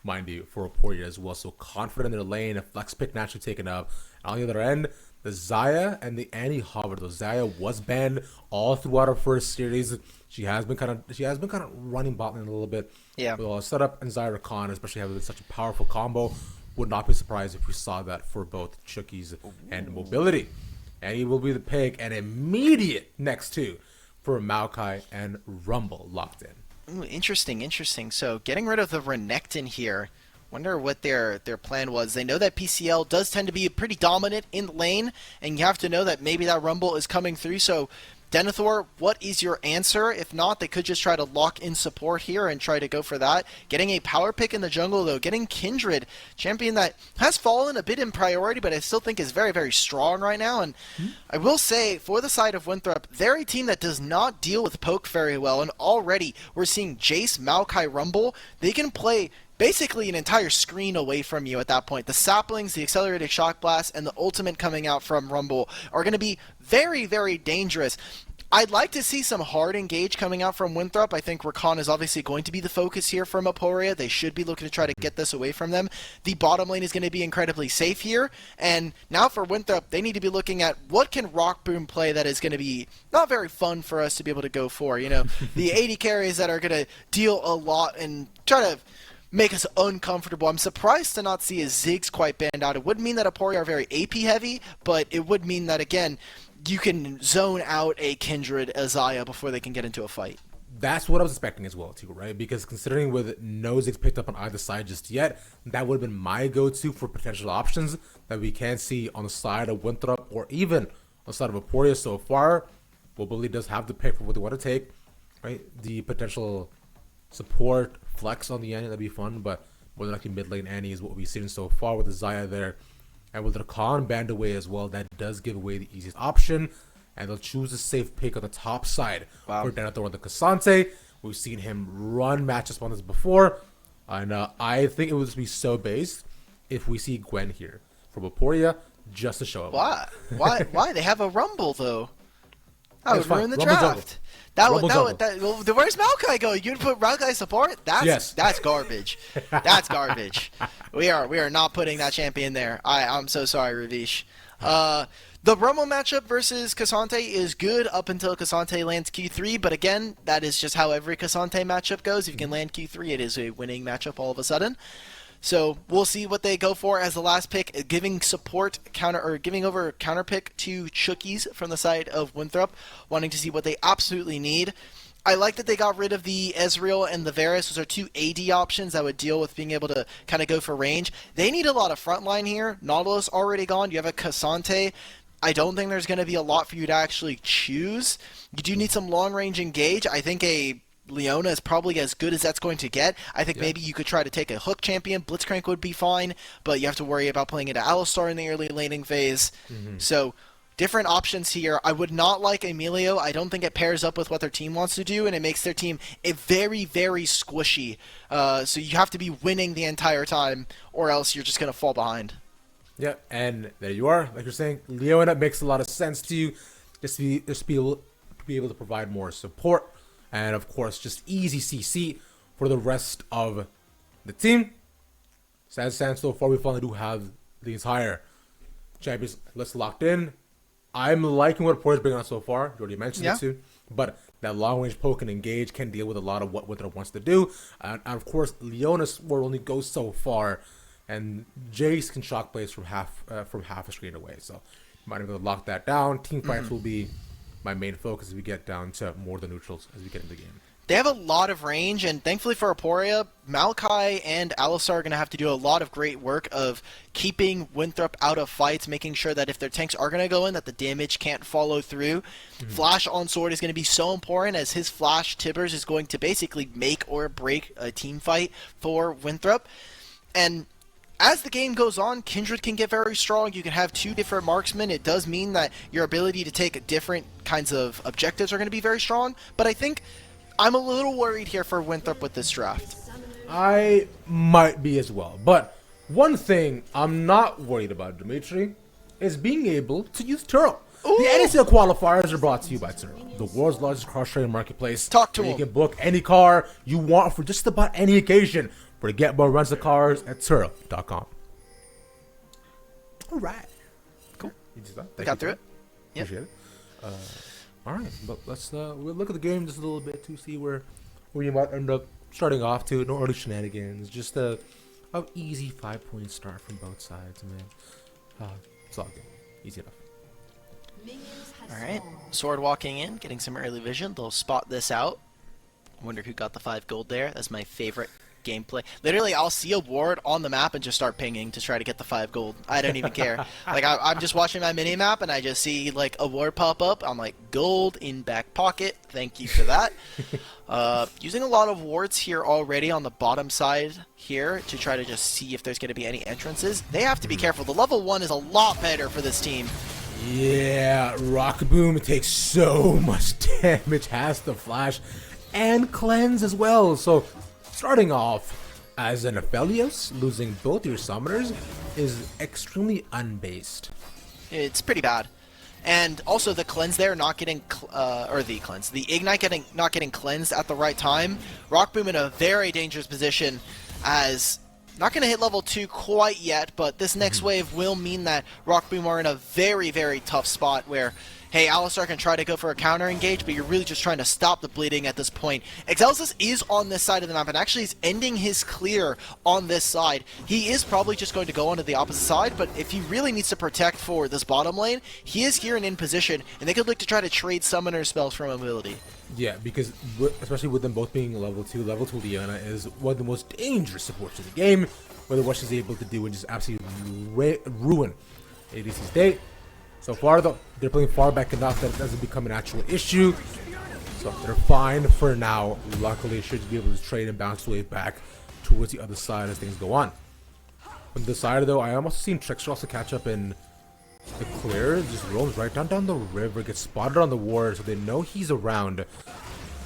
[SPEAKER 1] mind you, for Aporia as well. So confident in their lane, a flex pick naturally taken up. And on the other end, the Xayah and the Annie hover. The Xayah was banned all throughout her first series. She has been kind of running bot lane a little bit.
[SPEAKER 2] Yeah.
[SPEAKER 1] With all the setup, and Xayah Khan, especially having such a powerful combo, would not be surprised if we saw that for both Chookies and Mobility. And he will be the pick and immediate next two for Maokai and Rumble locked in.
[SPEAKER 2] Ooh, interesting. So getting rid of the Renekton here. Wonder what their plan was. They know that PCL does tend to be pretty dominant in the lane, and you have to know that maybe that Rumble is coming through. So Denethor, what is your answer? If not, they could just try to lock in support here and try to go for that. Getting a power pick in the jungle, though. Getting Kindred, champion that has fallen a bit in priority, but I still think is very, very strong right now. And I will say, for the side of Winthrop, they're a team that does not deal with poke very well. And already, we're seeing Jace, Maokai, Rumble. They can play basically an entire screen away from you at that point. The saplings, the accelerated shock blast, and the ultimate coming out from Rumble are going to be very, very dangerous. I'd like to see some hard engage coming out from Winthrop. I think Rakan is obviously going to be the focus here from Aporia. They should be looking to try to get this away from them. The bottom lane is going to be incredibly safe here. And now for Winthrop, they need to be looking at what can Rock Boom play that is going to be not very fun for us to be able to go for. You know, the 80 carries that are going to deal a lot and try to make us uncomfortable. I'm surprised to not see a Ziggs quite banned out. It would mean that Aporia are very AP heavy, but it would mean that, again, you can zone out a Kindred, a Xayah before they can get into a fight.
[SPEAKER 1] That's what I was expecting as well, too, right? Because considering with no Ziggs picked up on either side just yet, that would have been my go-to for potential options that we can see on the side of Winthrop or even on the side of Aporia so far. Mobility does have the pick for what they want to take, right? The potential support flex on the Annie, that'd be fun, but more than likely mid lane Annie is what we've seen so far with the Xayah there. And with the Khan banned away as well, that does give away the easiest option. And they'll choose a safe pick on the top side for Denethor on the Cassante. We've seen him run matches on this before. And I think it would just be so based if we see Gwen here from Aporia just to show up.
[SPEAKER 2] Why? They have a Rumble, though. That would ruin the
[SPEAKER 1] Rumble
[SPEAKER 2] draft. Where's Maokai going? You would put Maokai support? That's garbage. That's garbage. We are not putting that champion there. I'm so sorry, Ravish. The Rumble matchup versus Cassante is good up until Cassante lands Q3, but again, that is just how every Cassante matchup goes. If you can land Q3, it is a winning matchup all of a sudden. So we'll see what they go for as the last pick, giving over counter pick to Chookies from the side of Winthrop, wanting to see what they absolutely need. I like that they got rid of the Ezreal and the Varus. Those are two AD options that would deal with being able to kind of go for range. They need a lot of frontline here. Nautilus already gone. You have a Cassante. I don't think there's going to be a lot for you to actually choose. You do need some long range engage. I think a Leona is probably as good as that's going to get. I think maybe you could try to take a hook champion. Blitzcrank would be fine, but you have to worry about playing into Alistar in the early laning phase. So different options here. I would not like Emilio. I don't think it pairs up with what their team wants to do, and it makes their team a very, very squishy. So you have to be winning the entire time, or else you're just going to fall behind.
[SPEAKER 1] Yeah, and there you are. Like you're saying, Leona makes a lot of sense to you. Just to be able to provide more support. And of course, just easy CC for the rest of the team. Sad stand so far, we finally do have the entire champions list locked in. I'm liking what Porter's bringing on so far. You already mentioned it too. But that long range poke and engage can deal with a lot of what Winthrop wants to do. And of course, Leona's will only go so far. And Jace can shock plays from half a screen away. So you might be able to lock that down. Team fights will be my main focus as we get down to more the neutrals as we get into the game.
[SPEAKER 2] they have a lot of range, and thankfully for Aporia, Maokai and Alistar are going to have to do a lot of great work of keeping Winthrop out of fights, making sure that if their tanks are going to go in, that the damage can't follow through. Flash on Sword is going to be so important, as his Flash Tibbers is going to basically make or break a team fight for Winthrop. And as the game goes on, Kindred can get very strong. You can have 2 different marksmen. It does mean that your ability to take different kinds of objectives are going to be very strong, but I think I'm a little worried here for Winthrop with this draft.
[SPEAKER 1] I might be as well. But one thing I'm not worried about, Dimitri, is being able to use Turo. The NACL qualifiers are brought to you by Turo, the world's largest car sharing marketplace.
[SPEAKER 2] Talk to
[SPEAKER 1] where
[SPEAKER 2] him.
[SPEAKER 1] You can book any car you want for just about any occasion. For get more rents of cars at Turo.com. All right. Cool. You just
[SPEAKER 2] Got through it? Yep.
[SPEAKER 1] Appreciate it. All right, but let's we'll look at the game just a little bit to see where you might end up starting off to. No early shenanigans, just a easy 5-point start from both sides, man. It's all good, easy enough.
[SPEAKER 2] Alright, Sword walking in, getting some early vision. They'll spot this out. Wonder who got the 5 gold there. That's my favorite gameplay. Literally, I'll see a ward on the map and just start pinging to try to get the 5 gold. I don't even care. Like, I'm just watching my mini map and I just see like a ward pop up. I'm like, gold in back pocket. Thank you for that. Using a lot of wards here already on the bottom side here to try to just see if there's going to be any entrances. They have to be careful. The level 1 is a lot better for this team.
[SPEAKER 1] Yeah, Rock Boom takes so much damage, has the flash and cleanse as well. So starting off as an Aphelios, losing both your summoners is extremely unbased.
[SPEAKER 2] It's pretty bad. And also the cleanse there not getting, the ignite not getting cleansed at the right time. Rockboom in a very dangerous position, as not going to hit level 2 quite yet, but this next wave will mean that Rockboom are in a very, very tough spot where, hey, Alistar can try to go for a counter engage, but you're really just trying to stop the bleeding at this point. Excelsis is on this side of the map, and actually is ending his clear on this side. He is probably just going to go onto the opposite side, but if he really needs to protect for this bottom lane, he is here and in position, and they could look to try to trade summoner spells for mobility.
[SPEAKER 1] Yeah, because especially with them both being level 2 Leona is one of the most dangerous supports in the game, whether what she's able to do and just absolutely ruin ADC's day. So far, though, they're playing far back enough that it doesn't become an actual issue. So they're fine for now. Luckily, should be able to trade and bounce wave back towards the other side as things go on. On the side, though, I almost seen Trickster also catch up in the clear. Just roams right down the river, gets spotted on the ward, so they know he's around.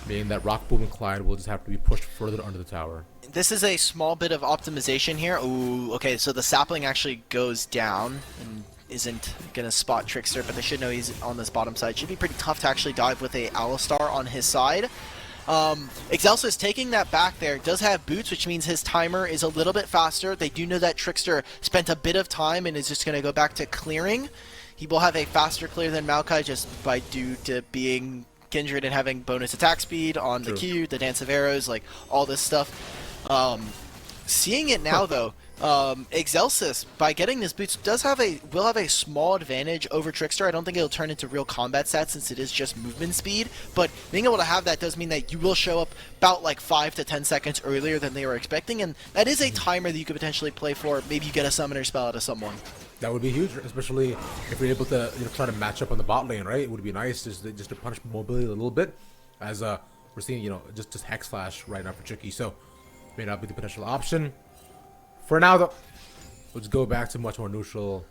[SPEAKER 1] Meaning that Rockboom and Clyde will just have to be pushed further under the tower.
[SPEAKER 2] This is a small bit of optimization here. Ooh, okay, so the sapling actually goes down and isn't going to spot Trickster, but they should know he's on this bottom side. Should be pretty tough to actually dive with a Alistar on his side. Excelsis taking that back there, does have boots, which means his timer is a little bit faster. They do know that Trickster spent a bit of time and is just going to go back to clearing. He will have a faster clear than Maokai just by due to being Kindred and having bonus attack speed on the Q, the Dance of Arrows, like all this stuff. Seeing it now though, Excelsis, by getting this boots, will have a small advantage over Trickster. I don't think it'll turn into real combat stats since it is just movement speed, but being able to have that does mean that you will show up about like 5 to 10 seconds earlier than they were expecting, and that is a timer that you could potentially play for. Maybe you get a summoner spell out of someone.
[SPEAKER 1] That would be huge, especially if you're able to try to match up on the bot lane, right? It would be nice just to punish mobility a little bit, as we're seeing just Hex Slash right now for Tricky, so may not be the potential option. For now, though, let's go back to much more neutral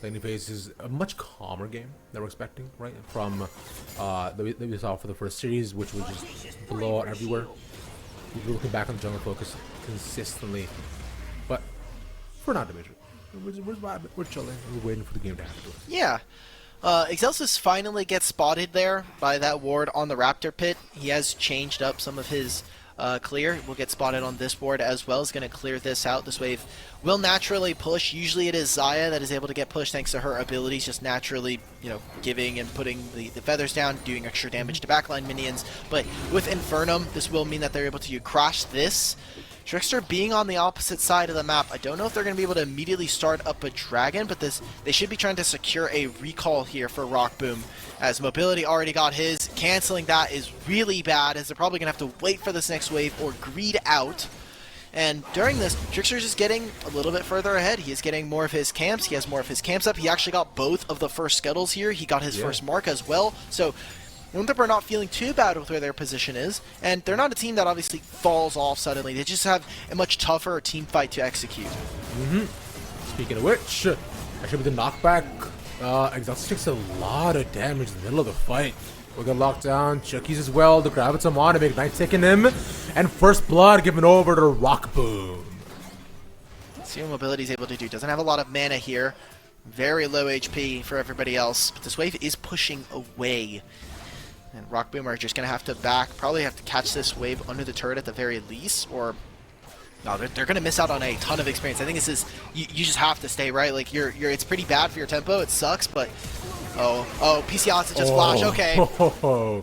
[SPEAKER 1] laning phases. A much calmer game that we're expecting, right? From that we saw for the first series, which was just blow out everywhere. We're looking back on the jungle focus consistently. But for now, Dimitri, we're vibing, we're chilling, we're waiting for the game to happen to us.
[SPEAKER 2] Yeah. Excelsis finally gets spotted there by that ward on the Raptor pit. He has changed up some of his clear. Will get spotted on this ward as well. Is going to clear this out. This wave will naturally push. Usually it is Xayah that is able to get pushed thanks to her abilities, just naturally, giving and putting the feathers down, doing extra damage to backline minions. But with Infernum, this will mean that they're able to crash this, Trickster being on the opposite side of the map, I don't know if they're going to be able to immediately start up a Dragon, but they should be trying to secure a recall here for Rock Boom, as Mobility already got his. Canceling that is really bad, as they're probably going to have to wait for this next wave or greed out. And during this, Trickster's just getting a little bit further ahead. He is getting more of his camps. He has more of his camps up. He actually got both of the first scuttles here. He got his first mark as well. So Winthrop are not feeling too bad with where their position is. And they're not a team that obviously falls off suddenly. They just have a much tougher team fight to execute.
[SPEAKER 1] Speaking of which, actually with the knockback, Exhaust takes a lot of damage in the middle of the fight. We'll get locked down. Chucky's as well. The Gravitum on to make Ignite taking him. And First Blood given over to Rock Boom.
[SPEAKER 2] See what Mobility's able to do. Doesn't have a lot of mana here. Very low HP for everybody else. But this wave is pushing away. And Rock Boom are just going to have to probably have to catch this wave under the turret at the very least. Or, no, they're going to miss out on a ton of experience. I think this is, you just have to stay, right? Like, it's pretty bad for your tempo. It sucks, but... Oh, PCL just flash, okay.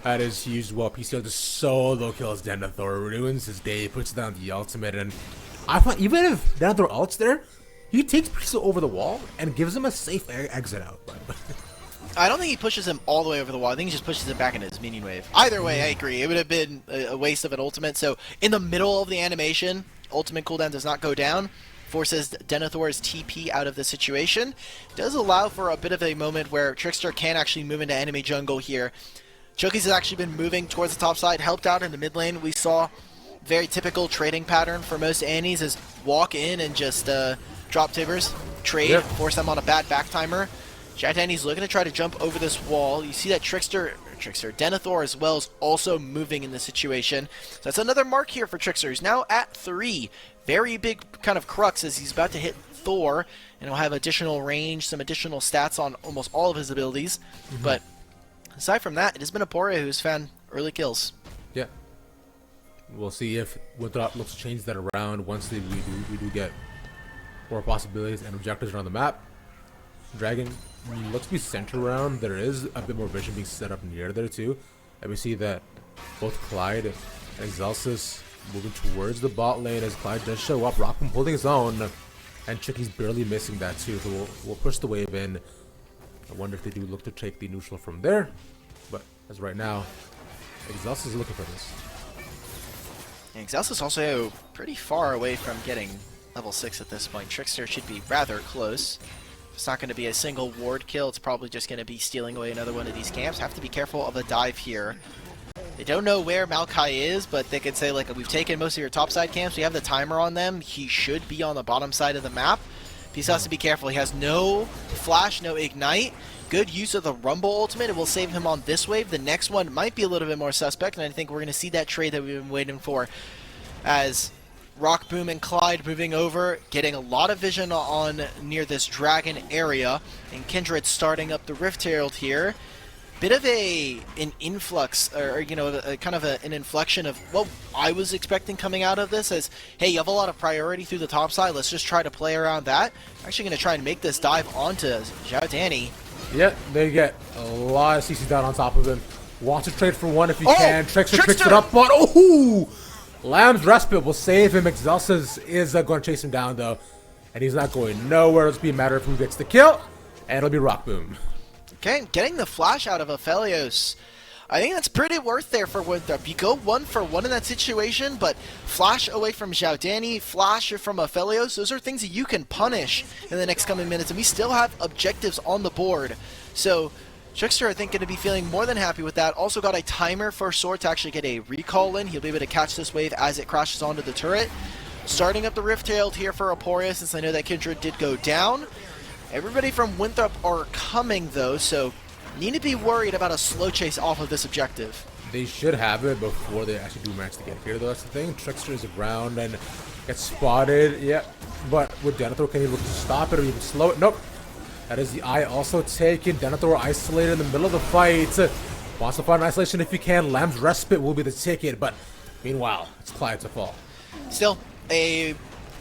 [SPEAKER 1] That is huge. Well, PCL just solo kills Denethor, ruins his day, puts down the ultimate, and I find even if Denethor ults there, he takes PCL over the wall and gives him a safe exit out.
[SPEAKER 2] I don't think he pushes him all the way over the wall. I think he just pushes him back into his minion wave. Either way, I agree. It would have been a waste of an ultimate. So in the middle of the animation, ultimate cooldown does not go down. Forces Denethor's TP out of the situation. Does allow for a bit of a moment where Trickster can actually move into enemy jungle here. Chucky's has actually been moving towards the top side, helped out in the mid lane. We saw very typical trading pattern for most Annies is walk in and just drop Tibbers, trade, force them on a bad back timer. Jack Annie's looking to try to jump over this wall. You see that Trickster, Denethor as well is also moving in this situation. So that's another mark here for Trickster. He's now at 3. Very big kind of crux as he's about to hit Thor, and he'll have additional range, some additional stats on almost all of his abilities. But aside from that, it has been Aporia who's found early kills.
[SPEAKER 1] Yeah. We'll see if Winthrop looks to change that around once we do get more possibilities and objectives around the map. Dragon looks to be centered around. There is a bit more vision being set up near there too. And we see that both Clyde and Excelsis moving towards the bot lane as Clyde does show up. Rockman holding his own, and Chicky's barely missing that too. So we'll push the wave in. I wonder if they do look to take the neutral from there. But as right now, Excelsis is looking for this.
[SPEAKER 2] And Excelsis also pretty far away from getting level 6 at this point. Trickster should be rather close. It's not going to be a single ward kill. It's probably just going to be stealing away another one of these camps. Have to be careful of a dive here. They don't know where Maokai is, but they could say, like, we've taken most of your topside camps. We have the timer on them. He should be on the bottom side of the map. He just has to be careful. He has no flash, no ignite. Good use of the Rumble ultimate. It will save him on this wave. The next one might be a little bit more suspect, and I think we're going to see that trade that we've been waiting for as Rock Boom and Clyde moving over, getting a lot of vision on near this dragon area, and Kindred starting up the Rift Herald here. Bit of an influx, or you know, an inflection of what I was expecting coming out of this as, hey, you have a lot of priority through the top side, let's just try to play around that. I'm actually going to try and make this dive onto Zhao Danny.
[SPEAKER 1] Yeah, they get a lot of CC down on top of him. Wants to trade for one if he can. Trickster tricks it up, but Lamb's Respite will save him. Excelsis is going to chase him down though, and he's not going nowhere. It'll be a matter of who gets the kill, and it'll be Rock Boom.
[SPEAKER 2] Okay, getting the flash out of Aphelios. I think that's pretty worth there for Winthrop. You go 1 for 1 in that situation, but flash away from Zhao Danny, flash from Aphelios, those are things that you can punish in the next coming minutes, and we still have objectives on the board. So Trickster, I think, going to be feeling more than happy with that. Also got a timer for Sword to actually get a recall in. He'll be able to catch this wave as it crashes onto the turret. Starting up the Rift Herald here for Aporia, since I know that Kindred did go down. Everybody from Winthrop are coming, though, so need to be worried about a slow chase off of this objective.
[SPEAKER 1] They should have it before they actually do manage to get here, though. That's the thing. Trickster is around and gets spotted. Yeah, but with Denethor, can he look to stop it or even slow it? Nope. That is the eye also taken. Denethor isolated in the middle of the fight. Wants to find an isolation if he can. Lamb's Respite will be the ticket, but meanwhile, it's Clyde to fall.
[SPEAKER 2] Still,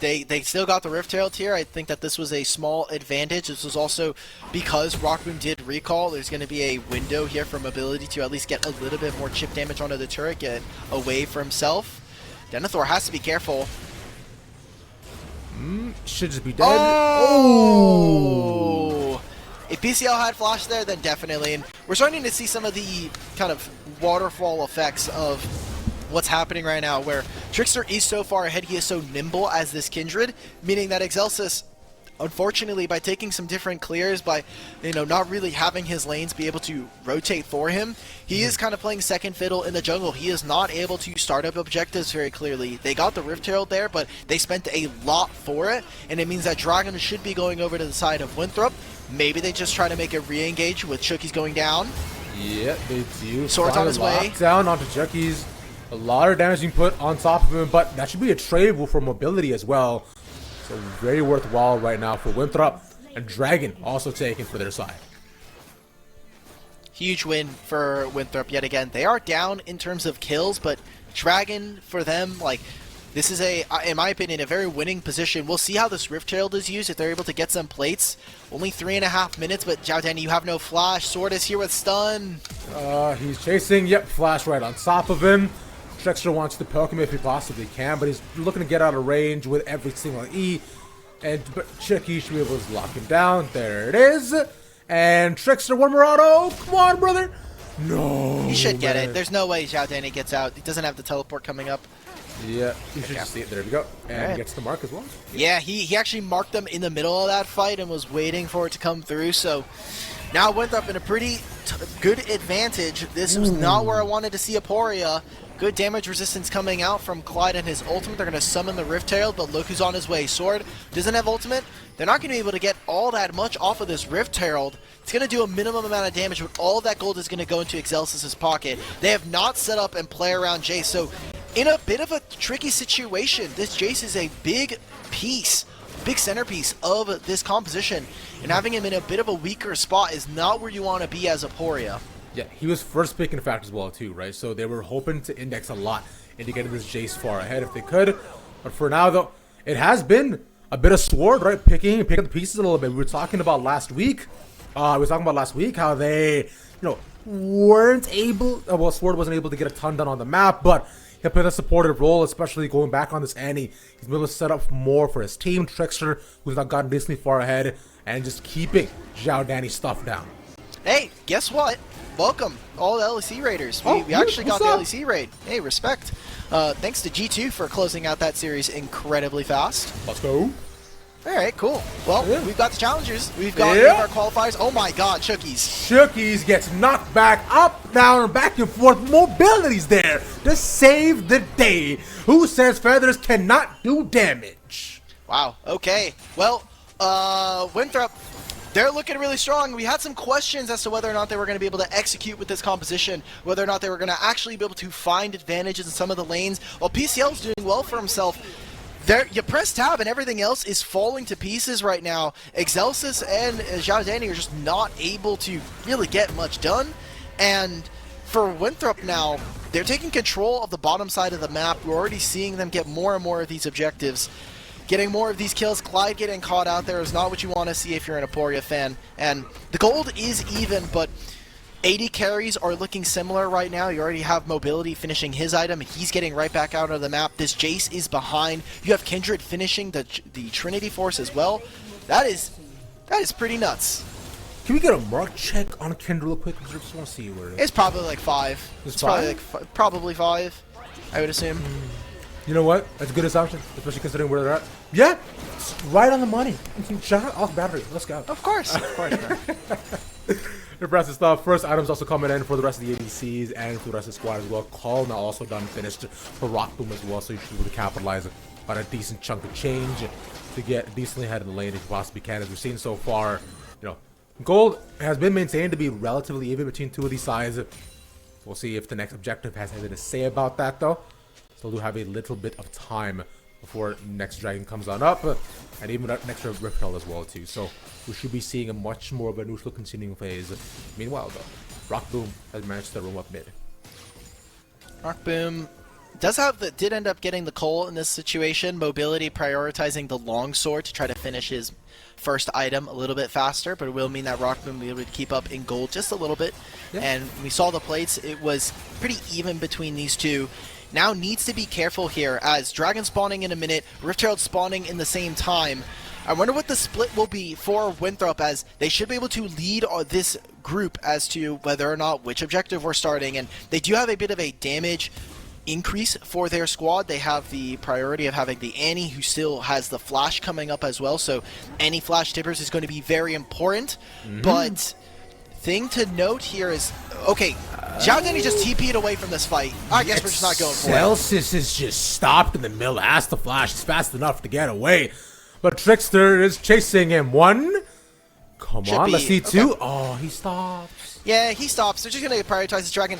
[SPEAKER 2] They still got the Rift Herald here. I think that this was a small advantage. This was also because Rock Boom did recall. There's going to be a window here for Mobility to at least get a little bit more chip damage onto the turret, get away for himself. Denethor has to be careful.
[SPEAKER 1] Should just be dead.
[SPEAKER 2] Oh! If PCL had flash there, then definitely. And we're starting to see some of the kind of waterfall effects of what's happening right now, where Trickster is so far ahead, he is so nimble as this Kindred, meaning that Excelsis, unfortunately, by taking some different clears, by not really having his lanes be able to rotate for him, he is kind of playing second fiddle in the jungle. He is not able to start up objectives very clearly. They got the Rift Herald there, but they spent a lot for it, and it means that Dragon should be going over to the side of Winthrop. Maybe they just try to make a re-engage with Chucky's going down.
[SPEAKER 1] Yeah, they do.
[SPEAKER 2] Swords on his way.
[SPEAKER 1] Down onto Chucky's. A lot of damage being put on top of him, but that should be a tradable for mobility as well. So very worthwhile right now for Winthrop, and Dragon also taken for their side.
[SPEAKER 2] Huge win for Winthrop yet again. They are down in terms of kills, but Dragon, for them, like, this is in my opinion, a very winning position. We'll see how this Rift Herald is used, if they're able to get some plates. Only 3.5 minutes, but Xiaodani, you have no flash. Sword is here with stun.
[SPEAKER 1] He's chasing, yep, flash right on top of him. Trickster wants to poke him if he possibly can, but he's looking to get out of range with every single E. But Chucky should be able to lock him down. There it is. And Trickster, one more auto. Come on, brother. No.
[SPEAKER 2] He should get it. There's no way Zhao Danny gets out. He doesn't have the teleport coming up.
[SPEAKER 1] Yeah, you should just see it. There we go. And he gets the mark as well.
[SPEAKER 2] Yeah, he actually marked them in the middle of that fight and was waiting for it to come through. So now Winthrop in a pretty good advantage. This was not where I wanted to see Aporia. Good damage resistance coming out from Clyde and his ultimate. They're going to summon the Rift Herald, but look who's on his way. Sword doesn't have ultimate. They're not going to be able to get all that much off of this Rift Herald. It's going to do a minimum amount of damage, but all of that gold is going to go into Excelsis' pocket. They have not set up and play around Jace, so in a bit of a tricky situation. This Jace is a big piece, big centerpiece of this composition, and having him in a bit of a weaker spot is not where you want to be as Aporia.
[SPEAKER 1] Yeah, he was first pick in fact as well too, right? So they were hoping to index a lot into getting this Jace far ahead if they could. But for now though, it has been a bit of Sword, right? Picking up the pieces a little bit. We were talking about last week. How they, weren't able. Well, Sword wasn't able to get a ton done on the map, but he played a supportive role, especially going back on this Annie. He's been able to set up more for his team. Trickster, who's not gotten decently far ahead, and just keeping Zhao Danny's stuff down.
[SPEAKER 2] Hey, guess what? Welcome, all the LEC Raiders. We actually got the LEC raid. Hey, respect. Thanks to G2 for closing out that series incredibly fast.
[SPEAKER 1] Let's go.
[SPEAKER 2] All right, cool. Well, we've got the challengers. We've got our qualifiers. Oh my god, Chookies.
[SPEAKER 1] Chookies gets knocked back, up, down, back and forth. Mobility's there to save the day. Who says feathers cannot do damage?
[SPEAKER 2] Wow, okay. Well, Winthrop, they're looking really strong. We had some questions as to whether or not they were going to be able to execute with this composition, whether or not they were going to actually be able to find advantages in some of the lanes. While PCL's doing well for himself, you press tab and everything else is falling to pieces right now. Excelsis and Zhao Danny are just not able to really get much done. And for Winthrop now, they're taking control of the bottom side of the map. We're already seeing them get more and more of these objectives. Getting more of these kills. Clyde getting caught out there is not what you want to see if you're an Aporia fan. And the gold is even, but 80 carries are looking similar right now. You already have Mobility finishing his item. He's getting right back out of the map. This Jace is behind. You have Kindred finishing the Trinity Force as well. That is pretty nuts.
[SPEAKER 1] Can we get a mark check on Kindred real quick? I just want to see where it is.
[SPEAKER 2] It's probably like 5. It's probably 5, I would assume.
[SPEAKER 1] You know what? That's a good assumption, especially considering where they're at. Yeah, it's right on the money. Shut off battery. Let's go.
[SPEAKER 2] Of course.
[SPEAKER 1] Impressive stuff. First items also coming in for the rest of the ADCs and for the rest of the squad as well. Call now also done finished for Rock Boom as well, so you should be able to capitalize on a decent chunk of change to get decently ahead in the lane if you possibly can. As we've seen so far, gold has been maintained to be relatively even between two of these sides. We'll see if the next objective has anything to say about that though. Still do have a little bit of time before next dragon comes on up, and even next Rift Herald as well too. So we should be seeing a much more of a neutral continuing phase. Meanwhile though, Rock Boom has managed to roam up mid.
[SPEAKER 2] Rock Boom did end up getting the coal in this situation. Mobility prioritizing the longsword to try to finish his first item a little bit faster, but it will mean that Rock Boom will be able to keep up in gold just a little bit. Yeah. And we saw the plates, it was pretty even between these two. now needs to be careful here as Dragon spawning in a minute, Rift Herald spawning in the same time. I wonder what the split will be for Winthrop, as they should be able to lead this group as to whether or not which objective we're starting, and they do have a bit of a damage increase for their squad. They have the priority of having the Annie, who still has the flash coming up as well, so any flash tippers is going to be very important. But thing to note here is, okay, Zhao Danny just TP'd away from this fight. I guess we're just not going for it.
[SPEAKER 1] Celsius is just stopped in the middle, has to flash. He's fast enough to get away. But Trickster is chasing him. One. Come on, let's see two.
[SPEAKER 2] Okay.
[SPEAKER 1] Oh, he stops.
[SPEAKER 2] Yeah, he stops. They're just going to prioritize this Dragon.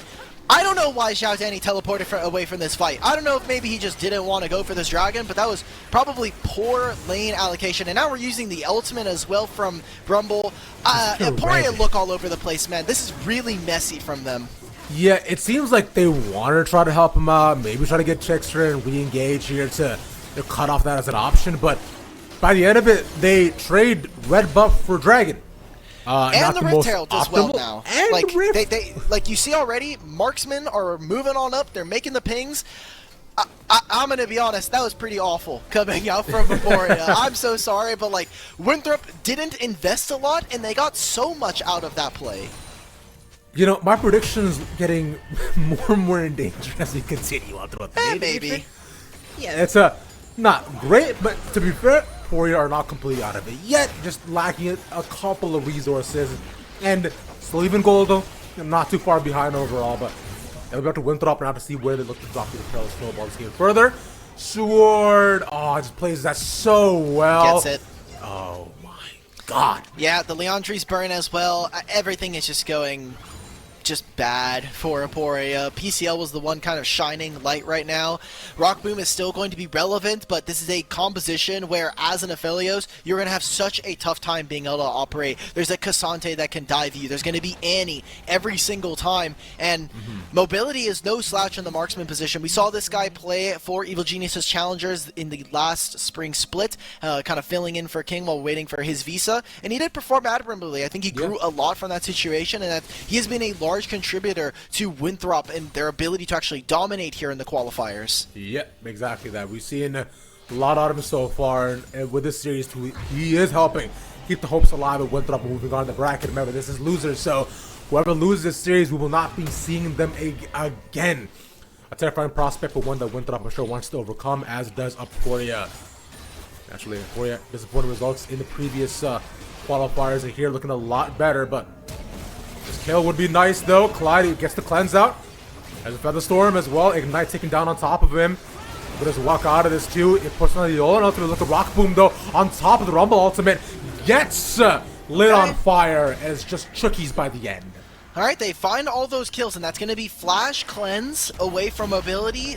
[SPEAKER 2] I don't know why Zhao Danny teleported away from this fight. I don't know if maybe he just didn't want to go for this Dragon, but that was probably poor lane allocation. And now we're using the ultimate as well from Rumble. Aporia look all over the place, man. This is really messy from them.
[SPEAKER 1] Yeah, it seems like they want to try to help him out, maybe try to get Trickster and re-engage here to cut off that as an option, but by the end of it, they trade red buff for Dragon.
[SPEAKER 2] And the Rift Herald as well now.
[SPEAKER 1] And
[SPEAKER 2] like
[SPEAKER 1] Rift.
[SPEAKER 2] they like you see already, marksmen are moving on up. They're making the pings. I'm gonna be honest, that was pretty awful coming out from Vaporia. I'm so sorry, but like Winthrop didn't invest a lot, and they got so much out of that play.
[SPEAKER 1] You know, my prediction's getting more and more in danger as we continue on throughout the day.
[SPEAKER 2] Maybe.
[SPEAKER 1] Yeah, it's not great, but to be fair, Poria are not completely out of it yet, just lacking a couple of resources, and still even gold though, not too far behind overall, but they'll be able to Winthrop now to see where they look to drop the trail snowball this game further. Sword, oh, it just plays that so well.
[SPEAKER 2] Gets it.
[SPEAKER 1] Oh my god.
[SPEAKER 2] Yeah, the Leandri's burn as well. Everything is just going just bad for Aporia. PCL was the one kind of shining light right now. Rock Boom is still going to be relevant, but this is a composition where, as an Aphelios, you're going to have such a tough time being able to operate. There's a Cassante that can dive you. There's going to be Annie every single time, and mobility is no slouch in the marksman position. We saw this guy play for Evil Genius's challengers in the last spring split, kind of filling in for King while waiting for his visa, and he did perform admirably. I think he grew a lot from that situation, and that he has been a large contributor to Winthrop and their ability to actually dominate here in the qualifiers.
[SPEAKER 1] Yep, exactly that. We've seen a lot out of him so far, and with this series too, he is helping keep the hopes alive of Winthrop moving on in the bracket. Remember, this is losers, so whoever loses this series, we will not be seeing them again. A terrifying prospect, but one that Winthrop I'm sure wants to overcome, as does Aporia. Naturally, Aporia disappointing results in the previous qualifiers, and here looking a lot better, but this kill would be nice though. Clyde gets the cleanse out. As a Feather Storm as well. Ignite taking down on top of him. But just walk out of this too. It puts on the Yola. Look at Rock Boom though. On top of the Rumble ultimate. Gets lit on fire as just chookies by the end.
[SPEAKER 2] Alright, they find all those kills, and that's going to be Flash, Cleanse, away from mobility.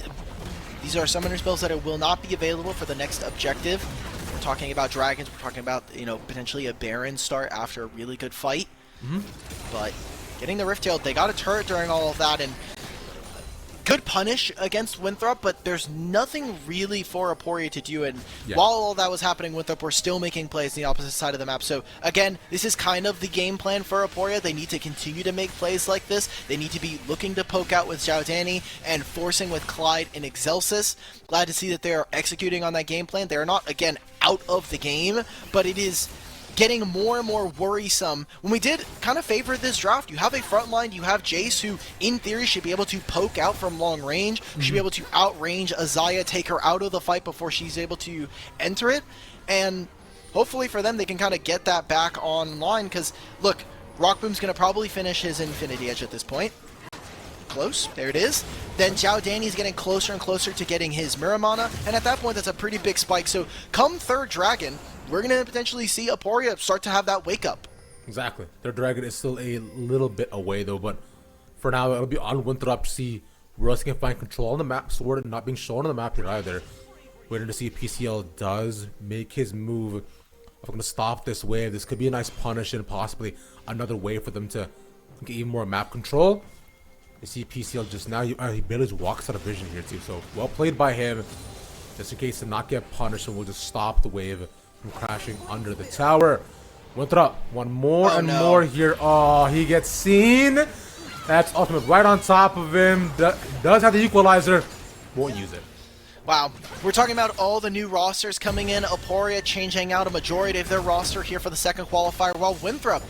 [SPEAKER 2] These are summoner spells that will not be available for the next objective. We're talking about dragons. We're talking about, potentially a Baron start after a really good fight. But getting the Rift Tail, they got a turret during all of that, and good punish against Winthrop, but there's nothing really for Aporia to do, and while all that was happening, Winthrop were still making plays on the opposite side of the map. So again, this is kind of the game plan for Aporia. They need to continue to make plays like this. They need to be looking to poke out with Zhao Danny and forcing with Clyde and Excelsis. Glad to see that they are executing on that game plan. They are not, again, out of the game, but it is getting more and more worrisome. When we did kind of favor this draft, you have a front line, you have Jace, who in theory should be able to poke out from long range, should be able to outrange Azaya, take her out of the fight before she's able to enter it, and hopefully for them they can kind of get that back online, because look, Rock Boom's going to probably finish his Infinity Edge at this point. Close, there it is. Then Zhao Danny's getting closer and closer to getting his Miramana, and at that point that's a pretty big spike. So come third Dragon, we're going to potentially see Aporia start to have that wake up.
[SPEAKER 1] Exactly. Their Dragon is still a little bit away though, but for now it'll be on Winthrop to see where else he can find control on the map. Sword not being shown on the map here either. Waiting to see if PCL does make his move. If we're going to stop this wave, this could be a nice punish and possibly another way for them to get even more map control. You see PCL just now, he barely walks out of vision here too, so well played by him. Just in case to not get punished, and we'll just stop the wave from crashing under the tower. Winthrop, one more more here. Oh, he gets seen. That's ultimate right on top of him. Does have the equalizer. won't use it.
[SPEAKER 2] Wow, we're talking about all the new rosters coming in. Aporia changing out a majority of their roster here for the second qualifier, while Winthrop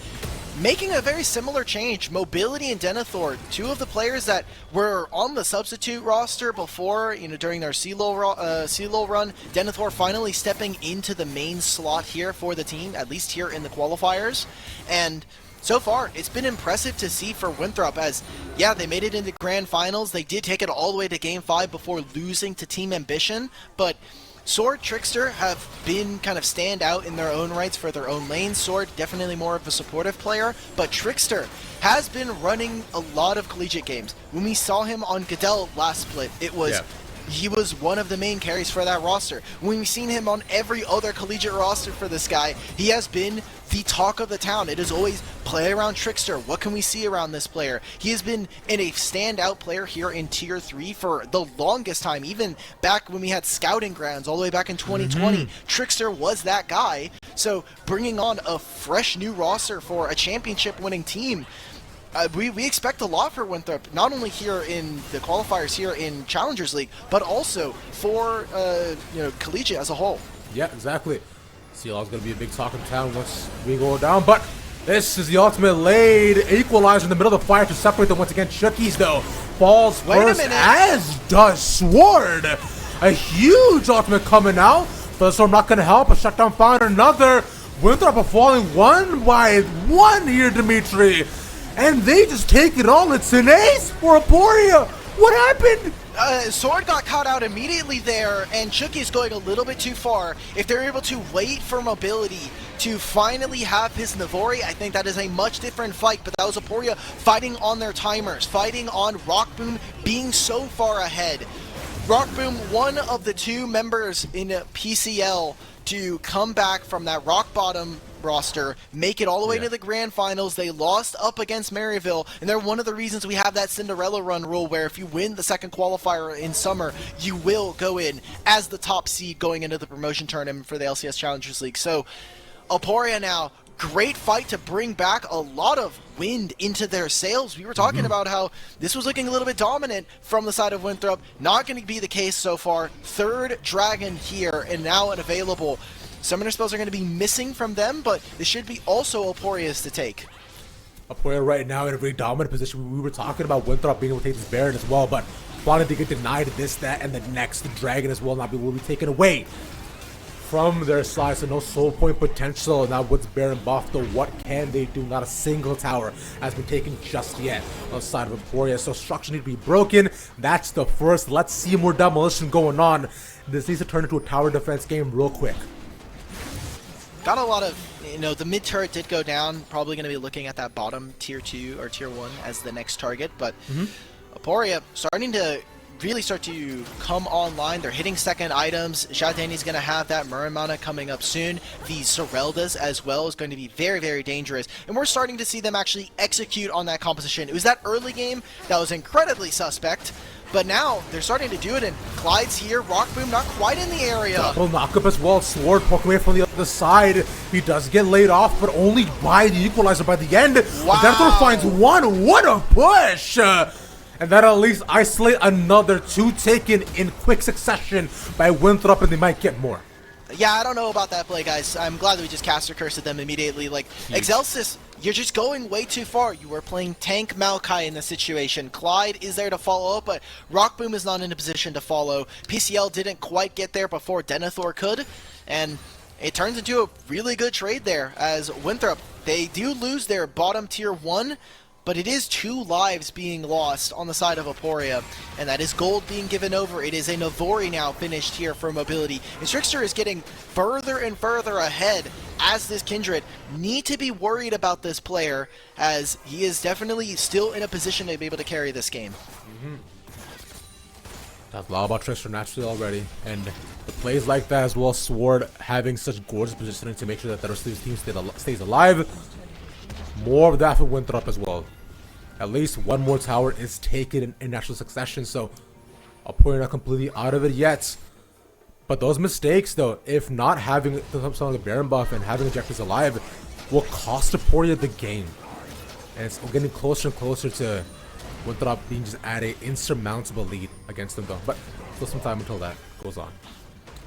[SPEAKER 2] making a very similar change. Mobility and Denethor, two of the players that were on the substitute roster before, during their CLO run. Denethor finally stepping into the main slot here for the team, at least here in the qualifiers. And so far, it's been impressive to see for Winthrop as, yeah, they made it into grand finals. They did take it all the way to Game 5 before losing to Team Ambition, but Sword, Trickster have been kind of stand out in their own rights for their own lane. Sword, definitely more of a supportive player, but Trickster has been running a lot of collegiate games. When we saw him on Goodell last split, it was he was one of the main carries for that roster. When we've seen him on every other collegiate roster for this guy, he has been the talk of the town. It is always play around Trickster. What can we see around this player? He has been a standout player here in Tier 3 for the longest time. Even back when we had scouting grounds all the way back in 2020, Trickster was that guy. So bringing on a fresh new roster for a championship winning team, we expect a lot for Winthrop, not only here in the qualifiers here in Challengers League, but also for collegiate as a whole.
[SPEAKER 1] Yeah, exactly. CLL is going to be a big talk in town once we go down, but this is the ultimate laid equalizer in the middle of the fire to separate them once again. Shookies, though, falls first, as does Sword. A huge ultimate coming out, but the Storm not going to help. A shutdown found another. Winthrop are falling 1 by 1 here, Dimitri. And they just take it all. It's an ace for Aporia. What happened?
[SPEAKER 2] Sword got caught out immediately there, and Chucky's going a little bit too far. If they're able to wait for mobility to finally have his Navori, I think that is a much different fight. But that was Aporia fighting on their timers, fighting on Rockboom being so far ahead. Rockboom, one of the two members in PCL to come back from that rock bottom roster, make it all the way to the grand finals. They lost up against Maryville, and they're one of the reasons we have that Cinderella run rule where if you win the second qualifier in summer, you will go in as the top seed going into the promotion tournament for the LCS Challengers League. So Aporia now, great fight to bring back a lot of wind into their sails. We were talking about how this was looking a little bit dominant from the side of Winthrop. Not going to be the case so far. Third Dragon here and now unavailable. Summoner spells are going to be missing from them, but this should be also Aporia's to take.
[SPEAKER 1] Aporia right now in a very dominant position. We were talking about Winthrop being able to take this Baron as well, but wanting to get denied this, that, and the next Dragon as well will be taken away from their side. So no soul point potential. Now with Baron buff, though, what can they do? Not a single tower has been taken just yet on the side of Aporia. So structure need to be broken. That's the first. Let's see more demolition going on. This needs to turn into a tower defense game real quick.
[SPEAKER 2] Got a lot of, the mid turret did go down. Probably going to be looking at that bottom tier 2 or tier 1 as the next target. But Aporia starting to really start to come online. They're hitting second items. Shadani's going to have that Muramana coming up soon. The Soreldas as well is going to be very, very dangerous. And we're starting to see them actually execute on that composition. It was that early game that was incredibly suspect. But now they're starting to do it, and Clyde's here. Rockboom not quite in the area.
[SPEAKER 1] Double knockup as well. Sword poking away from the other side. He does get laid off, but only by the equalizer by the end.
[SPEAKER 2] Wow.
[SPEAKER 1] Denethor finds one. What a push! And that'll at least isolate another 2 taken in quick succession by Winthrop, and they might get more.
[SPEAKER 2] Yeah, I don't know about that play, guys. I'm glad that we just caster cursed at them immediately. Like, Excelsis, you're just going way too far. You were playing tank Maokai in this situation. Clyde is there to follow up, but Rockboom is not in a position to follow. PCL didn't quite get there before Denethor could, and it turns into a really good trade there as Winthrop, they do lose their bottom tier 1, but it is 2 lives being lost on the side of Aporia, and that is gold being given over. It is a Navori now finished here for mobility. And Trickster is getting further and further ahead as this Kindred. Need to be worried about this player as he is definitely still in a position to be able to carry this game.
[SPEAKER 1] Talked a lot about Trickster naturally already, and the plays like that as well, Sword having such gorgeous positioning to make sure that the rest of his team stays alive. More of that for Winthrop as well. At least one more tower is taken in natural succession, so Aporia not completely out of it yet. But those mistakes, though, if not having some of the Baron buff and having Injectors alive, will cost Aporia the game. And it's getting closer and closer to Winthrop being just at an insurmountable lead against them though. But still some time until that goes on.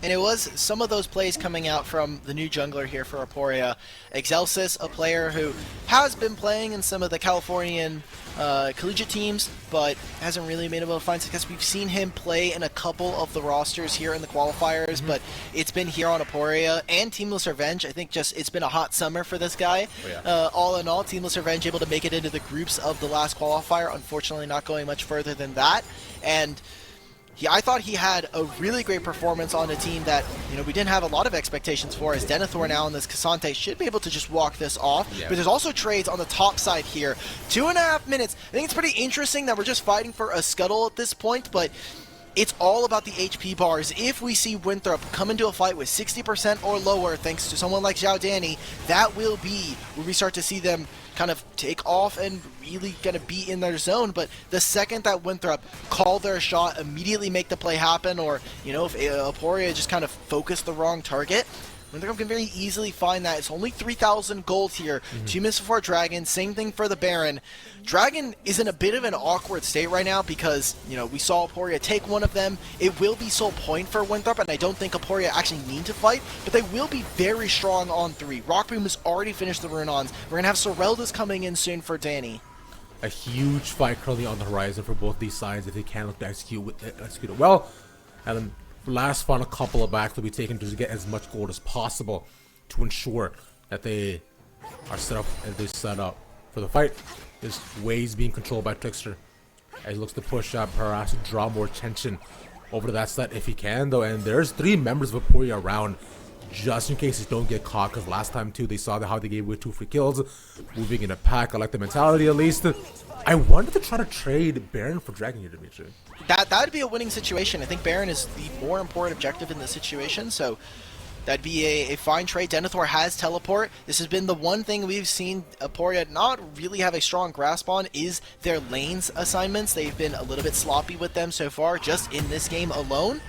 [SPEAKER 2] And it was some of those plays coming out from the new jungler here for Aporia. Excelsis, a player who has been playing in some of the Californian collegiate teams, but hasn't really been able to find success. We've seen him play in a couple of the rosters here in the qualifiers, but it's been here on Aporia and Teamless Revenge. I think just it's been a hot summer for this guy. All in all, Teamless Revenge able to make it into the groups of the last qualifier. Unfortunately, not going much further than that. And I thought he had a really great performance on a team that, we didn't have a lot of expectations for, as Denethor now and this Cassante should be able to just walk this off. But there's also trades on the top side here. 2.5 minutes. I think it's pretty interesting that we're just fighting for a scuttle at this point, but it's all about the HP bars. If we see Winthrop come into a fight with 60% or lower, thanks to someone like Zhao Danny, that will be where we start to see them kind of take off and really gonna be in their zone. But the second that Winthrop call their shot, immediately make the play happen, or if Aporia just kind of focus the wrong target, Winthrop can very easily find that. It's only 3,000 gold here. 2 minutes before Dragon. Same thing for the Baron. Dragon is in a bit of an awkward state right now because, we saw Aporia take one of them. It will be sole point for Winthrop, and I don't think Aporia actually need to fight, but they will be very strong on 3. Rockboom has already finished the rune-ons. We're going to have Soreldas coming in soon for Danny.
[SPEAKER 1] A huge fight currently on the horizon for both these sides if they can look to execute it well. And then last final couple of backs will be taken to get as much gold as possible to ensure that they are set up as they set up for the fight. There's waves being controlled by Trickster as he looks to push up, perhaps to draw more attention over to that side if he can though. And there's 3 members of Aporia around just in case they don't get caught, because last time too they saw how they gave away 2 free kills moving in a pack. I like the mentality at least. I wanted to try to trade Baron for Dragon here, Dimitri.
[SPEAKER 2] That would be a winning situation. I think Baron is the more important objective in this situation, so that'd be a fine trade. Denethor has teleport. This has been the one thing we've seen Aporia not really have a strong grasp on, is their lanes assignments. They've been a little bit sloppy with them so far, just in this game alone.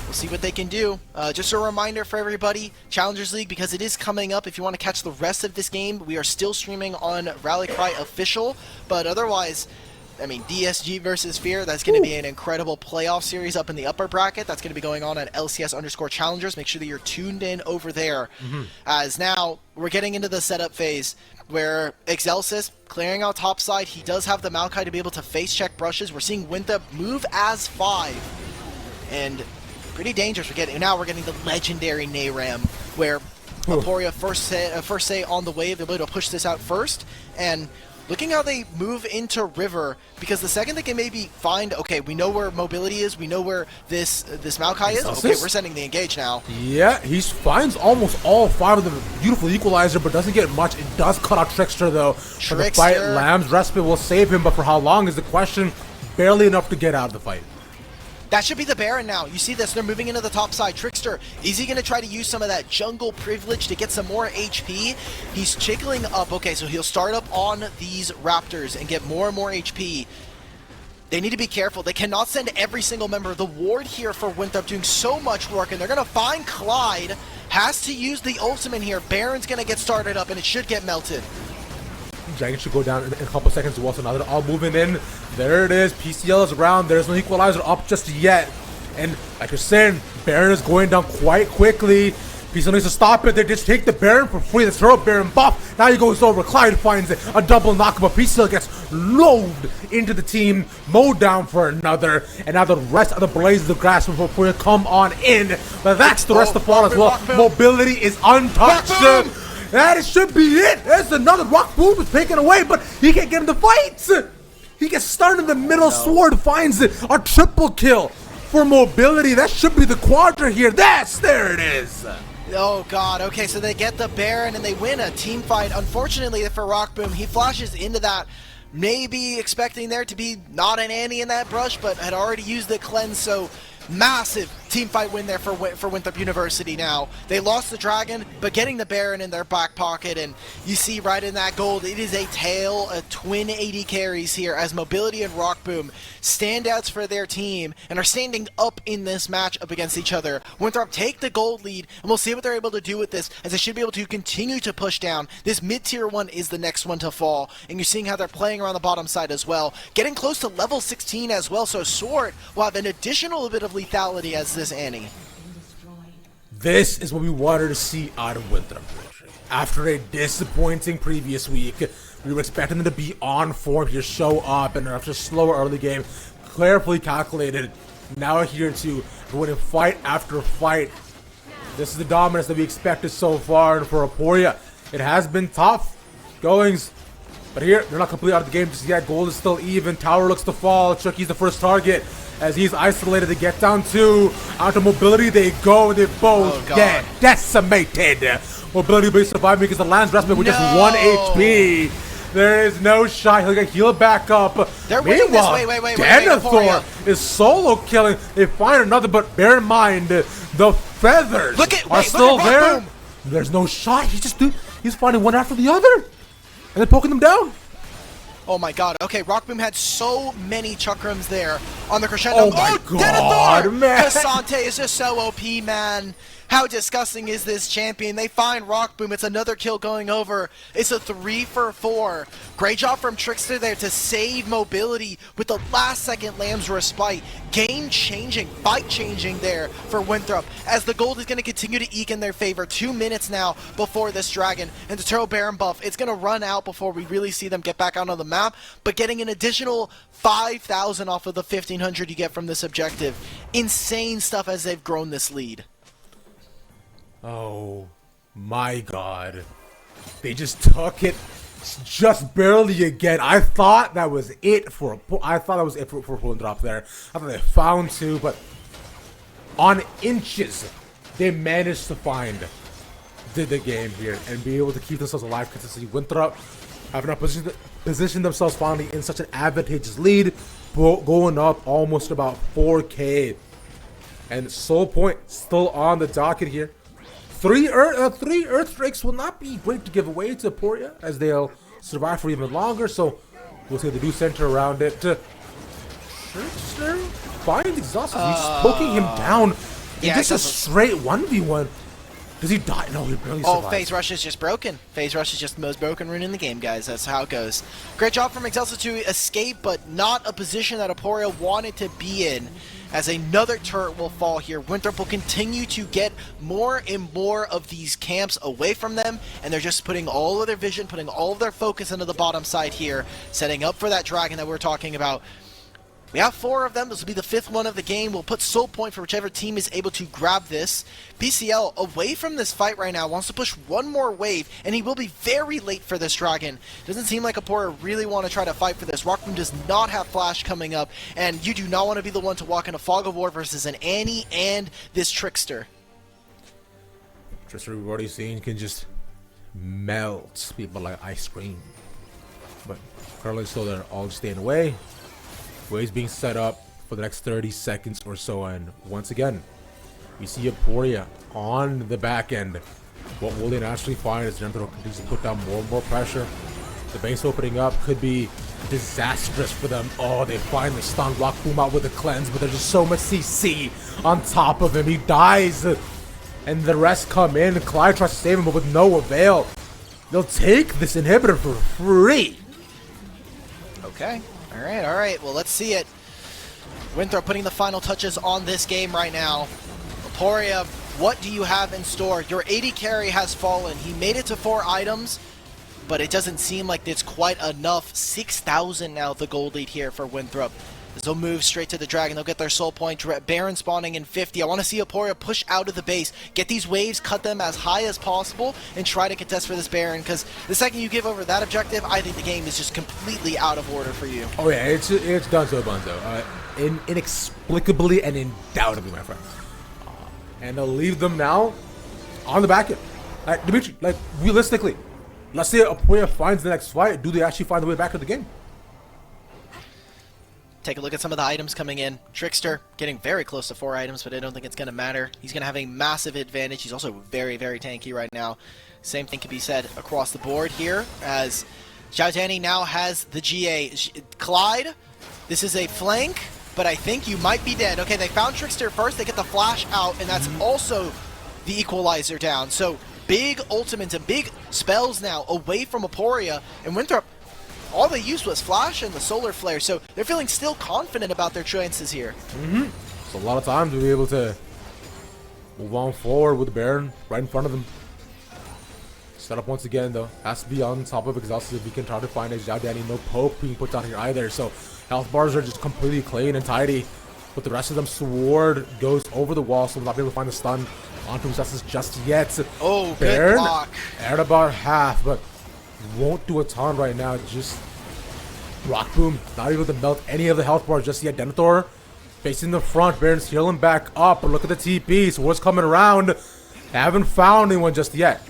[SPEAKER 2] We'll see what they can do. Just a reminder for everybody, Challengers League, because it is coming up. If you want to catch the rest of this game, we are still streaming on Rally Cry Official, but otherwise, DSG versus Fear, that's going to be an incredible playoff series up in the upper bracket. That's going to be going on at LCS_Challengers. Make sure that you're tuned in over there. As now, we're getting into the setup phase where Excelsis clearing out top side. He does have the Maokai to be able to face check brushes. We're seeing Winthrop move as 5. And pretty dangerous. We're getting the legendary Nayram, where Aporia first say on the wave, they're able to push this out first, and looking how they move into River, because the second they can maybe find, okay, we know where mobility is, we know where this Maokai is, okay, we're sending the engage now.
[SPEAKER 1] Yeah, he finds almost all 5 of them. Beautiful equalizer, but doesn't get much. It does cut out Trickster though. For the fight, Lamb's respite will save him, but for how long is the question. Barely enough to get out of the fight.
[SPEAKER 2] That should be the Baron now. You see this, they're moving into the top side. Trickster, is he going to try to use some of that jungle privilege to get some more HP? He's chickling up. Okay, so he'll start up on these Raptors and get more and more HP. They need to be careful. They cannot send every single member. The ward here for Winthrop doing so much work, and they're going to find Clyde. Has to use the ultimate here. Baron's going to get started up, and it should get melted.
[SPEAKER 1] Dragon should go down in a couple seconds. What's another? All moving in. There it is. PCL is around. There's no equalizer up just yet. And like you're saying, Baron is going down quite quickly. PCL needs to stop it. They just take the Baron for free. Let's throw up Baron buff. Now he goes over. Clyde finds it. A double knock, but PCL gets loaded into the team. Mowed down for another. And now the rest of the Blazes of Grass before come on in. But that's the rest of the fall as well. Mobility is untouched. That should be it. There's another rock boom is taken away, but he can't get in the fight. He gets stunned in the middle. Sword finds it. A triple kill for mobility. That should be the quadra here. There it is.
[SPEAKER 2] Oh god, okay, so they get the Baron and they win a team fight. Unfortunately for Rockboom, he flashes into that, maybe expecting there to be not an Annie in that brush, but had already used the cleanse, so massive team fight win there for Winthrop University now. They lost the Dragon, but getting the Baron in their back pocket, and you see right in that gold, it is a twin AD carries here as Mobility and Rockboom standouts for their team and are standing up in this match up against each other. Winthrop take the gold lead, and we'll see what they're able to do with this, as they should be able to continue to push down. This mid-tier one is the next one to fall, and you're seeing how they're playing around the bottom side as well. Getting close to level 16 as well, so Sword will have an additional bit of lethality as this Annie.
[SPEAKER 1] This is what we wanted to see out of Winthrop. After a disappointing previous week, we were expecting them to be on form here, show up, and after a slower early game, carefully calculated, now here to winning fight after fight. This is the dominance that we expected so far, and for Aporia, it has been tough goings. But here, they're not completely out of the game just yet. Gold is still even. Tower looks to fall. Chucky's the first target as he's isolated to get down two. Onto Mobility they go. They both get decimated. Mobility-based surviving because the Lance Respite with just 1 HP. There is no shot. He'll get healed back up.
[SPEAKER 2] They're winning this. Wait,
[SPEAKER 1] Denethor is solo killing. They find another, but bear in mind, the feathers are still there. There's no shot. He's finding one after the other. And then poking them down.
[SPEAKER 2] Oh my god. Okay, Rockboom had so many chakrams there on the crescendo.
[SPEAKER 1] Oh my god, man.
[SPEAKER 2] Cassante is just so OP, man. How disgusting is this champion? They find Rockboom. It's another kill going over. It's a 3 for 4. Great job from Trickster there to save Mobility with the last second Lamb's Respite. Game changing, fight changing there for Winthrop as the gold is going to continue to eke in their favor. 2 minutes now before this Dragon and the Turtle Baron buff. It's going to run out before we really see them get back out on the map, but getting an additional 5,000 off of the 1,500 you get from this objective. Insane stuff as they've grown this lead.
[SPEAKER 1] Oh my god. They just took it just barely again. I thought that was it for Winthrop there. I thought they found two, but on inches they managed to find the game here and be able to keep themselves alive consistently. Winthrop having not positioned themselves finally in such an advantageous lead, going up almost about 4K. And Soul Point still on the docket here. Three Earth Drakes will not be great to give away to Aporia as they'll survive for even longer, so we'll see the new center around it. Trickster finds Exhausted. He's poking him down in just a straight 1v1. Does he die? No, he barely survives.
[SPEAKER 2] Oh, Phase Rush is just broken. Phase Rush is just the most broken rune in the game, guys. That's how it goes. Great job from Excelsa to escape, but not a position that Aporia wanted to be in. As another turret will fall here, Winthrop will continue to get more and more of these camps away from them, and they're just putting all of their vision, putting all of their focus into the bottom side here, setting up for that Dragon that we're talking about. We have 4 of them. This will be the 5th one of the game. We'll put Soul Point for whichever team is able to grab this. PCL, away from this fight right now, wants to push one more wave, and he will be very late for this Dragon. Doesn't seem like Aporia really want to try to fight for this. Rockboom does not have Flash coming up, and you do not want to be the one to walk in a Fog of War versus an Annie and this Trickster.
[SPEAKER 1] Trickster, we've already seen, can just melt people like ice cream. But currently still there, all staying away. Waves being set up for the next 30 seconds or so, and once again, we see Aporia on the back end. What will they naturally find is Denethor continues to put down more and more pressure. The base opening up could be disastrous for them. Oh, they find the stun. Rockboom out with a cleanse, but there's just so much CC on top of him. He dies, and the rest come in. Clyde tries to save him, but with no avail. They'll take this inhibitor for free.
[SPEAKER 2] Okay. All right. Well, let's see it. Winthrop putting the final touches on this game right now. Aporia, what do you have in store? Your AD carry has fallen. He made it to 4 items, but it doesn't seem like it's quite enough. 6,000 now the gold lead here for Winthrop. They'll move straight to the Dragon. They'll get their Soul Point. Baron spawning in 50. I want to see Aporia push out of the base. Get these waves, cut them as high as possible, and try to contest for this Baron, because the second you give over that objective, I think the game is just completely out of order for you.
[SPEAKER 1] Oh yeah, it's done so bunzo. Inexplicably and undoubtedly, my friend. And they'll leave them now on the back end. Dimitri, realistically, let's say Aporia finds the next fight. Do they actually find the way back of the game?
[SPEAKER 2] Take a look at some of the items coming in. Trickster getting very close to 4 items, but I don't think it's going to matter. He's going to have a massive advantage. He's also very, very tanky right now. Same thing can be said across the board here, as Xiao Danny now has the GA. Clyde, this is a flank, but I think you might be dead. Okay, they found Trickster first. They get the flash out, and that's also the equalizer down. So big ultimates and big spells now away from Aporia, and Winthrop, all they used was flash and the solar flare, so they're feeling still confident about their chances here.
[SPEAKER 1] So a lot of times to be able to move on forward with the Baron right in front of them. Set up once again though, has to be on top of Exhausted if he can try to find a Xiao Danny. No poke being put down here either, so health bars are just completely clean and tidy. But the rest of them, Sword goes over the wall, so we'll not be able to find the stun onto Exhausted just yet.
[SPEAKER 2] Oh,
[SPEAKER 1] Baron
[SPEAKER 2] good block.
[SPEAKER 1] at about half, but won't do a ton right now. Just Rock Boom, not able to melt any of the health bars just yet. Denethor facing the front, Baron's healing back up, but look at the TP, so what's coming around? Haven't found anyone just yet.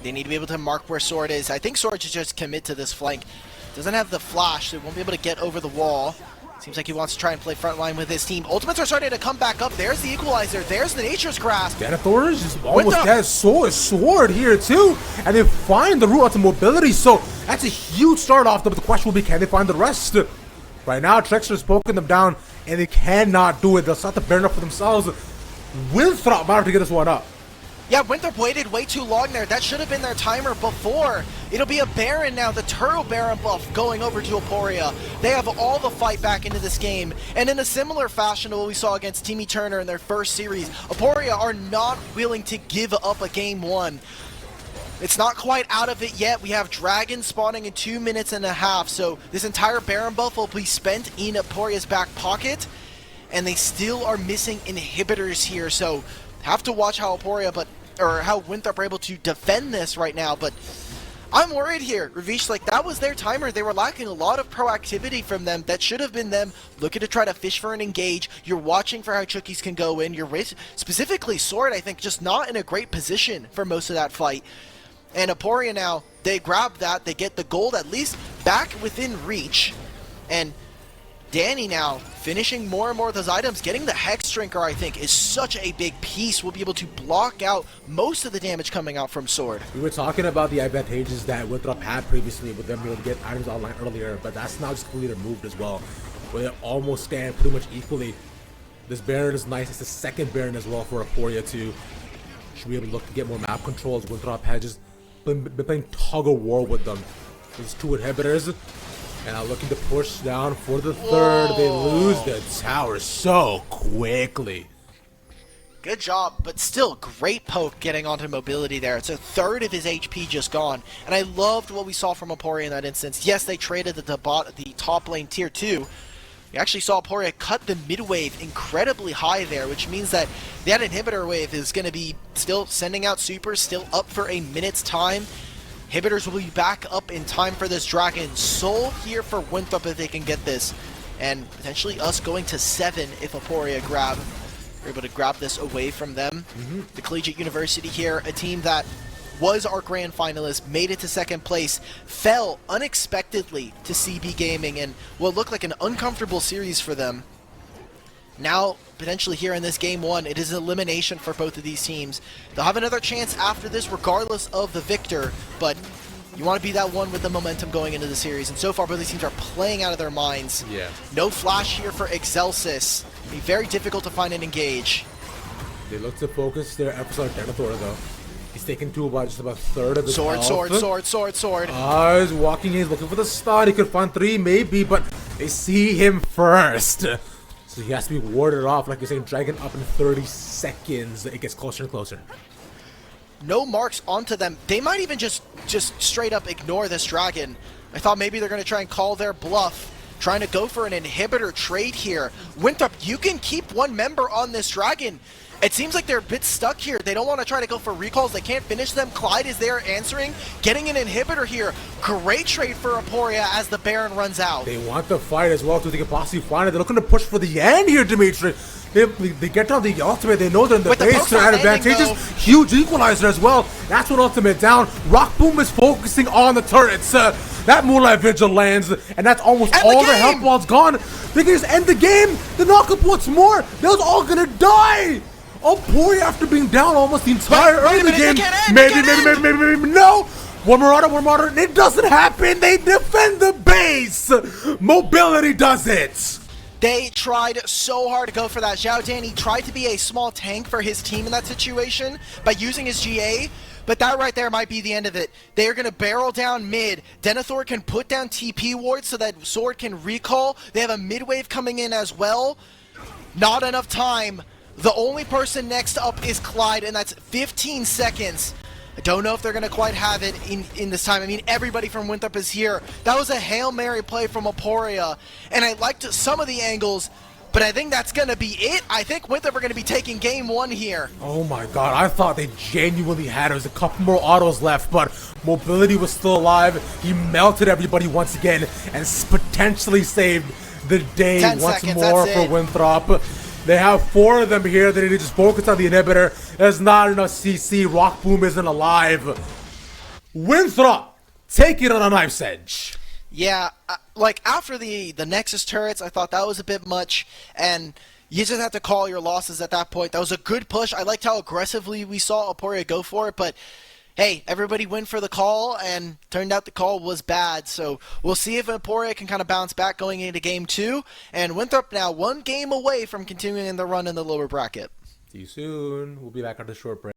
[SPEAKER 2] They need to be able to mark where Sword is. I think Sword should just commit to this flank. Doesn't have the flash, so he won't be able to get over the wall. Seems like he wants to try and play frontline with his team. Ultimates are starting to come back up. There's the equalizer. There's the Nature's Grasp.
[SPEAKER 1] Denethor is just almost dead. So is Sword here too. And they find the route onto mobility, so that's a huge start off. But the question will be, can they find the rest? Right now, Trickster's poking them down, and they cannot do it. They'll start to burn up for themselves. Winthrop might have to get this one up.
[SPEAKER 2] Yeah, Winthrop waited way too long there. That should have been their timer before. It'll be a Baron now, the Turtle Baron buff going over to Aporia. They have all the fight back into this game. And in a similar fashion to what we saw against Team Turner in their first series, Aporia are not willing to give up a game 1. It's not quite out of it yet. We have Dragon spawning in 2.5 minutes, so this entire Baron buff will be spent in Aporia's back pocket. And they still are missing inhibitors here, so have to watch how how Winthrop are able to defend this right now, but I'm worried here. Ravish, like, that was their timer. They were lacking a lot of proactivity from them. That should have been them looking to try to fish for an engage. You're watching for how Chookies can go in. You're specifically Sword, I think, just not in a great position for most of that fight. And Aporia now, they grab that. They get the gold at least back within reach. And Danny now finishing more and more of those items. Getting the Hex Drinker, I think, is such a big piece. We'll be able to block out most of the damage coming out from Sword.
[SPEAKER 1] We were talking about the advantages that Winthrop had previously with them being able to get items online earlier, but that's now just completely removed as well, where they almost stand pretty much equally. This Baron is nice. It's the second Baron as well for Aporia too. Should be able to look to get more map controls. Winthrop had just been playing tug of war with them. There's 2 inhibitors. And now looking to push down for the third. Whoa. They lose the tower so quickly.
[SPEAKER 2] Good job, but still great poke getting onto mobility there. It's a third of his HP just gone. And I loved what we saw from Aporia in that instance. Yes, they traded the top lane tier 2. We actually saw Aporia cut the mid wave incredibly high there, which means that that inhibitor wave is going to be still sending out supers, still up for a minute's time. Inhibitors will be back up in time for this Dragon. Soul here for Winthrop if they can get this. And potentially us going to 7 if Aporia are able to grab this away from them. The Collegiate University here, a team that was our grand finalist, made it to 2nd place, fell unexpectedly to CB Gaming in what looked like an uncomfortable series for them. Now, potentially here in this game 1, it is elimination for both of these teams. They'll have another chance after this regardless of the victor, but you want to be that one with the momentum going into the series. And so far, both these teams are playing out of their minds.
[SPEAKER 1] Yeah.
[SPEAKER 2] No flash here for Excelsis. It'll be very difficult to find an engage.
[SPEAKER 1] They look to focus their efforts on Denethor though. He's taken to about just about 1/3 of his
[SPEAKER 2] Sword.
[SPEAKER 1] He's walking in, he's looking for the stun. He could find 3 maybe, but they see him first. So he has to be warded off, like you're saying, Dragon up in 30 seconds. It gets closer and closer.
[SPEAKER 2] No marks onto them. They might even just straight up ignore this Dragon. I thought maybe they're going to try and call their bluff, trying to go for an inhibitor trade here. Winthrop, you can keep 1 member on this Dragon. It seems like they're a bit stuck here. They don't want to try to go for recalls. They can't finish them. Clyde is there answering, getting an inhibitor here. Great trade for Aporia as the Baron runs out.
[SPEAKER 1] They want the fight as well, too. They can possibly find it. They're looking to push for the end here, Dimitri. They get down the ultimate. They know they're in the base. They're advantageous. Huge equalizer as well. That's what ultimate down. Rock Boom is focusing on the turrets. That Moonlight Vigil lands, and that's almost
[SPEAKER 2] End
[SPEAKER 1] all
[SPEAKER 2] the
[SPEAKER 1] their health
[SPEAKER 2] game!
[SPEAKER 1] while it's gone. They can just end the game. The knockup once more. They was all gonna die. Oh, boy, after being down almost the entire
[SPEAKER 2] Wait a
[SPEAKER 1] early
[SPEAKER 2] minute,
[SPEAKER 1] game.
[SPEAKER 2] they can't end,
[SPEAKER 1] Maybe,
[SPEAKER 2] they can't
[SPEAKER 1] maybe, no. One Marauder, and it doesn't happen. They defend the base. Mobility does it.
[SPEAKER 2] They tried so hard to go for that. Zhao Danny tried to be a small tank for his team in that situation by using his GA, but that right there might be the end of it. They are going to barrel down mid. Denethor can put down TP wards so that Sword can recall. They have a mid wave coming in as well. Not enough time. The only person next up is Clyde, and that's 15 seconds. I don't know if they're going to quite have it in this time. I mean, everybody from Winthrop is here. That was a Hail Mary play from Aporia, and I liked some of the angles, but I think that's going to be it. I think Winthrop are going to be taking game 1 here.
[SPEAKER 1] Oh my god, I thought they genuinely had it. There was a couple more autos left, but Mobility was still alive. He melted everybody once again and potentially saved the day
[SPEAKER 2] 10
[SPEAKER 1] once
[SPEAKER 2] seconds,
[SPEAKER 1] more
[SPEAKER 2] that's
[SPEAKER 1] for
[SPEAKER 2] it.
[SPEAKER 1] Winthrop. They have 4 of them here. They need to just focus on the inhibitor. There's not enough CC. Rock Boom isn't alive. Winthrop, take it on a knife's edge.
[SPEAKER 2] Yeah, like after the Nexus turrets, I thought that was a bit much, and you just have to call your losses at that point. That was a good push. I liked how aggressively we saw Aporia go for it, but hey, everybody went for the call, and turned out the call was bad. So we'll see if Aporia can kind of bounce back going into game 2, and Winthrop now 1 game away from continuing the run in the lower bracket.
[SPEAKER 1] See you soon. We'll be back after the short break.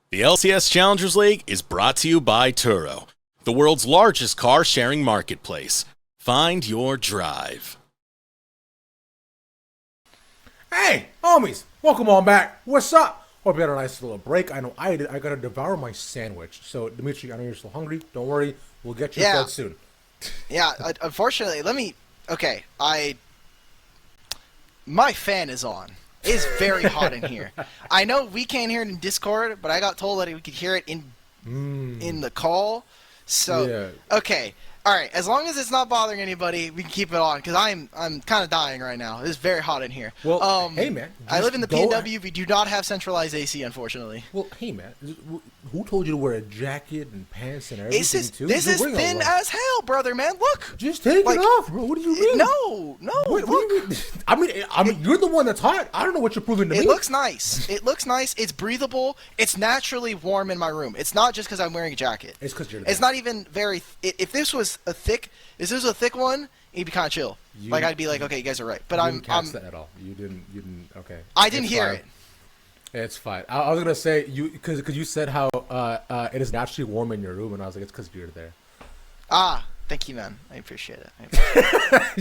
[SPEAKER 3] The LCS Challengers League is brought to you by Turo, the world's largest car sharing marketplace. Find your drive.
[SPEAKER 1] Hey, homies, welcome on back. What's up? Hope you had a nice little break. I know I did. I gotta devour my sandwich. So, Dimitri, I know you're still hungry. Don't worry. We'll get you fed soon.
[SPEAKER 2] Yeah, unfortunately, okay, my fan is on. It is very hot in here. I know we can't hear it in Discord, but I got told that we could hear it in the call. So, okay. All right, as long as it's not bothering anybody, we can keep it on, because I'm kind of dying right now. It's very hot in here.
[SPEAKER 1] Well, hey, man.
[SPEAKER 2] I live in the PNW. We do not have centralized AC, unfortunately.
[SPEAKER 1] Well, hey, man. Who told you to wear a jacket and pants and everything, too?
[SPEAKER 2] This is thin as hell, brother, man. Look.
[SPEAKER 1] Just take it off, bro. What do you mean?
[SPEAKER 2] No.
[SPEAKER 1] What do you mean? I mean, you're the one that's hot. I don't know what you're proving to me.
[SPEAKER 2] It looks nice. It looks nice. It's breathable. It's naturally warm in my room. It's not just because I'm wearing a jacket.
[SPEAKER 1] It's because you're
[SPEAKER 2] It's not even very... If this was a thick one, it'd be kind of chill. I'd be like, okay, you guys are right. But
[SPEAKER 1] I'm catch that at all. You didn't. Okay.
[SPEAKER 2] I didn't hear it.
[SPEAKER 1] It's fine. I was gonna say because you said how it is naturally warm in your room, and I was like, it's because you're there.
[SPEAKER 2] Thank you, man. I appreciate it.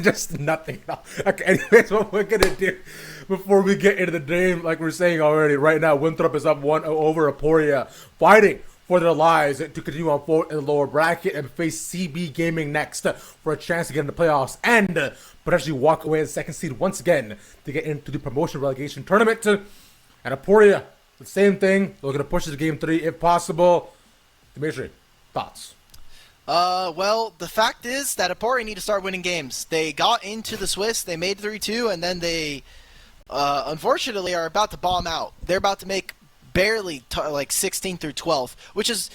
[SPEAKER 1] Just nothing else. Okay. Anyways, what we're gonna do before we get into the game, like we're saying already, right now, Winthrop is up 1-0 over Aporia, fighting for their lives to continue on forward in the lower bracket and face CB Gaming next for a chance to get in the playoffs and potentially walk away as second seed once again to get into the promotion relegation tournament. And Aporia, the same thing. They're going to push to game 3 if possible. Dimitri, thoughts?
[SPEAKER 2] Well, the fact is that Aporia need to start winning games. They got into the Swiss, they made 3-2, and then they, unfortunately, are about to bomb out. They're about to make barely 16th through 12th, which is,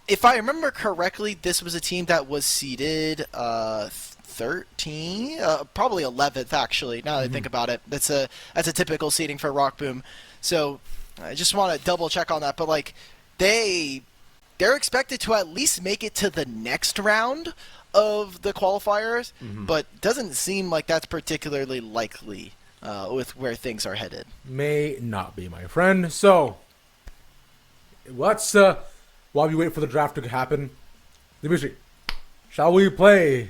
[SPEAKER 2] if I remember correctly, this was a team that was seeded 13, probably 11th actually. Now that I think about it, that's a typical seeding for Rock Boom. So I just want to double check on that. But they're expected to at least make it to the next round of the qualifiers, but doesn't seem like that's particularly likely with where things are headed.
[SPEAKER 1] May not be, my friend. So let's while we wait for the draft to happen, Dimitri, shall we play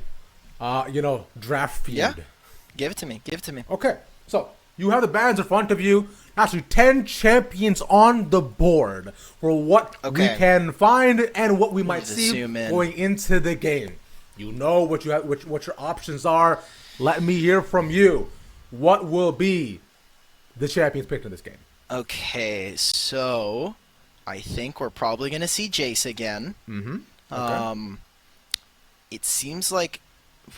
[SPEAKER 1] draft feud?
[SPEAKER 2] Yeah. Give it to me.
[SPEAKER 1] Okay. So you have the bands in front of you. Actually, 10 champions on the board for what we can find and what we might see going into the game. You know what you have, what your options are. Let me hear from you. What will be the champions picked in this game?
[SPEAKER 2] Okay, so I think we're probably going to see Jace again. Okay. It seems like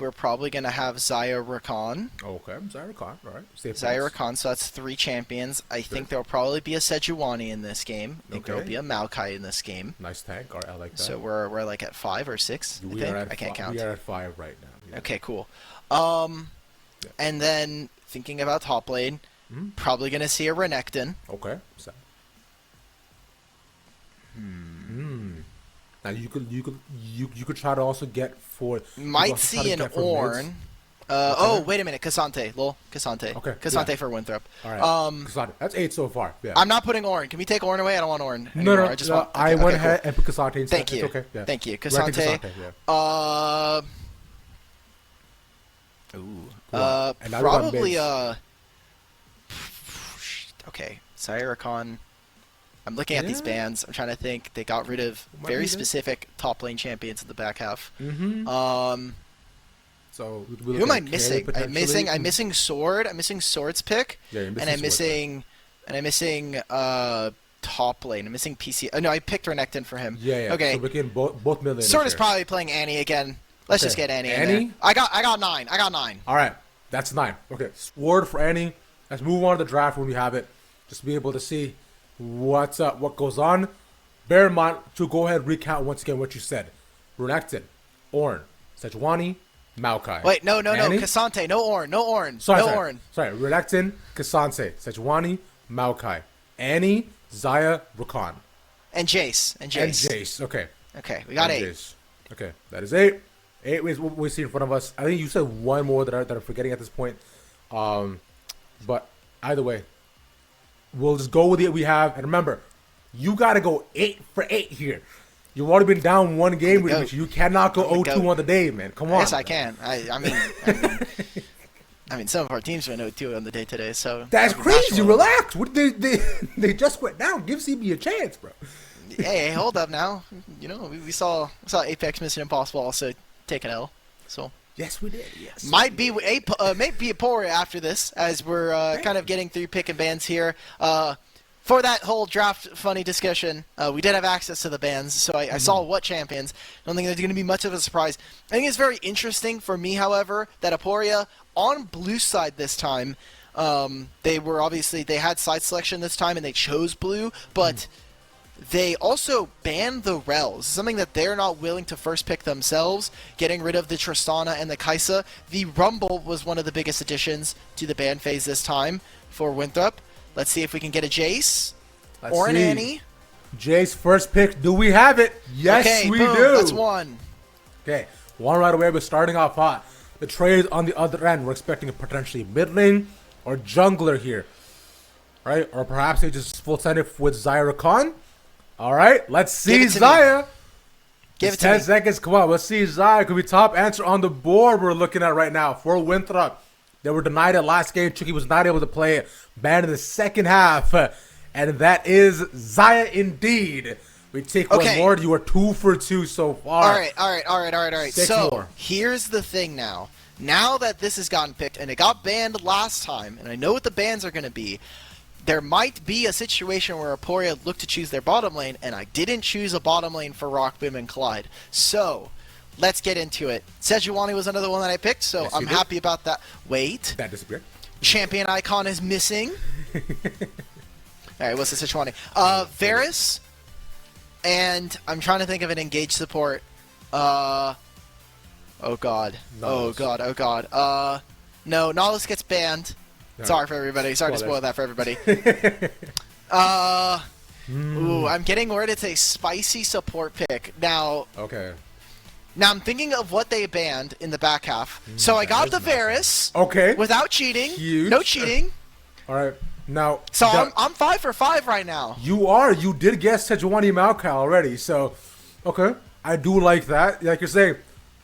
[SPEAKER 2] we're probably going to have Zaya Rakan.
[SPEAKER 1] Okay, Zaya Rakan, all right.
[SPEAKER 2] Zaya Rakan, so that's 3 champions. I think there'll probably be a Sejuani in this game. I think there'll be a Maokai in this game.
[SPEAKER 1] Nice tank, I like that.
[SPEAKER 2] So we're like at 5 or 6, I think. I can't count.
[SPEAKER 1] We are at 5 right now. Yeah.
[SPEAKER 2] Okay, cool. And then thinking about top lane, probably going to see a Renekton.
[SPEAKER 1] Okay. So. Now you could try to also get for
[SPEAKER 2] might see an Ornn. Wait a minute, Cassante, Cassante.
[SPEAKER 1] Okay.
[SPEAKER 2] Cassante for Winthrop.
[SPEAKER 1] All right. Cassante. That's 8 so far. Yeah.
[SPEAKER 2] I'm not putting Ornn. Can we take Ornn away? I don't want Ornn anymore.
[SPEAKER 1] No. I went ahead and put Cassante instead.
[SPEAKER 2] Thank you.
[SPEAKER 1] It's okay. Yeah.
[SPEAKER 2] Thank you, Cassante.
[SPEAKER 1] Yeah.
[SPEAKER 2] Probably okay, Syracon. I'm looking at these bans. I'm trying to think. They got rid of very specific top lane champions in the back half.
[SPEAKER 1] So
[SPEAKER 2] who am I missing? I'm missing Sword. I'm missing Sword's pick.
[SPEAKER 1] Yeah, you're
[SPEAKER 2] and I'm missing top lane. I'm missing PC. Oh, no, I picked Renekton for him.
[SPEAKER 1] Yeah.
[SPEAKER 2] Okay.
[SPEAKER 1] So we can both million.
[SPEAKER 2] Sword is probably playing Annie again. Let's just get Annie. In there. I got 9.
[SPEAKER 1] All right, that's 9. Okay, Sword for Annie. Let's move on to the draft when we have it, just to be able to see what's up, what goes on. Bear in mind to go ahead and recount once again what you said. Renekton, Ornn, Sejuani, Maokai.
[SPEAKER 2] Wait, no, Cassante, no Ornn.
[SPEAKER 1] Sorry. Renekton, Cassante, Sejuani, Maokai, Annie, Zaya, Rakan.
[SPEAKER 2] And Jace.
[SPEAKER 1] Okay,
[SPEAKER 2] we got 8.
[SPEAKER 1] Jace. Okay, that is 8. 8 is what we see in front of us. I think you said one more that I'm forgetting at this point. But either way, we'll just go with it we have. And remember, You got to go 8 for 8 here. You've already been down one game, which you cannot go 0-2 on the day, man. Come on.
[SPEAKER 2] Yes, I can. I mean, some of our teams went 0-2 on the day today, so
[SPEAKER 1] that's crazy. Relax. What they just went down. Give CB a chance, bro.
[SPEAKER 2] Hey, hold up now. You know, we saw Apex Mission Impossible also take an L. So
[SPEAKER 1] yes, we did. Yes,
[SPEAKER 2] might be Aporia after this, as we're kind of getting through pick and bans here. For that whole draft funny discussion, we did have access to the bans, so I saw what champions. I don't think there's going to be much of a surprise. I think it's very interesting for me, however, that Aporia on blue side this time, they had side selection this time and they chose blue, but they also banned the Rels, something that they're not willing to first pick themselves, getting rid of the Tristana and the Kaisa. The Rumble was one of the biggest additions to the ban phase this time for Winthrop. Let's see if we can get a Jace or an Annie.
[SPEAKER 1] Jace first pick. Do we have it? Yes,
[SPEAKER 2] okay,
[SPEAKER 1] we
[SPEAKER 2] boom,
[SPEAKER 1] do.
[SPEAKER 2] That's one.
[SPEAKER 1] Okay, one right away. We're starting off hot. The trades on the other end. We're expecting a potentially mid lane or jungler here, right? Or perhaps they just full send it with Zyra Khan. All right, let's see Zaya.
[SPEAKER 2] Give it to
[SPEAKER 1] 10
[SPEAKER 2] me.
[SPEAKER 1] seconds. Come on, let's see Zaya. Could be top answer on the board we're looking at right now for Winthrop. They were denied it last game. Chucky was not able to play it. Banned in the second half. And that is Zaya indeed. We take one more. You are 2 for 2 so far.
[SPEAKER 2] All right.
[SPEAKER 1] 6
[SPEAKER 2] so,
[SPEAKER 1] more.
[SPEAKER 2] here's the thing now. Now that this has gotten picked, and it got banned last time, and I know what the bans are going to be, there might be a situation where Aporia looked to choose their bottom lane, and I didn't choose a bottom lane for Rockboom and Clyde. So, let's get into it. Sejuani was another one that I picked, so yes, I'm happy about that. Wait.
[SPEAKER 1] That disappeared.
[SPEAKER 2] Champion icon is missing. Alright, what's the Sejuani? Varus. And I'm trying to think of an engaged support. Oh god.
[SPEAKER 1] Nautilus.
[SPEAKER 2] Oh god. No, Nautilus gets banned. No. Sorry for everybody. Sorry to spoil that for everybody. Ooh, I'm getting word it's a spicy support pick. Now,
[SPEAKER 1] okay.
[SPEAKER 2] Now I'm thinking of what they banned in the back half. So I got the Varus.
[SPEAKER 1] Okay.
[SPEAKER 2] Without cheating.
[SPEAKER 1] Huge.
[SPEAKER 2] No cheating.
[SPEAKER 1] All right. Now.
[SPEAKER 2] So I'm 5 for 5 right now.
[SPEAKER 1] You are. You did guess Sejuani Maokai already. So, okay. I do like that. Like you're saying,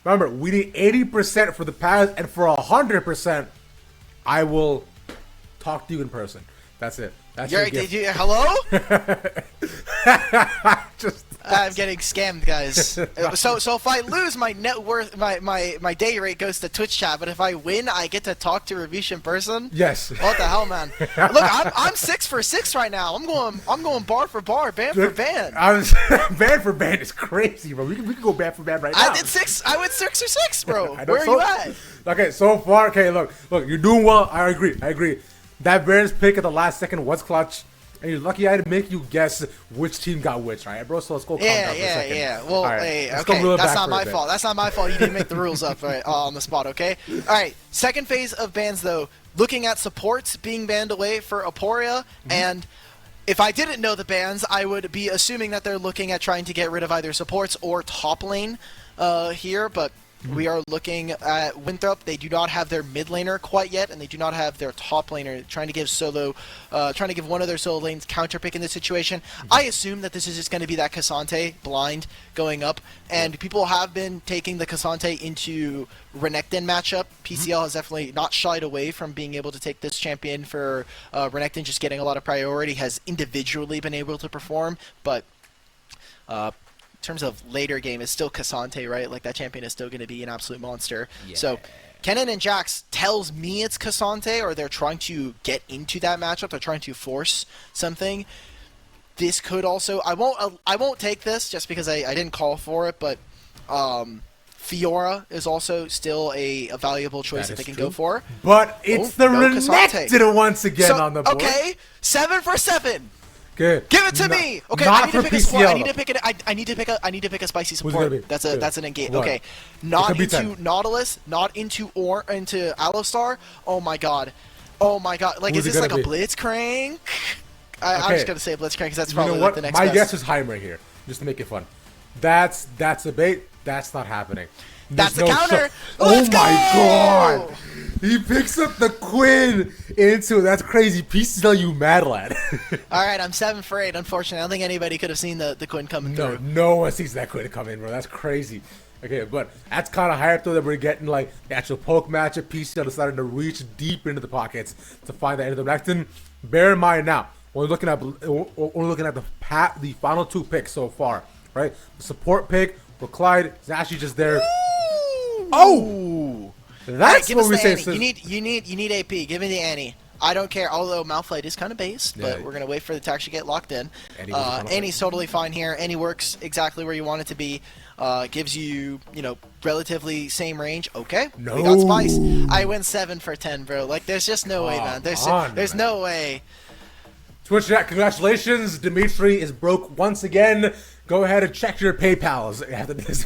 [SPEAKER 1] remember, we need 80% for the pass, and for 100%, I will talk to you in person. That's it. That's your gift.
[SPEAKER 2] Hello?
[SPEAKER 1] Just
[SPEAKER 2] I'm getting scammed, guys. So if I lose, my net worth, my day rate goes to Twitch chat. But if I win, I get to talk to Ravish in person.
[SPEAKER 1] Yes.
[SPEAKER 2] What the hell, man? Look, I'm 6 for 6 right now. I'm going bar for bar, ban for ban.
[SPEAKER 1] Ban for ban is crazy, bro. We can go ban for ban right now.
[SPEAKER 2] I went 6 or 6, bro. Where are you at?
[SPEAKER 1] Okay, so far, okay, look, you're doing well. I agree. That Varus pick at the last second was clutch. And you're lucky I didn't make you guess which team got which, right, bro? So let's go calm down for a second.
[SPEAKER 2] Yeah. Well,
[SPEAKER 1] right,
[SPEAKER 2] hey, okay, that's not my fault. That's not my fault. You didn't make the rules up on the spot, okay? All right, second phase of bans, though. Looking at supports being banned away for Aporia, and if I didn't know the bans, I would be assuming that they're looking at trying to get rid of either supports or top lane here, but we are looking at Winthrop. They do not have their mid laner quite yet, and they do not have their top laner. Trying to give one of their solo lanes counter pick in this situation. I assume that this is just going to be that Cassante blind going up, and people have been taking the Cassante into Renekton matchup. PCL has definitely not shied away from being able to take this champion for Renekton, just getting a lot of priority. Has individually been able to perform, but in terms of later game, it's still Cassante, right? Like, that champion is still going to be an absolute monster. Yeah. So, Kennen and Jax tells me it's Cassante, or they're trying to get into that matchup. They're trying to force something. This could also... I won't take this just because I didn't call for it, but Fiora is also still a valuable choice that they can go for.
[SPEAKER 1] But it's the Renekton once again on the board.
[SPEAKER 2] Okay, 7 for 7.
[SPEAKER 1] Good.
[SPEAKER 2] Give it to me. Okay, I need to pick a support. I need to pick a spicy support. That's an engage. Okay, not into Nautilus, not into Alistar. Oh my god. Like, is this like a Blitzcrank? I'm just gonna say Blitzcrank because that's probably like the next.
[SPEAKER 1] My guess is Heimer here, just to make it fun. That's a bait. That's not happening.
[SPEAKER 2] That's the
[SPEAKER 1] no
[SPEAKER 2] counter.
[SPEAKER 1] shot.
[SPEAKER 2] Let's
[SPEAKER 1] Oh my
[SPEAKER 2] go!
[SPEAKER 1] god! He picks up the Quinn into that's crazy. PCL, you mad lad.
[SPEAKER 2] All right, I'm 7 for 8. Unfortunately, I don't think anybody could have seen the Quinn coming
[SPEAKER 1] No,
[SPEAKER 2] through.
[SPEAKER 1] no one sees that Quinn come in, bro. That's crazy. Okay, but that's kind of hype though that we're getting like the actual poke matchup. PCL decided to reach deep into the pockets to find the end of the Renekton. Bear in mind now, we're looking at the final 2 picks so far, right? The support pick for Clyde is actually just there. Oh, that's
[SPEAKER 2] give
[SPEAKER 1] what
[SPEAKER 2] us
[SPEAKER 1] we
[SPEAKER 2] the
[SPEAKER 1] say.
[SPEAKER 2] Annie. You need AP. Give me the Annie. I don't care. Although Malphite is kind of based, but
[SPEAKER 1] Yeah.
[SPEAKER 2] we're gonna wait for it to actually get locked in.
[SPEAKER 1] Annie was a final
[SPEAKER 2] Annie's totally fine here. Annie works exactly where you want it to be. Gives you relatively same range. Okay,
[SPEAKER 1] No.
[SPEAKER 2] we got Spice. I win 7 for 10, bro. Like there's just no way, man. There's
[SPEAKER 1] man.
[SPEAKER 2] no way.
[SPEAKER 1] Twitch chat, congratulations. Dimitri is broke once again. Go ahead and check your PayPals after this.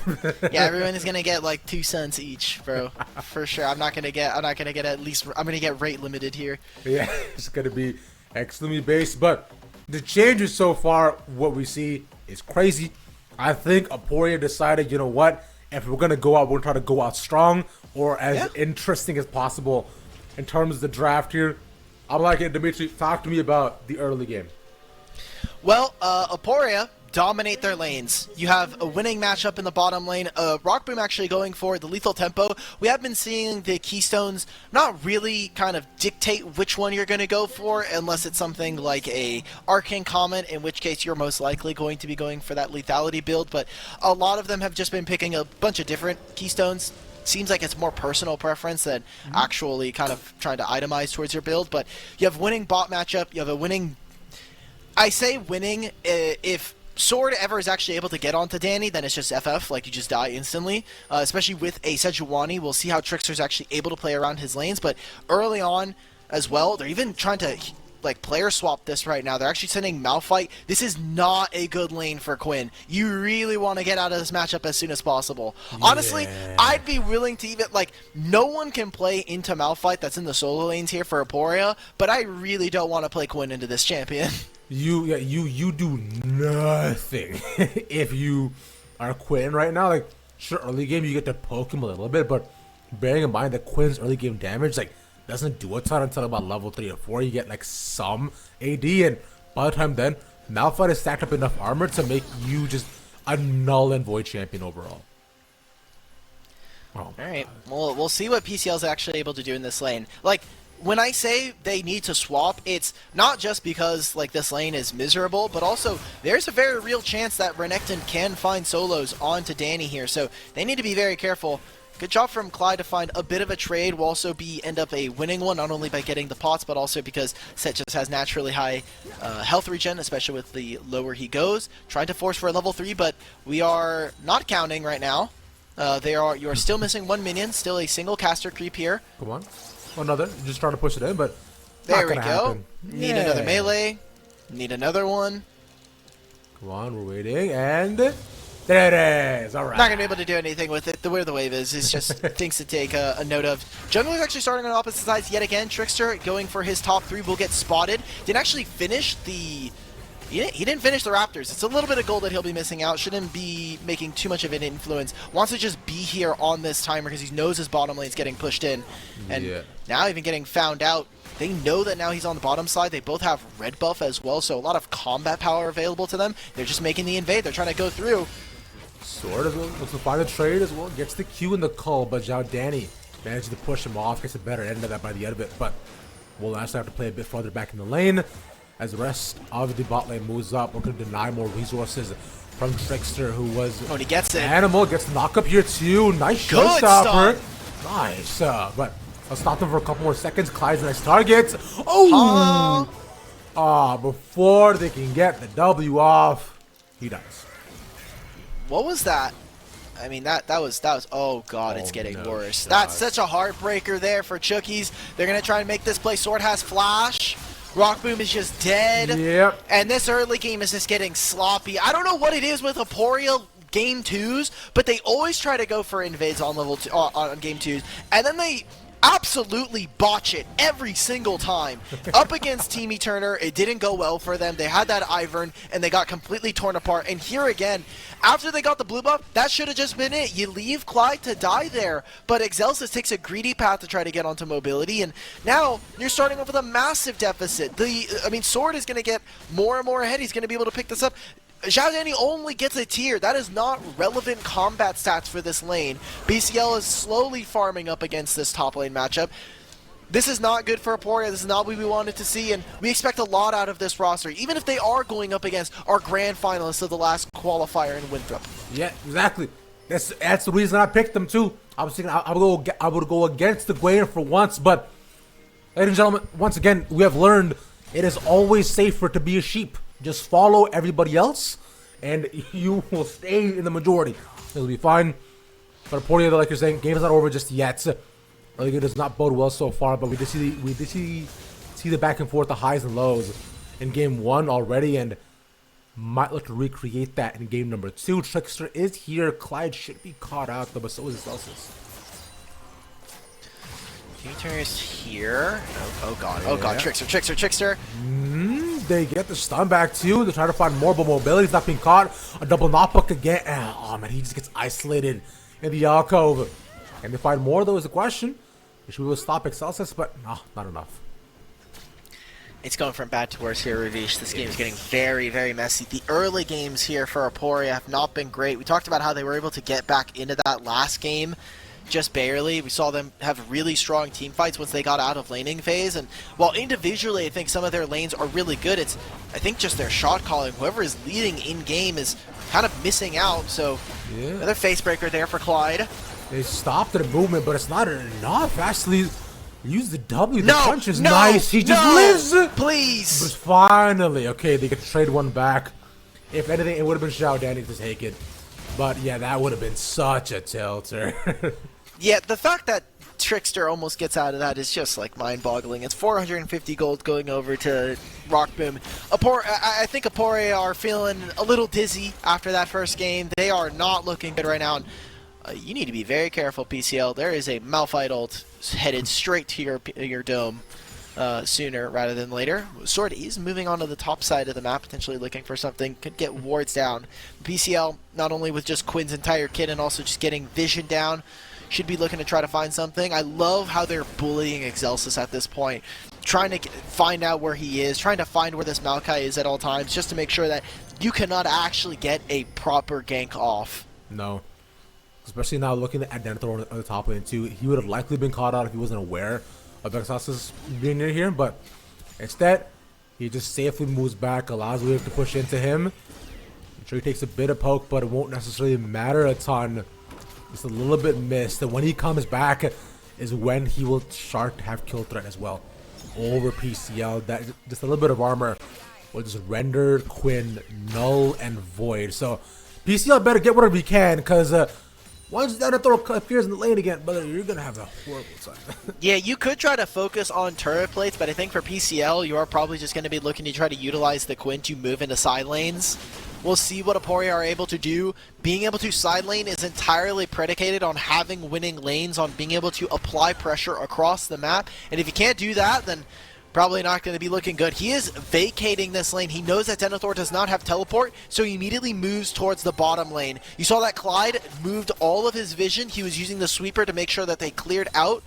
[SPEAKER 2] Yeah, everyone is gonna get like 2 cents each, bro, for sure. I'm not gonna get at least. I'm gonna get rate limited here.
[SPEAKER 1] Yeah, it's gonna be extremely based, but the changes so far, what we see is crazy. I think Aporia decided, you know what? If we're gonna go out, we're gonna try to go out strong or as interesting as possible in terms of the draft here. I'm like it, Dimitri. Talk to me about the early game.
[SPEAKER 2] Well, Aporia dominate their lanes. You have a winning matchup in the bottom lane. Rockboom actually going for the lethal tempo. We have been seeing the Keystones not really kind of dictate which one you're going to go for unless it's something like a Arcane Comet, in which case you're most likely going to be going for that lethality build, but a lot of them have just been picking a bunch of different Keystones. Seems like it's more personal preference than actually kind of trying to itemize towards your build, but you have winning bot matchup, you have a winning... I say winning if Sword ever is actually able to get onto Danny, then it's just FF, like you just die instantly. Especially with a Sejuani, we'll see how Trickster's actually able to play around his lanes, but early on as well, they're even trying to like player swap this right now. They're actually sending Malphite. This is not a good lane for Quinn. You really want to get out of this matchup as soon as possible. Honestly, I'd be willing to even like no one can play into Malphite that's in the solo lanes here for Aporia, but I really don't want to play Quinn into this champion.
[SPEAKER 1] You do nothing if you are Quinn right now. Like, sure, early game you get to poke him a little bit, but bearing in mind that Quinn's early game damage like doesn't do a ton until about level 3 or 4. You get like some AD, and by the time then, Malphite has stacked up enough armor to make you just a null and void champion overall.
[SPEAKER 2] All right, well, we'll see what PCL is actually able to do in this lane. Like, when I say they need to swap, it's not just because like this lane is miserable, but also there's a very real chance that Renekton can find solos onto Danny here, so they need to be very careful. Good job from Clyde to find a bit of a trade, will also end up a winning one, not only by getting the pots, but also because Set just has naturally high health regen, especially with the lower he goes. Trying to force for a level 3, but we are not counting right now. You are still missing 1 minion, still a single caster creep here.
[SPEAKER 1] Come on. Another. Just trying to push it in, but
[SPEAKER 2] there
[SPEAKER 1] not
[SPEAKER 2] we
[SPEAKER 1] gonna
[SPEAKER 2] go.
[SPEAKER 1] happen.
[SPEAKER 2] Need another melee. Need another one.
[SPEAKER 1] Come on, we're waiting, and there it is. All right.
[SPEAKER 2] Not gonna be able to do anything with it. The way the wave is just things to take a note of. Jungle is actually starting on opposite sides yet again. Trickster going for his top 3 will get spotted. Didn't actually finish the... He didn't finish the Raptors. It's a little bit of gold that he'll be missing out. Shouldn't be making too much of an influence. Wants to just be here on this timer because he knows his bottom lane's getting pushed in. And now even getting found out. They know that now he's on the bottom side. They both have red buff as well, so a lot of combat power available to them. They're just making the invade. They're trying to go through.
[SPEAKER 1] Sword as well. Looks to find the trade as well. Gets the Q in the call, but Zhao Danny manages to push him off. Gets a better end of that by the end of it, but we'll actually have to play a bit farther back in the lane. As the rest of the bot lane moves up, we're going to deny more resources from Trickster, who was...
[SPEAKER 2] Oh, and he gets it.
[SPEAKER 1] Animal gets the knock up here, too. Nice showstopper. Nice. But let's stop them for a couple more seconds. Clyde's nice targets. Oh! Before they can get the W off, he dies.
[SPEAKER 2] What was that? I mean, that was oh god, it's getting worse.
[SPEAKER 1] Shot.
[SPEAKER 2] That's such a heartbreaker there for Chookies. They're gonna try and make this play. Sword has flash. Rockboom is just dead.
[SPEAKER 1] Yep.
[SPEAKER 2] And this early game is just getting sloppy. I don't know what it is with Aporia game 2s, but they always try to go for invades on level 2 on game 2s, and then absolutely botch it every single time. Up against Team Eterner, it didn't go well for them. They had that Ivern, and they got completely torn apart. And here again, after they got the blue buff, that should have just been it. You leave Clyde to die there. But Excelsis takes a greedy path to try to get onto mobility, and now you're starting off with a massive deficit. Sword is going to get more and more ahead. He's going to be able to pick this up. Zhao Danny only gets a tier. That is not relevant combat stats for this lane. BCL is slowly farming up against this top lane matchup. This is not good for Aporia. This is not what we wanted to see, and we expect a lot out of this roster, even if they are going up against our grand finalists of the last qualifier in Winthrop.
[SPEAKER 1] Yeah, exactly. That's the reason I picked them too. I was thinking I would go against the Gwayan for once, but ladies and gentlemen, once again, we have learned it is always safer to be a sheep. Just follow everybody else, and you will stay in the majority. It'll be fine. But Aporia, like you're saying, game is not over just yet. Like it does not bode well so far, but we did see the back and forth, the highs and lows in game 1 already, and might look to recreate that in game number 2. Trickster is here. Clyde should be caught out though, but so is Celsius.
[SPEAKER 2] Turner is here. Oh god, Trickster.
[SPEAKER 1] They get the stun back too. They try to find more, but mobility's not being caught. A double knockback again. Oh man, he just gets isolated in the alcove. And they find more though is the question. They should be able to stop Excelsis, but no, not enough.
[SPEAKER 2] It's going from bad to worse here, Ravish. This game is getting very, very messy. The early games here for Aporia have not been great. We talked about how they were able to get back into that last game just barely. We saw them have really strong team fights once they got out of laning phase, and while individually I think some of their lanes are really good, it's I think just their shot calling. Whoever is leading in game is kind of missing out. So yeah, another face breaker there for Clyde.
[SPEAKER 1] They stopped the movement, but it's not enough. Actually, use the W. The punch is nice. He just lives.
[SPEAKER 2] Please.
[SPEAKER 1] But finally, okay, they could trade one back. If anything, it would have been Zhao Danny to take it. But yeah, that would have been such a tilter.
[SPEAKER 2] Yeah, the fact that Trickster almost gets out of that is just like mind-boggling. It's 450 gold going over to Rockboom. I think Aporia are feeling a little dizzy after that first game. They are not looking good right now. And, you need to be very careful, PCL. There is a Malphite ult headed straight to your dome sooner rather than later. Sword is moving on to the top side of the map, potentially looking for something. Could get wards down. PCL, not only with just Quinn's entire kit and also just getting vision down, should be looking to try to find something. I love how they're bullying Excelsis at this point, trying to find out where he is, trying to find where this Maokai is at all times, just to make sure that you cannot actually get a proper gank off.
[SPEAKER 1] No. Especially now looking at Denethor on the top lane too. He would have likely been caught out if he wasn't aware of Excelsis being near here, but instead, he just safely moves back, allows Wave to push into him. I'm sure he takes a bit of poke, but it won't necessarily matter a ton. Just a little bit missed, and when he comes back is when he will start to have kill threat as well over PCL. That just a little bit of armor will just render Quinn null and void. So PCL better get whatever he can, because once Denethor appears in the lane again, brother, you're gonna have a horrible time.
[SPEAKER 2] Yeah, you could try to focus on turret plates, but I think for PCL you are probably just going to be looking to try to utilize the Quinn to move into side lanes. We'll see what Aporia are able to do. Being able to side lane is entirely predicated on having winning lanes, on being able to apply pressure across the map. And if you can't do that, then probably not going to be looking good. He is vacating this lane. He knows that Denethor does not have teleport, so he immediately moves towards the bottom lane. You saw that Clyde moved all of his vision. He was using the sweeper to make sure that they cleared out,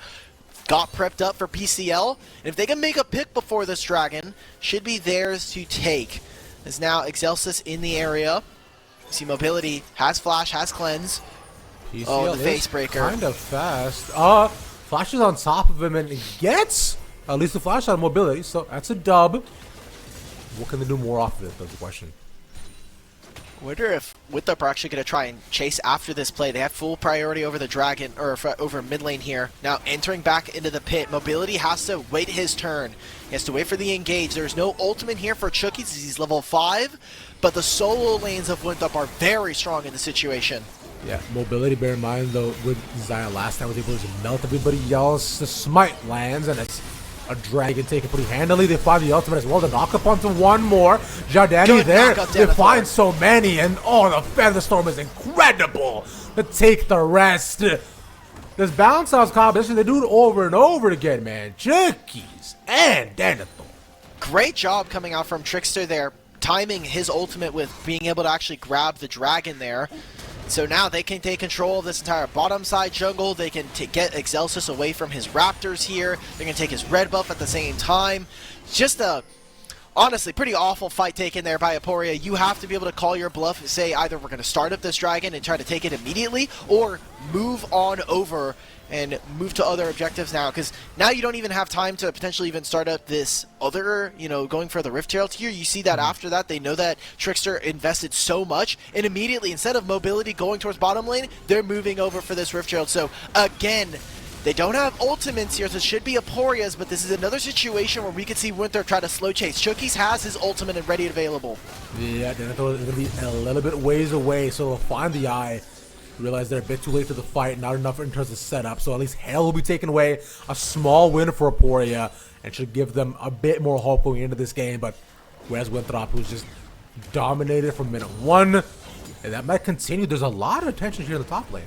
[SPEAKER 2] got prepped up for PCL. And if they can make a pick before this dragon, should be theirs to take. Is now Excelsis in the area. You see mobility, has flash, has cleanse.
[SPEAKER 1] PCL
[SPEAKER 2] oh, the face breaker.
[SPEAKER 1] Kind of fast. Flash is on top of him and he gets at least the flash on mobility, so that's a dub. What can they do more off of it? That's the question.
[SPEAKER 2] I wonder if Winthrop are actually going to try and chase after this play. They have full priority over the dragon, or over mid lane here. Now entering back into the pit. Mobility has to wait his turn. He has to wait for the engage. There's no ultimate here for Chucky since he's level 5, but the solo lanes of Winthrop are very strong in the situation.
[SPEAKER 1] Yeah, mobility, bear in mind though, with Zion last time was able to melt everybody else. The smite lands and it's a dragon taken pretty handily. They find the ultimate as well. The knock up onto one more. Zhao Danny there. They find so many, and oh, the Feather Storm is incredible to take the rest. this bounce house competition, they do it over and over again, man. Chickies and Denethor.
[SPEAKER 2] Great job coming out from Trickster there, timing his ultimate with being able to actually grab the dragon there. So now they can take control of this entire bottom side jungle. They can get Excelsis away from his Raptors here. They're going to take his red buff at the same time. Just a, honestly, pretty awful fight taken there by Aporia. You have to be able to call your bluff and say either we're going to start up this dragon and try to take it immediately, or move on over and move to other objectives now, because now you don't even have time to potentially even start up this other, going for the Rift Herald here. You see that after that, they know that Trickster invested so much, and immediately, instead of mobility going towards bottom lane, they're moving over for this Rift Herald. So, again, they don't have ultimates here, so it should be Aporia's, but this is another situation where we could see Winthrop try to slow chase. Chookies has his ultimate and ready available.
[SPEAKER 1] Yeah, Denethor is going to be a little bit ways away, so they'll find the eye. Realize they're a bit too late to the fight, not enough in terms of setup, so at least Hell will be taken away. A small win for Aporia, and should give them a bit more hope going into this game, but whereas Winthrop, who's just dominated from minute one, and that might continue. There's a lot of attention here in the top lane.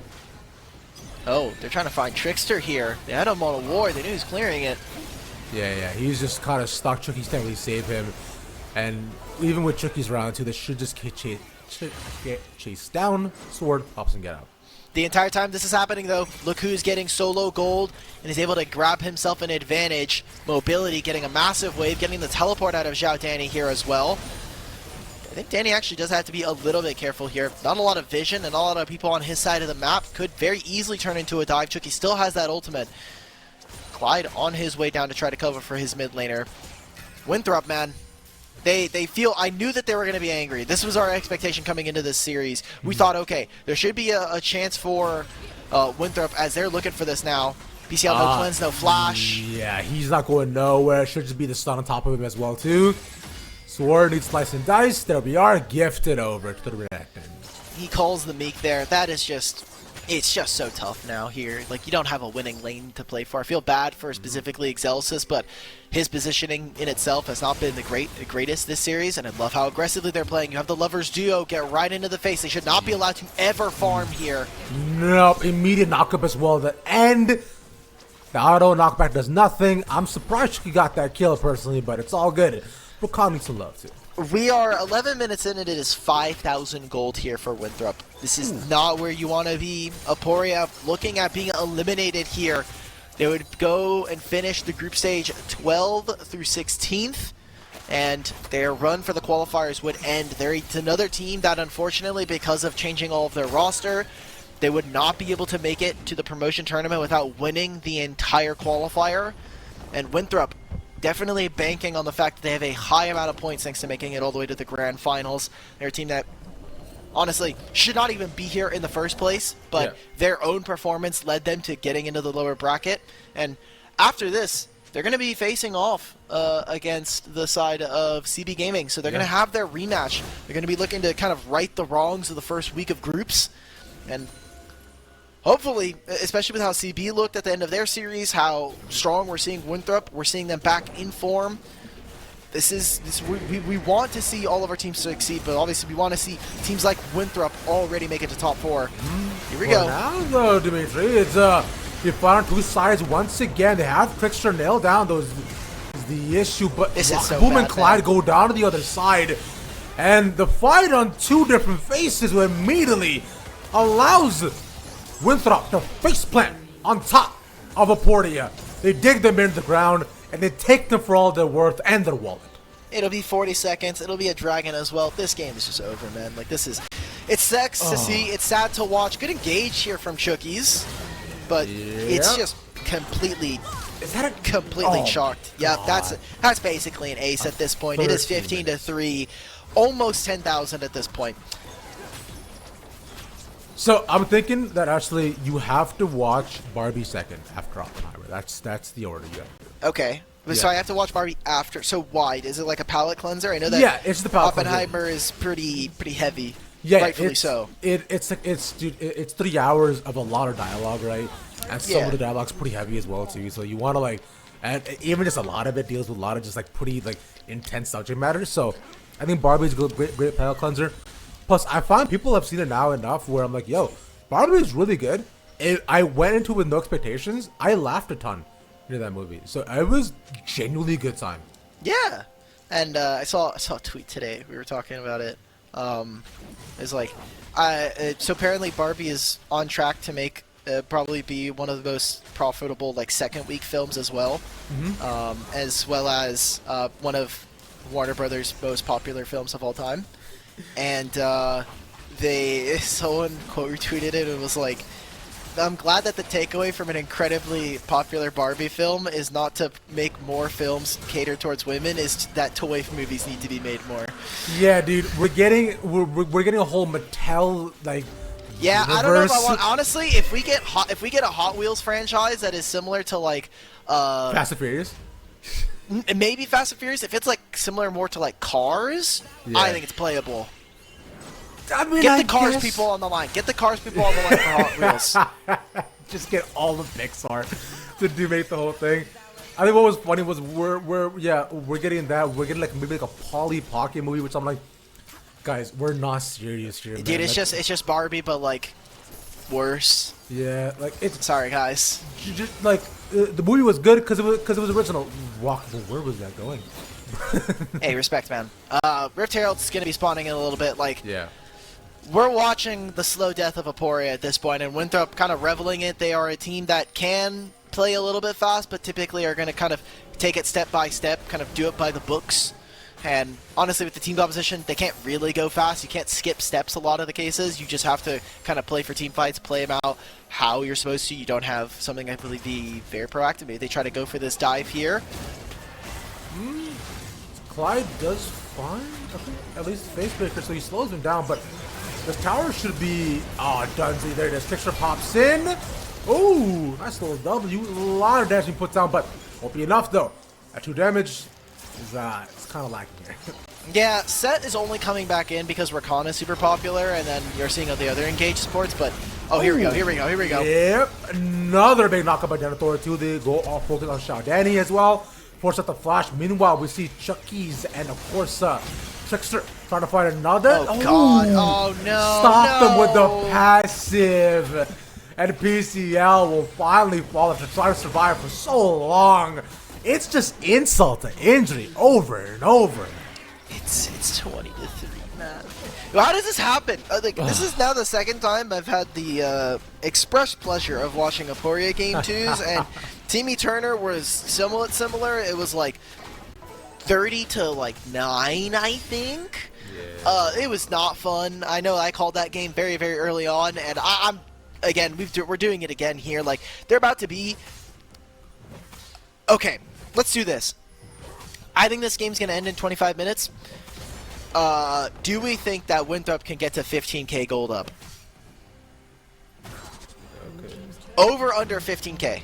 [SPEAKER 2] Oh, they're trying to find Trickster here. They had him on a ward, they knew he was clearing it.
[SPEAKER 1] Yeah, he's just kind of stuck. Chookies can't really save him, and even with Chookies round 2, they should just get chased down. Sword helps him get out.
[SPEAKER 2] The entire time this is happening, though, look who's getting solo gold and is able to grab himself an advantage. Mobility getting a massive wave, getting the teleport out of Zhao Danny here as well. I think Danny actually does have to be a little bit careful here. Not a lot of vision and not a lot of people on his side of the map. Could very easily turn into a dive. Chucky still has that ultimate. Clyde on his way down to try to cover for his mid laner. Winthrop, man. They feel, I knew that they were going to be angry. This was our expectation coming into this series. We thought, okay, there should be a chance for Winthrop as they're looking for this now. BCL, no cleanse, no flash.
[SPEAKER 1] Yeah, he's not going nowhere. Should just be the stun on top of him as well, too. Sword needs slice and dice. There we are, gifted over to the reactant.
[SPEAKER 2] He calls the Meek there. That is just, it's just so tough now here. Like, you don't have a winning lane to play for. I feel bad for specifically Excelsis, but his positioning in itself has not been the greatest this series, and I love how aggressively they're playing. You have the Lovers duo get right into the face. They should not be allowed to ever farm here.
[SPEAKER 1] Nope, immediate knockup as well. The end. The auto knockback does nothing. I'm surprised he got that kill personally, but it's all good. Rakan needs some love too.
[SPEAKER 2] We are 11 minutes in and it is 5,000 gold here for Winthrop. This is not where you want to be. Aporia looking at being eliminated here. They would go and finish the group stage 12 through 16th, and their run for the qualifiers would end. It's another team that unfortunately, because of changing all of their roster, they would not be able to make it to the promotion tournament without winning the entire qualifier. And Winthrop definitely banking on the fact that they have a high amount of points thanks to making it all the way to the grand finals. They're a team that honestly should not even be here in the first place, but their own performance led them to getting into the lower bracket. And after this, they're going to be facing off against the side of CB Gaming. So they're going to have their rematch. They're going to be looking to kind of right the wrongs of the first week of groups. And hopefully, especially with how CB looked at the end of their series, how strong we're seeing Winthrop, we're seeing them back in form. We want to see all of our teams succeed, but obviously we want to see teams like Winthrop already make it to top 4. Here we go.
[SPEAKER 1] Now though, Dimitri, it's you find on two sides once again. They have Trickster nailed down. Those is the issue, but
[SPEAKER 2] this is so
[SPEAKER 1] Boom
[SPEAKER 2] bad,
[SPEAKER 1] and Clyde
[SPEAKER 2] man.
[SPEAKER 1] go down to the other side, and the fight on two different faces will immediately allows Winthrop to faceplant on top of Aporia. They dig them into the ground, and they take them for all their worth and their wallet.
[SPEAKER 2] It'll be 40 seconds. It'll be a dragon as well. This game is just over, man. Like, this is... It sucks to see. It's sad to watch. Good engage here from Chookies, but it's just completely...
[SPEAKER 1] Is that a...
[SPEAKER 2] completely chalked. Yeah, that's basically an ace at this point. It is 15-3. Almost 10,000 at this point.
[SPEAKER 1] So I'm thinking that actually you have to watch Barbie second after Oppenheimer. That's the order you have to do.
[SPEAKER 2] Okay. So I have to watch Barbie after. So why? Is it like a palate cleanser? I know that
[SPEAKER 1] it's the palate
[SPEAKER 2] Oppenheimer is pretty heavy.
[SPEAKER 1] Yeah,
[SPEAKER 2] rightfully so.
[SPEAKER 1] It's 3 hours of a lot of dialogue, right? And some of the dialogue's pretty heavy as well too. So you want to and even just a lot of it deals with a lot of just pretty intense subject matter. So I think Barbie's a great palate cleanser. Plus, I find people have seen it now enough where I'm like, yo, Barbie is really good. I went into it with no expectations. I laughed a ton in that movie, so it was genuinely a good time.
[SPEAKER 2] Yeah, and I saw a tweet today. We were talking about it. It's like, so apparently Barbie is on track to make probably be one of the most profitable like second week films as well, as well as one of Warner Brothers' most popular films of all time. And someone quote retweeted it and was like, I'm glad that the takeaway from an incredibly popular Barbie film is not to make more films cater towards women, is that toy movies need to be made more.
[SPEAKER 1] Yeah, dude, we're getting a whole Mattel like.
[SPEAKER 2] Yeah,
[SPEAKER 1] universe.
[SPEAKER 2] I don't know if I want. Honestly, if we get a Hot Wheels franchise that is similar to like
[SPEAKER 1] Fast and Furious.
[SPEAKER 2] Maybe Fast and Furious, if it's like similar more to like Cars,
[SPEAKER 1] Yeah.
[SPEAKER 2] I think it's playable.
[SPEAKER 1] I mean,
[SPEAKER 2] Get the Cars people on the line. Get the Cars people on the line for Hot Wheels.
[SPEAKER 1] Just get all of Pixar to do make the whole thing. I think what was funny was we're getting that. We're getting like maybe like a Polly Pocket movie, which I'm like, guys, we're not serious here, man.
[SPEAKER 2] Dude, it's
[SPEAKER 1] like,
[SPEAKER 2] just Barbie, but like worse.
[SPEAKER 1] yeah, like it's
[SPEAKER 2] Sorry, guys.
[SPEAKER 1] just like the movie was good because it was original. Where was that going?
[SPEAKER 2] Hey, respect, man. Rift Herald's gonna be spawning in a little bit. Like,
[SPEAKER 1] Yeah.
[SPEAKER 2] we're watching the slow death of Aporia at this point, and Winthrop kind of reveling it. They are a team that can play a little bit fast, but typically are going to kind of take it step by step, kind of do it by the books. And honestly, with the team composition, they can't really go fast. You can't skip steps a lot of the cases. You just have to kind of play for team fights, play them out how you're supposed to. You don't have something, I believe, be very proactive. Maybe they try to go for this dive here.
[SPEAKER 1] Clyde does fine, I think, at least Facebreaker, so he slows him down, but this tower should be... Oh, Dunsey, there it is. Trickster pops in. Ooh, nice little W. A lot of damage he puts down, but won't be enough, though. That 2 damage is it's kind of lacking here.
[SPEAKER 2] Yeah, Set is only coming back in because Rakan is super popular, and then you're seeing all the other engaged supports, but... Oh, here we go.
[SPEAKER 1] Yep, another big knockup by Denethor, too. They go all focus on Shao Danny as well. Force out the flash. Meanwhile, we see Chucky's and, of course, Trickster trying to find another.
[SPEAKER 2] Oh, God. Oh, no.
[SPEAKER 1] Stop them with the passive. And PCL will finally fall after trying to survive for so long. It's just insult to injury over and over.
[SPEAKER 2] It's 20-3, man. How does this happen? This is now the second time I've had the express pleasure of watching Aporia Game 2s, and Timmy Turner was somewhat similar. It was like 30 to like 9, I think. Yeah. It was not fun. I know I called that game very, very early on, and I'm again, we're doing it again here. Like, they're about to be... Okay, let's do this. I think this game's going to end in 25 minutes. Do we think that Winthrop can get to 15k gold up? Okay. Over, under 15k.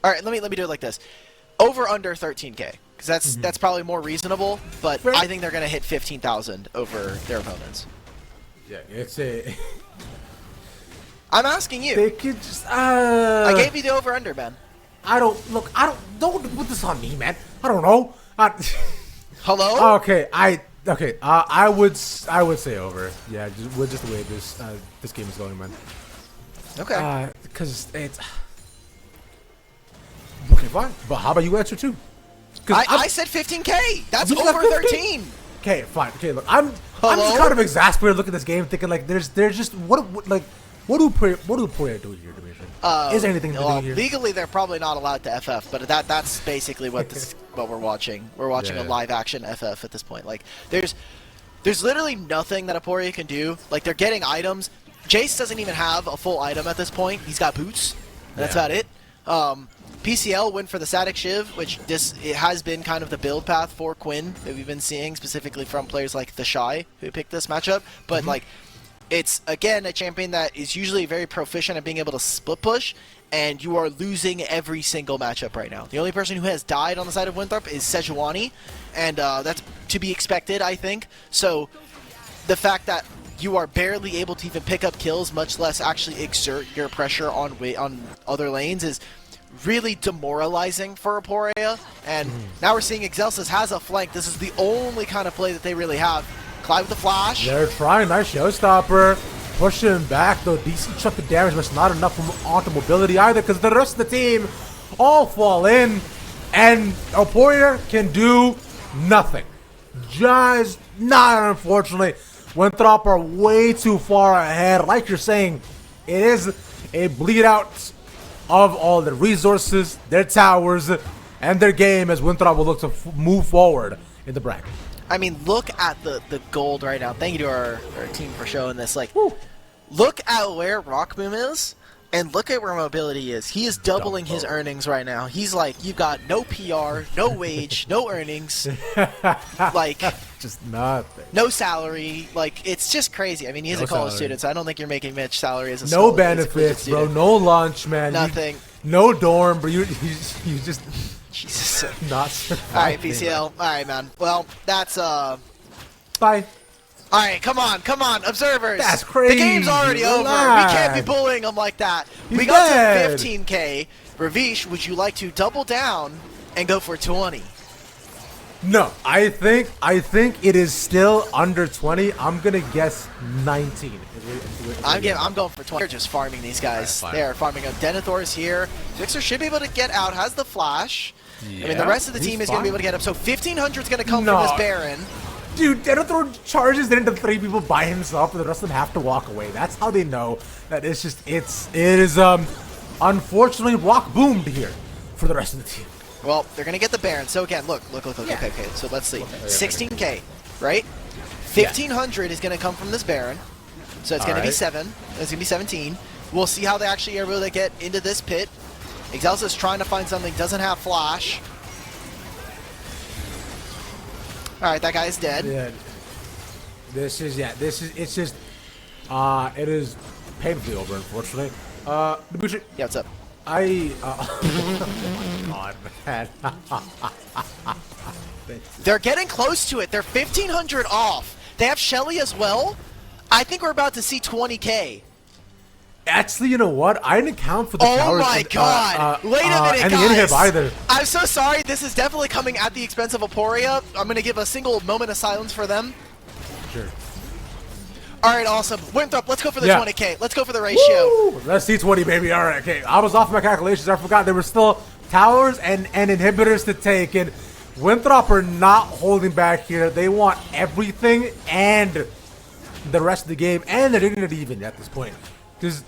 [SPEAKER 2] All right, let me do it like this. Over, under 13k. Because that's probably more reasonable, but I think they're going to hit 15,000 over their opponents.
[SPEAKER 1] Yeah, it's a...
[SPEAKER 2] I'm asking you.
[SPEAKER 1] They could just...
[SPEAKER 2] I gave you the over-under, man.
[SPEAKER 1] Don't put this on me, man. I don't know.
[SPEAKER 2] Hello?
[SPEAKER 1] Okay, I would say over. Yeah, just the way this game is going, man.
[SPEAKER 2] Okay.
[SPEAKER 1] Because it's... Okay, fine. But how about you answer too?
[SPEAKER 2] I said 15k. That's over 13.
[SPEAKER 1] Okay, fine. Okay, look, I'm just kind of exasperated looking at this game, thinking like there's just what do Poirier do here, Dimitri? Is there anything to do here?
[SPEAKER 2] Legally, they're probably not allowed to FF, but that's basically what we're watching. We're watching a live action FF at this point. Like there's literally nothing that Aporia can do. Like they're getting items. Jace doesn't even have a full item at this point. He's got boots. That's about it. PCL went for the Static Shiv, which it has been kind of the build path for Quinn that we've been seeing, specifically from players like the Shy who picked this matchup. But like, it's again a champion that is usually very proficient at being able to split push, and you are losing every single matchup right now. The only person who has died on the side of Winthrop is Sejuani, and that's to be expected, I think. So the fact that you are barely able to even pick up kills, much less actually exert your pressure on other lanes, is really demoralizing for Aporia. And now we're seeing Excelsis has a flank. This is the only kind of play that they really have. Clyde with the flash.
[SPEAKER 1] They're trying. Nice showstopper. pushing him back, though. Decent chunk of damage, but it's not enough from onto mobility either, because the rest of the team all fall in, and Aporia can do nothing. Just not, unfortunately. Winthrop are way too far ahead. Like you're saying, it is a bleed out of all the resources, their towers, and their game as Winthrop will look to move forward in the bracket.
[SPEAKER 2] I mean, look at the gold right now. Thank you to our team for showing this. Like, look at where Rockboom is, and look at where Mobility is. He is doubling his earnings right now. He's like, you've got no PR, no wage, no earnings, like
[SPEAKER 1] just nothing.
[SPEAKER 2] No salary. Like, it's just crazy. I mean, he's a college student, so I don't think you're making Mitch salary as a
[SPEAKER 1] no benefits, bro. No lunch, man.
[SPEAKER 2] Nothing.
[SPEAKER 1] No dorm, bro. You just
[SPEAKER 2] Jesus.
[SPEAKER 1] not surviving.
[SPEAKER 2] All right, PCL. All right, man. Well, that's
[SPEAKER 1] Bye.
[SPEAKER 2] All right, come on, observers.
[SPEAKER 1] That's crazy.
[SPEAKER 2] The game's already over. We can't be bullying them like that. We got to 15K. Ravish, would you like to double down and go for 20?
[SPEAKER 1] No, I think it is still under 20. I'm gonna guess 19.
[SPEAKER 2] I'm going for 20. They're just farming these guys. They're farming up. Denethor's here. Fixer should be able to get out. Has the flash. Yeah, I mean, the rest of the team is going to be able to get up. So 1,500 is going to come from this Baron.
[SPEAKER 1] Dude, Denethor charges into 3 people by himself, and the rest of them have to walk away. That's how they know that it's just it is unfortunately rock boomed here for the rest of the team.
[SPEAKER 2] Well, they're going to get the Baron. So again, look. Yeah. Okay. So let's see. 16K, right? 1,500 is going to come from this Baron. So it's going to be 7. It's going to be 17. We'll see how they actually are able to get into this pit. Excelsa's trying to find something. Doesn't have flash. All right, that guy is dead.
[SPEAKER 1] Yeah. It's just it is painfully over, unfortunately. Dimitri.
[SPEAKER 2] Yeah, what's up?
[SPEAKER 1] Oh my god, man.
[SPEAKER 2] They're getting close to it. They're 1,500 off. They have Shelly as well. I think we're about to see 20K.
[SPEAKER 1] Actually, you know what? I didn't count for the towers.
[SPEAKER 2] Oh my god! Wait a minute,
[SPEAKER 1] and
[SPEAKER 2] guys.
[SPEAKER 1] the inhib either.
[SPEAKER 2] I'm so sorry. This is definitely coming at the expense of Aporia. I'm going to give a single moment of silence for them.
[SPEAKER 1] Sure.
[SPEAKER 2] All right, awesome. Winthrop, let's go for the 20K. Let's go for the ratio.
[SPEAKER 1] Woo! Let's see 20, baby. All right, okay. I was off my calculations. I forgot there were still towers and inhibitors to take, and Winthrop are not holding back here. They want everything and the rest of the game, and they're dignity even at this point. Because,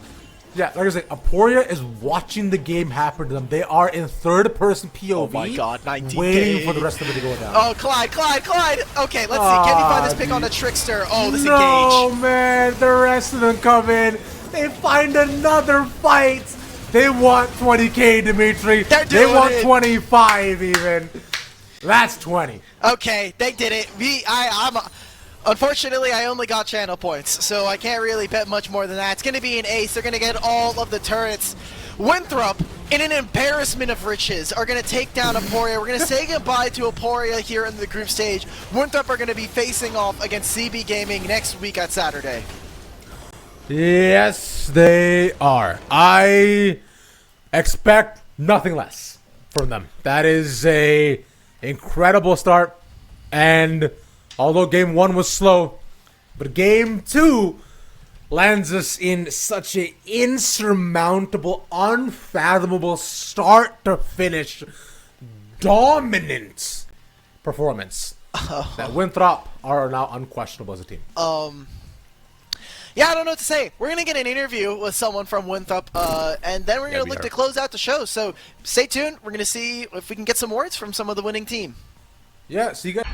[SPEAKER 1] yeah, like I said, Aporia is watching the game happen to them. They are in third-person POV.
[SPEAKER 2] Oh my god, 19K.
[SPEAKER 1] Waiting for the rest of it to go down.
[SPEAKER 2] Oh, Clyde. Okay, let's see. Can he find this pick on the Trickster? Oh, this engage.
[SPEAKER 1] No, man. The rest of them come in. They find another fight. They want 20K, Dimitri. They want 25 even. That's 20.
[SPEAKER 2] Okay, they did it. Unfortunately, I only got channel points, so I can't really bet much more than that. It's going to be an ace. They're going to get all of the turrets. Winthrop, in an embarrassment of riches, are going to take down Aporia. We're going to say goodbye to Aporia here in the group stage. Winthrop are going to be facing off against CB Gaming next week at Saturday.
[SPEAKER 1] Yes, they are. I expect nothing less from them. That is a incredible start, and although game 1 was slow, but game 2 lands us in such an insurmountable, unfathomable start to finish dominant performance that Winthrop are now unquestionable as a team.
[SPEAKER 2] Yeah, I don't know what to say. We're going to get an interview with someone from Winthrop, and then we're going to look to close out the show. So stay tuned. We're going to see if we can get some words from some of the winning team.
[SPEAKER 1] Yeah, see you guys.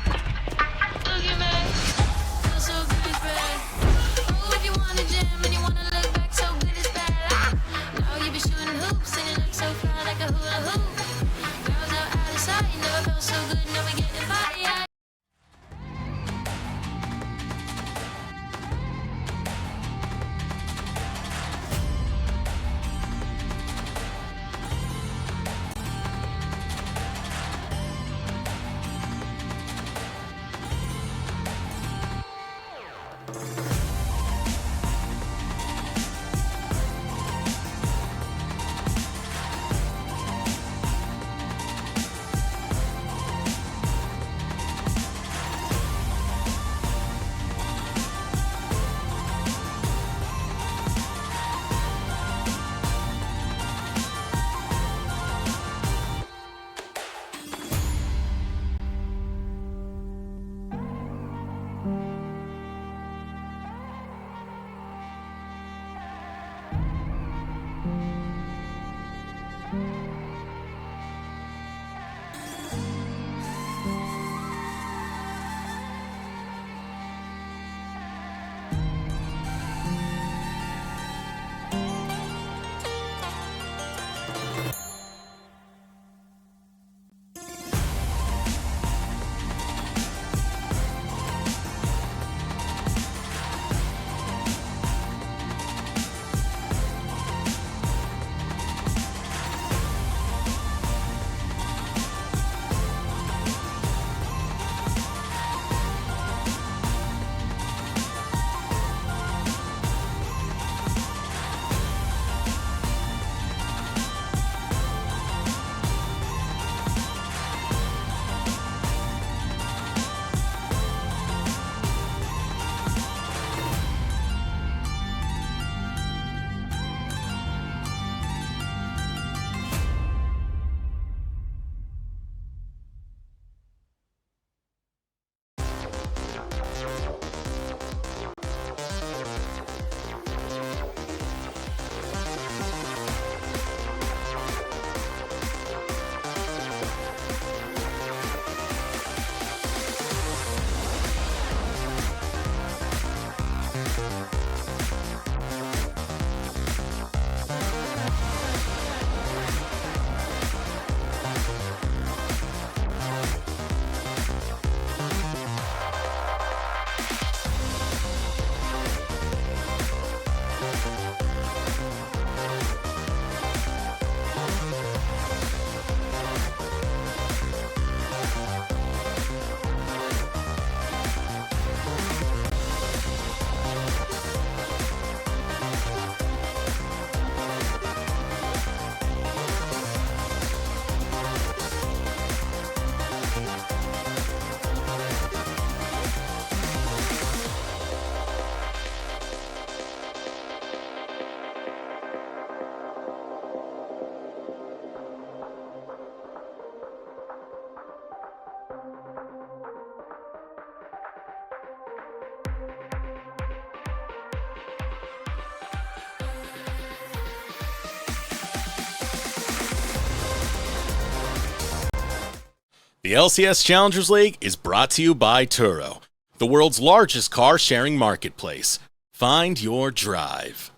[SPEAKER 3] The LCS Challengers League is brought to you by Turo, the world's largest car sharing marketplace. Find your drive.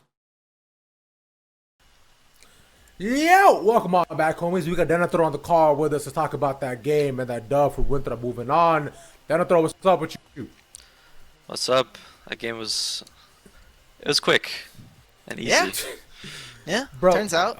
[SPEAKER 1] Yo, welcome on back, homies. We got Denethor on the call with us to talk about that game and that dub for Winthrop moving on. Denethor, what's up with you?
[SPEAKER 7] What's up? That game was quick and easy.
[SPEAKER 2] Yeah,
[SPEAKER 1] Bro,
[SPEAKER 2] turns out.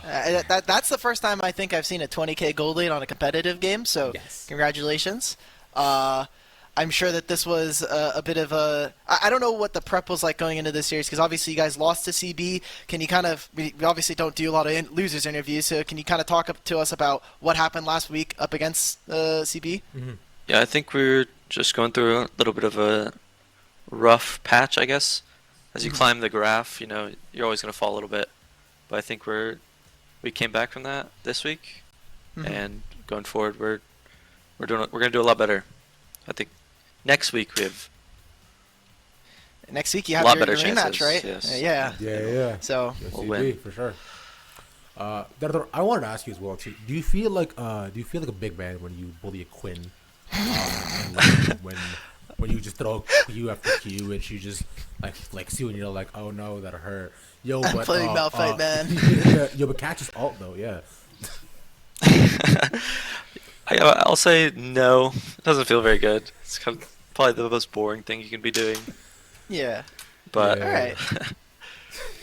[SPEAKER 2] That's the first time I think I've seen a 20k gold lead on a competitive game, so
[SPEAKER 1] Yes.
[SPEAKER 2] Congratulations. I'm sure that this was a bit of a... I don't know what the prep was like going into this series, because obviously you guys lost to CB. Can you kind of... We obviously don't do a lot of losers interviews, so can you kind of talk up to us about what happened last week up against CB?
[SPEAKER 1] Mm-hmm.
[SPEAKER 7] Yeah, I think we were just going through a little bit of a rough patch, I guess. As you climb the graph, you know, you're always going to fall a little bit. But I think we came back from that this week, and going forward, we're going to do a lot better. I think next week we have
[SPEAKER 2] Next week you have
[SPEAKER 7] lot
[SPEAKER 2] your
[SPEAKER 7] better
[SPEAKER 2] rematch,
[SPEAKER 7] chances,
[SPEAKER 2] right?
[SPEAKER 7] yes.
[SPEAKER 1] Yeah.
[SPEAKER 2] So
[SPEAKER 7] We'll
[SPEAKER 1] CB,
[SPEAKER 7] win.
[SPEAKER 1] for sure. Denethor, I wanted to ask you as well too. Do you feel like a big man when you bully a Quinn? And when you just throw Q after Q and she just like see when you're like, oh no, that hurt. Yo,
[SPEAKER 2] I'm
[SPEAKER 1] but
[SPEAKER 2] playing Malphite, man.
[SPEAKER 1] Yo, but catch his ult though, yeah.
[SPEAKER 7] I'll say no. It doesn't feel very good. It's kind of probably the most boring thing you can be doing.
[SPEAKER 2] yeah.
[SPEAKER 7] But
[SPEAKER 1] Yeah.
[SPEAKER 2] All right.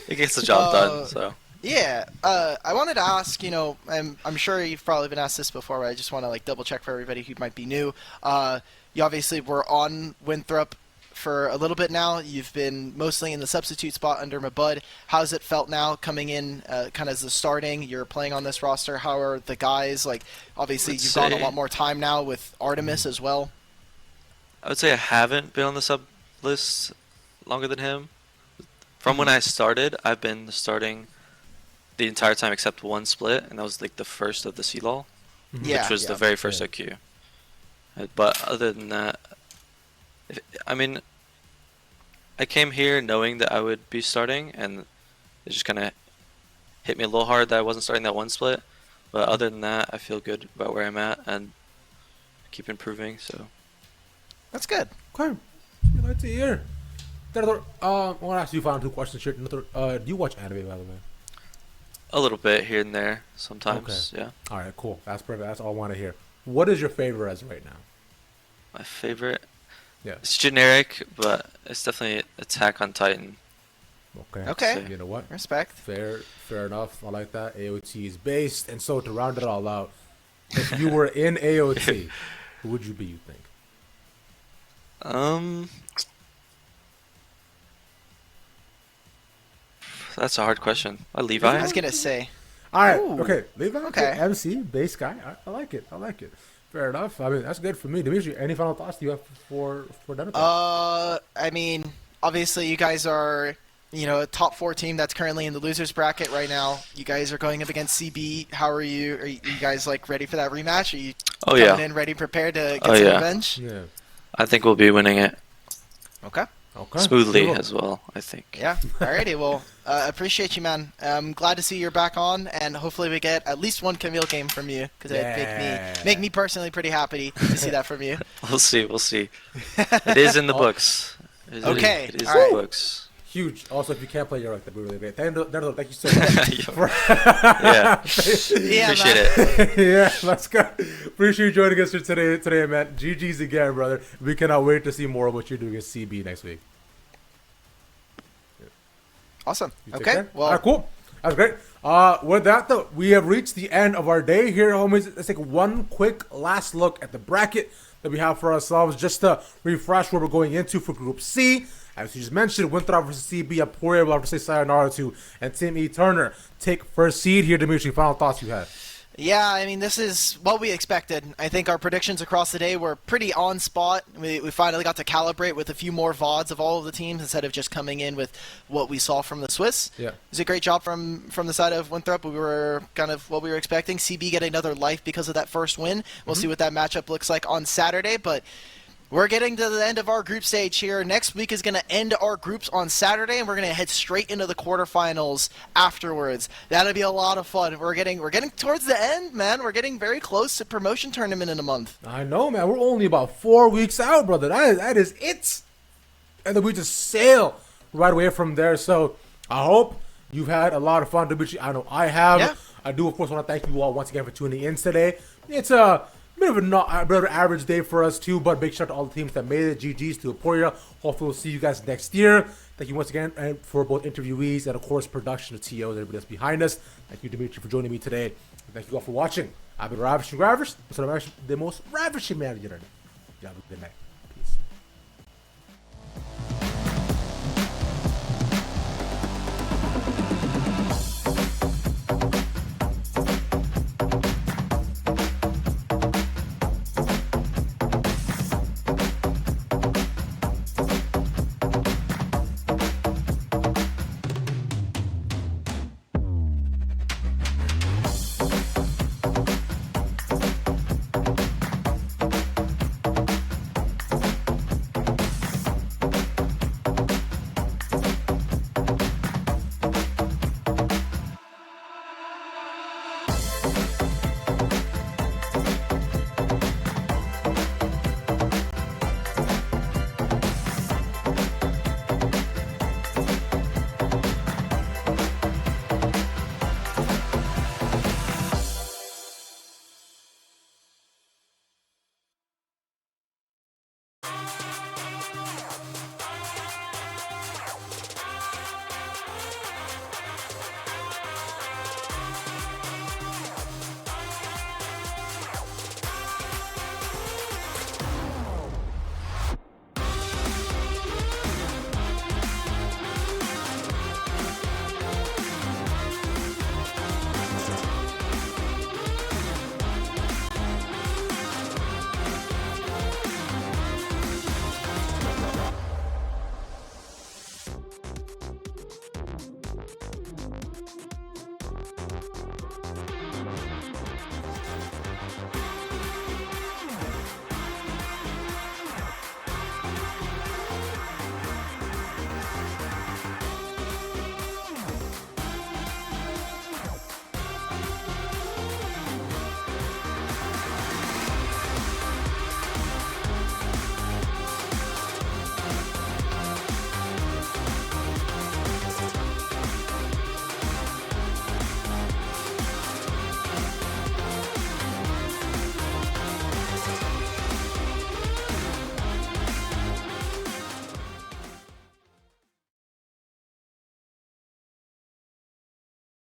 [SPEAKER 7] it gets the job done, so.
[SPEAKER 2] Yeah, I wanted to ask, you know, I'm sure you've probably been asked this before, but I just want to like double check for everybody who might be new. You obviously were on Winthrop for a little bit now. You've been mostly in the substitute spot under Mabud. How's it felt now coming in kind of as the starting? You're playing on this roster. How are the guys? Like, obviously
[SPEAKER 7] Let's
[SPEAKER 2] you've got a
[SPEAKER 7] say-
[SPEAKER 2] lot more time now with Artemis as well.
[SPEAKER 7] I would say I haven't been on the sub list longer than him. From when I started, I've been starting the entire time except one split, and that was like the first of the CLOL,
[SPEAKER 2] Yeah.
[SPEAKER 7] which was the very first IQ. But other than that, I mean, I came here knowing that I would be starting, and it just kind of hit me a little hard that I wasn't starting that one split. But other than that, I feel good about where I'm at and keep improving. So
[SPEAKER 2] That's good.
[SPEAKER 1] Okay, we like to hear. Denethor, I want to ask you final two questions here. Denethor, do you watch anime, by the way?
[SPEAKER 7] a little bit here and there sometimes.
[SPEAKER 1] Okay.
[SPEAKER 7] Yeah.
[SPEAKER 1] All right, cool. That's perfect. That's all I want to hear. What is your favorite as of right now?
[SPEAKER 7] My favorite.
[SPEAKER 1] Yeah.
[SPEAKER 7] It's generic, but it's definitely Attack on Titan.
[SPEAKER 1] Okay.
[SPEAKER 2] Okay.
[SPEAKER 1] You know what?
[SPEAKER 2] Respect.
[SPEAKER 1] Fair enough. I like that. AOT is based, and so to round it all out, if you were in AOT, who would you be? You think?
[SPEAKER 7] That's a hard question. Levi.
[SPEAKER 2] I was gonna say.
[SPEAKER 1] All right.
[SPEAKER 2] Ooh.
[SPEAKER 1] Okay. Levi.
[SPEAKER 2] Okay.
[SPEAKER 1] MC base guy. I like it. Fair enough. I mean, that's good for me. Dimitri, any final thoughts do you have for Denethor?
[SPEAKER 2] I mean, obviously you guys are, you know, a top 4 team that's currently in the losers bracket right now. You guys are going up against CB. How are you? Are you guys like ready for that rematch? Are you
[SPEAKER 7] Oh
[SPEAKER 2] coming
[SPEAKER 7] yeah.
[SPEAKER 2] in ready, prepared to get
[SPEAKER 7] Oh,
[SPEAKER 2] some
[SPEAKER 7] yeah.
[SPEAKER 2] revenge?
[SPEAKER 1] Yeah.
[SPEAKER 7] I think we'll be winning it
[SPEAKER 1] Okay.
[SPEAKER 7] smoothly
[SPEAKER 1] Cool.
[SPEAKER 7] as well. I think.
[SPEAKER 2] Yeah. Alrighty. Well, appreciate you, man. I'm glad to see you're back on, and hopefully we get at least one Camille game from you, because it'd make me personally pretty happy to see that from you.
[SPEAKER 7] We'll see. We'll see. It is in the books.
[SPEAKER 2] Okay,
[SPEAKER 7] It is in
[SPEAKER 2] alright.
[SPEAKER 7] the books.
[SPEAKER 1] Huge. Also, if you can't play, you're like, that'd be really great. Denethor, thank you so much.
[SPEAKER 7] Yeah.
[SPEAKER 2] Yeah,
[SPEAKER 7] Appreciate
[SPEAKER 2] man.
[SPEAKER 7] it.
[SPEAKER 1] Yeah, let's go. Appreciate you joining us here today, man. GG's again, brother. We cannot wait to see more of what you're doing at CB next week.
[SPEAKER 2] Awesome.
[SPEAKER 1] You take
[SPEAKER 2] Okay.
[SPEAKER 1] care.
[SPEAKER 2] Well,
[SPEAKER 1] All right, cool. That's great. With that, though, we have reached the end of our day here, homies. Let's take one quick last look at the bracket that we have for ourselves, just to refresh where we're going into for Group C. As you just mentioned, Winthrop versus CB, Emporia will have to say sayonara to, and Team E Turner take first seed here. Dimitri, final thoughts you had?
[SPEAKER 2] yeah, I mean, this is what we expected. I think our predictions across the day were pretty on spot. We finally got to calibrate with a few more VODs of all of the teams instead of just coming in with what we saw from the Swiss.
[SPEAKER 1] Yeah.
[SPEAKER 2] It was a great job from the side of Winthrop. We were kind of what we were expecting. CB getting another life because of that first win. We'll see what that matchup looks like on Saturday, but We're getting to the end of our group stage here. Next week is going to end our groups on Saturday, and we're going to head straight into the quarterfinals afterwards. That'll be a lot of fun. We're getting towards the end, man. We're getting very close to promotion tournament in a month.
[SPEAKER 1] I know, man. We're only about 4 weeks out, brother. That is it. And then we just sail right away from there. So I hope you've had a lot of fun. I know I have.
[SPEAKER 2] Yeah.
[SPEAKER 1] I do, of course, want to thank you all once again for tuning in today. It's a bit of an average day for us too, but big shout out to all the teams that made it. GG's to Aporia. Hopefully we'll see you guys next year. Thank you once again for both interviewees and of course production of TO and everybody that's behind us. Thank you, Dimitri, for joining me today. And thank you all for watching. I've been Ravishing Ravers. The most ravishing man of the internet. You have a good night.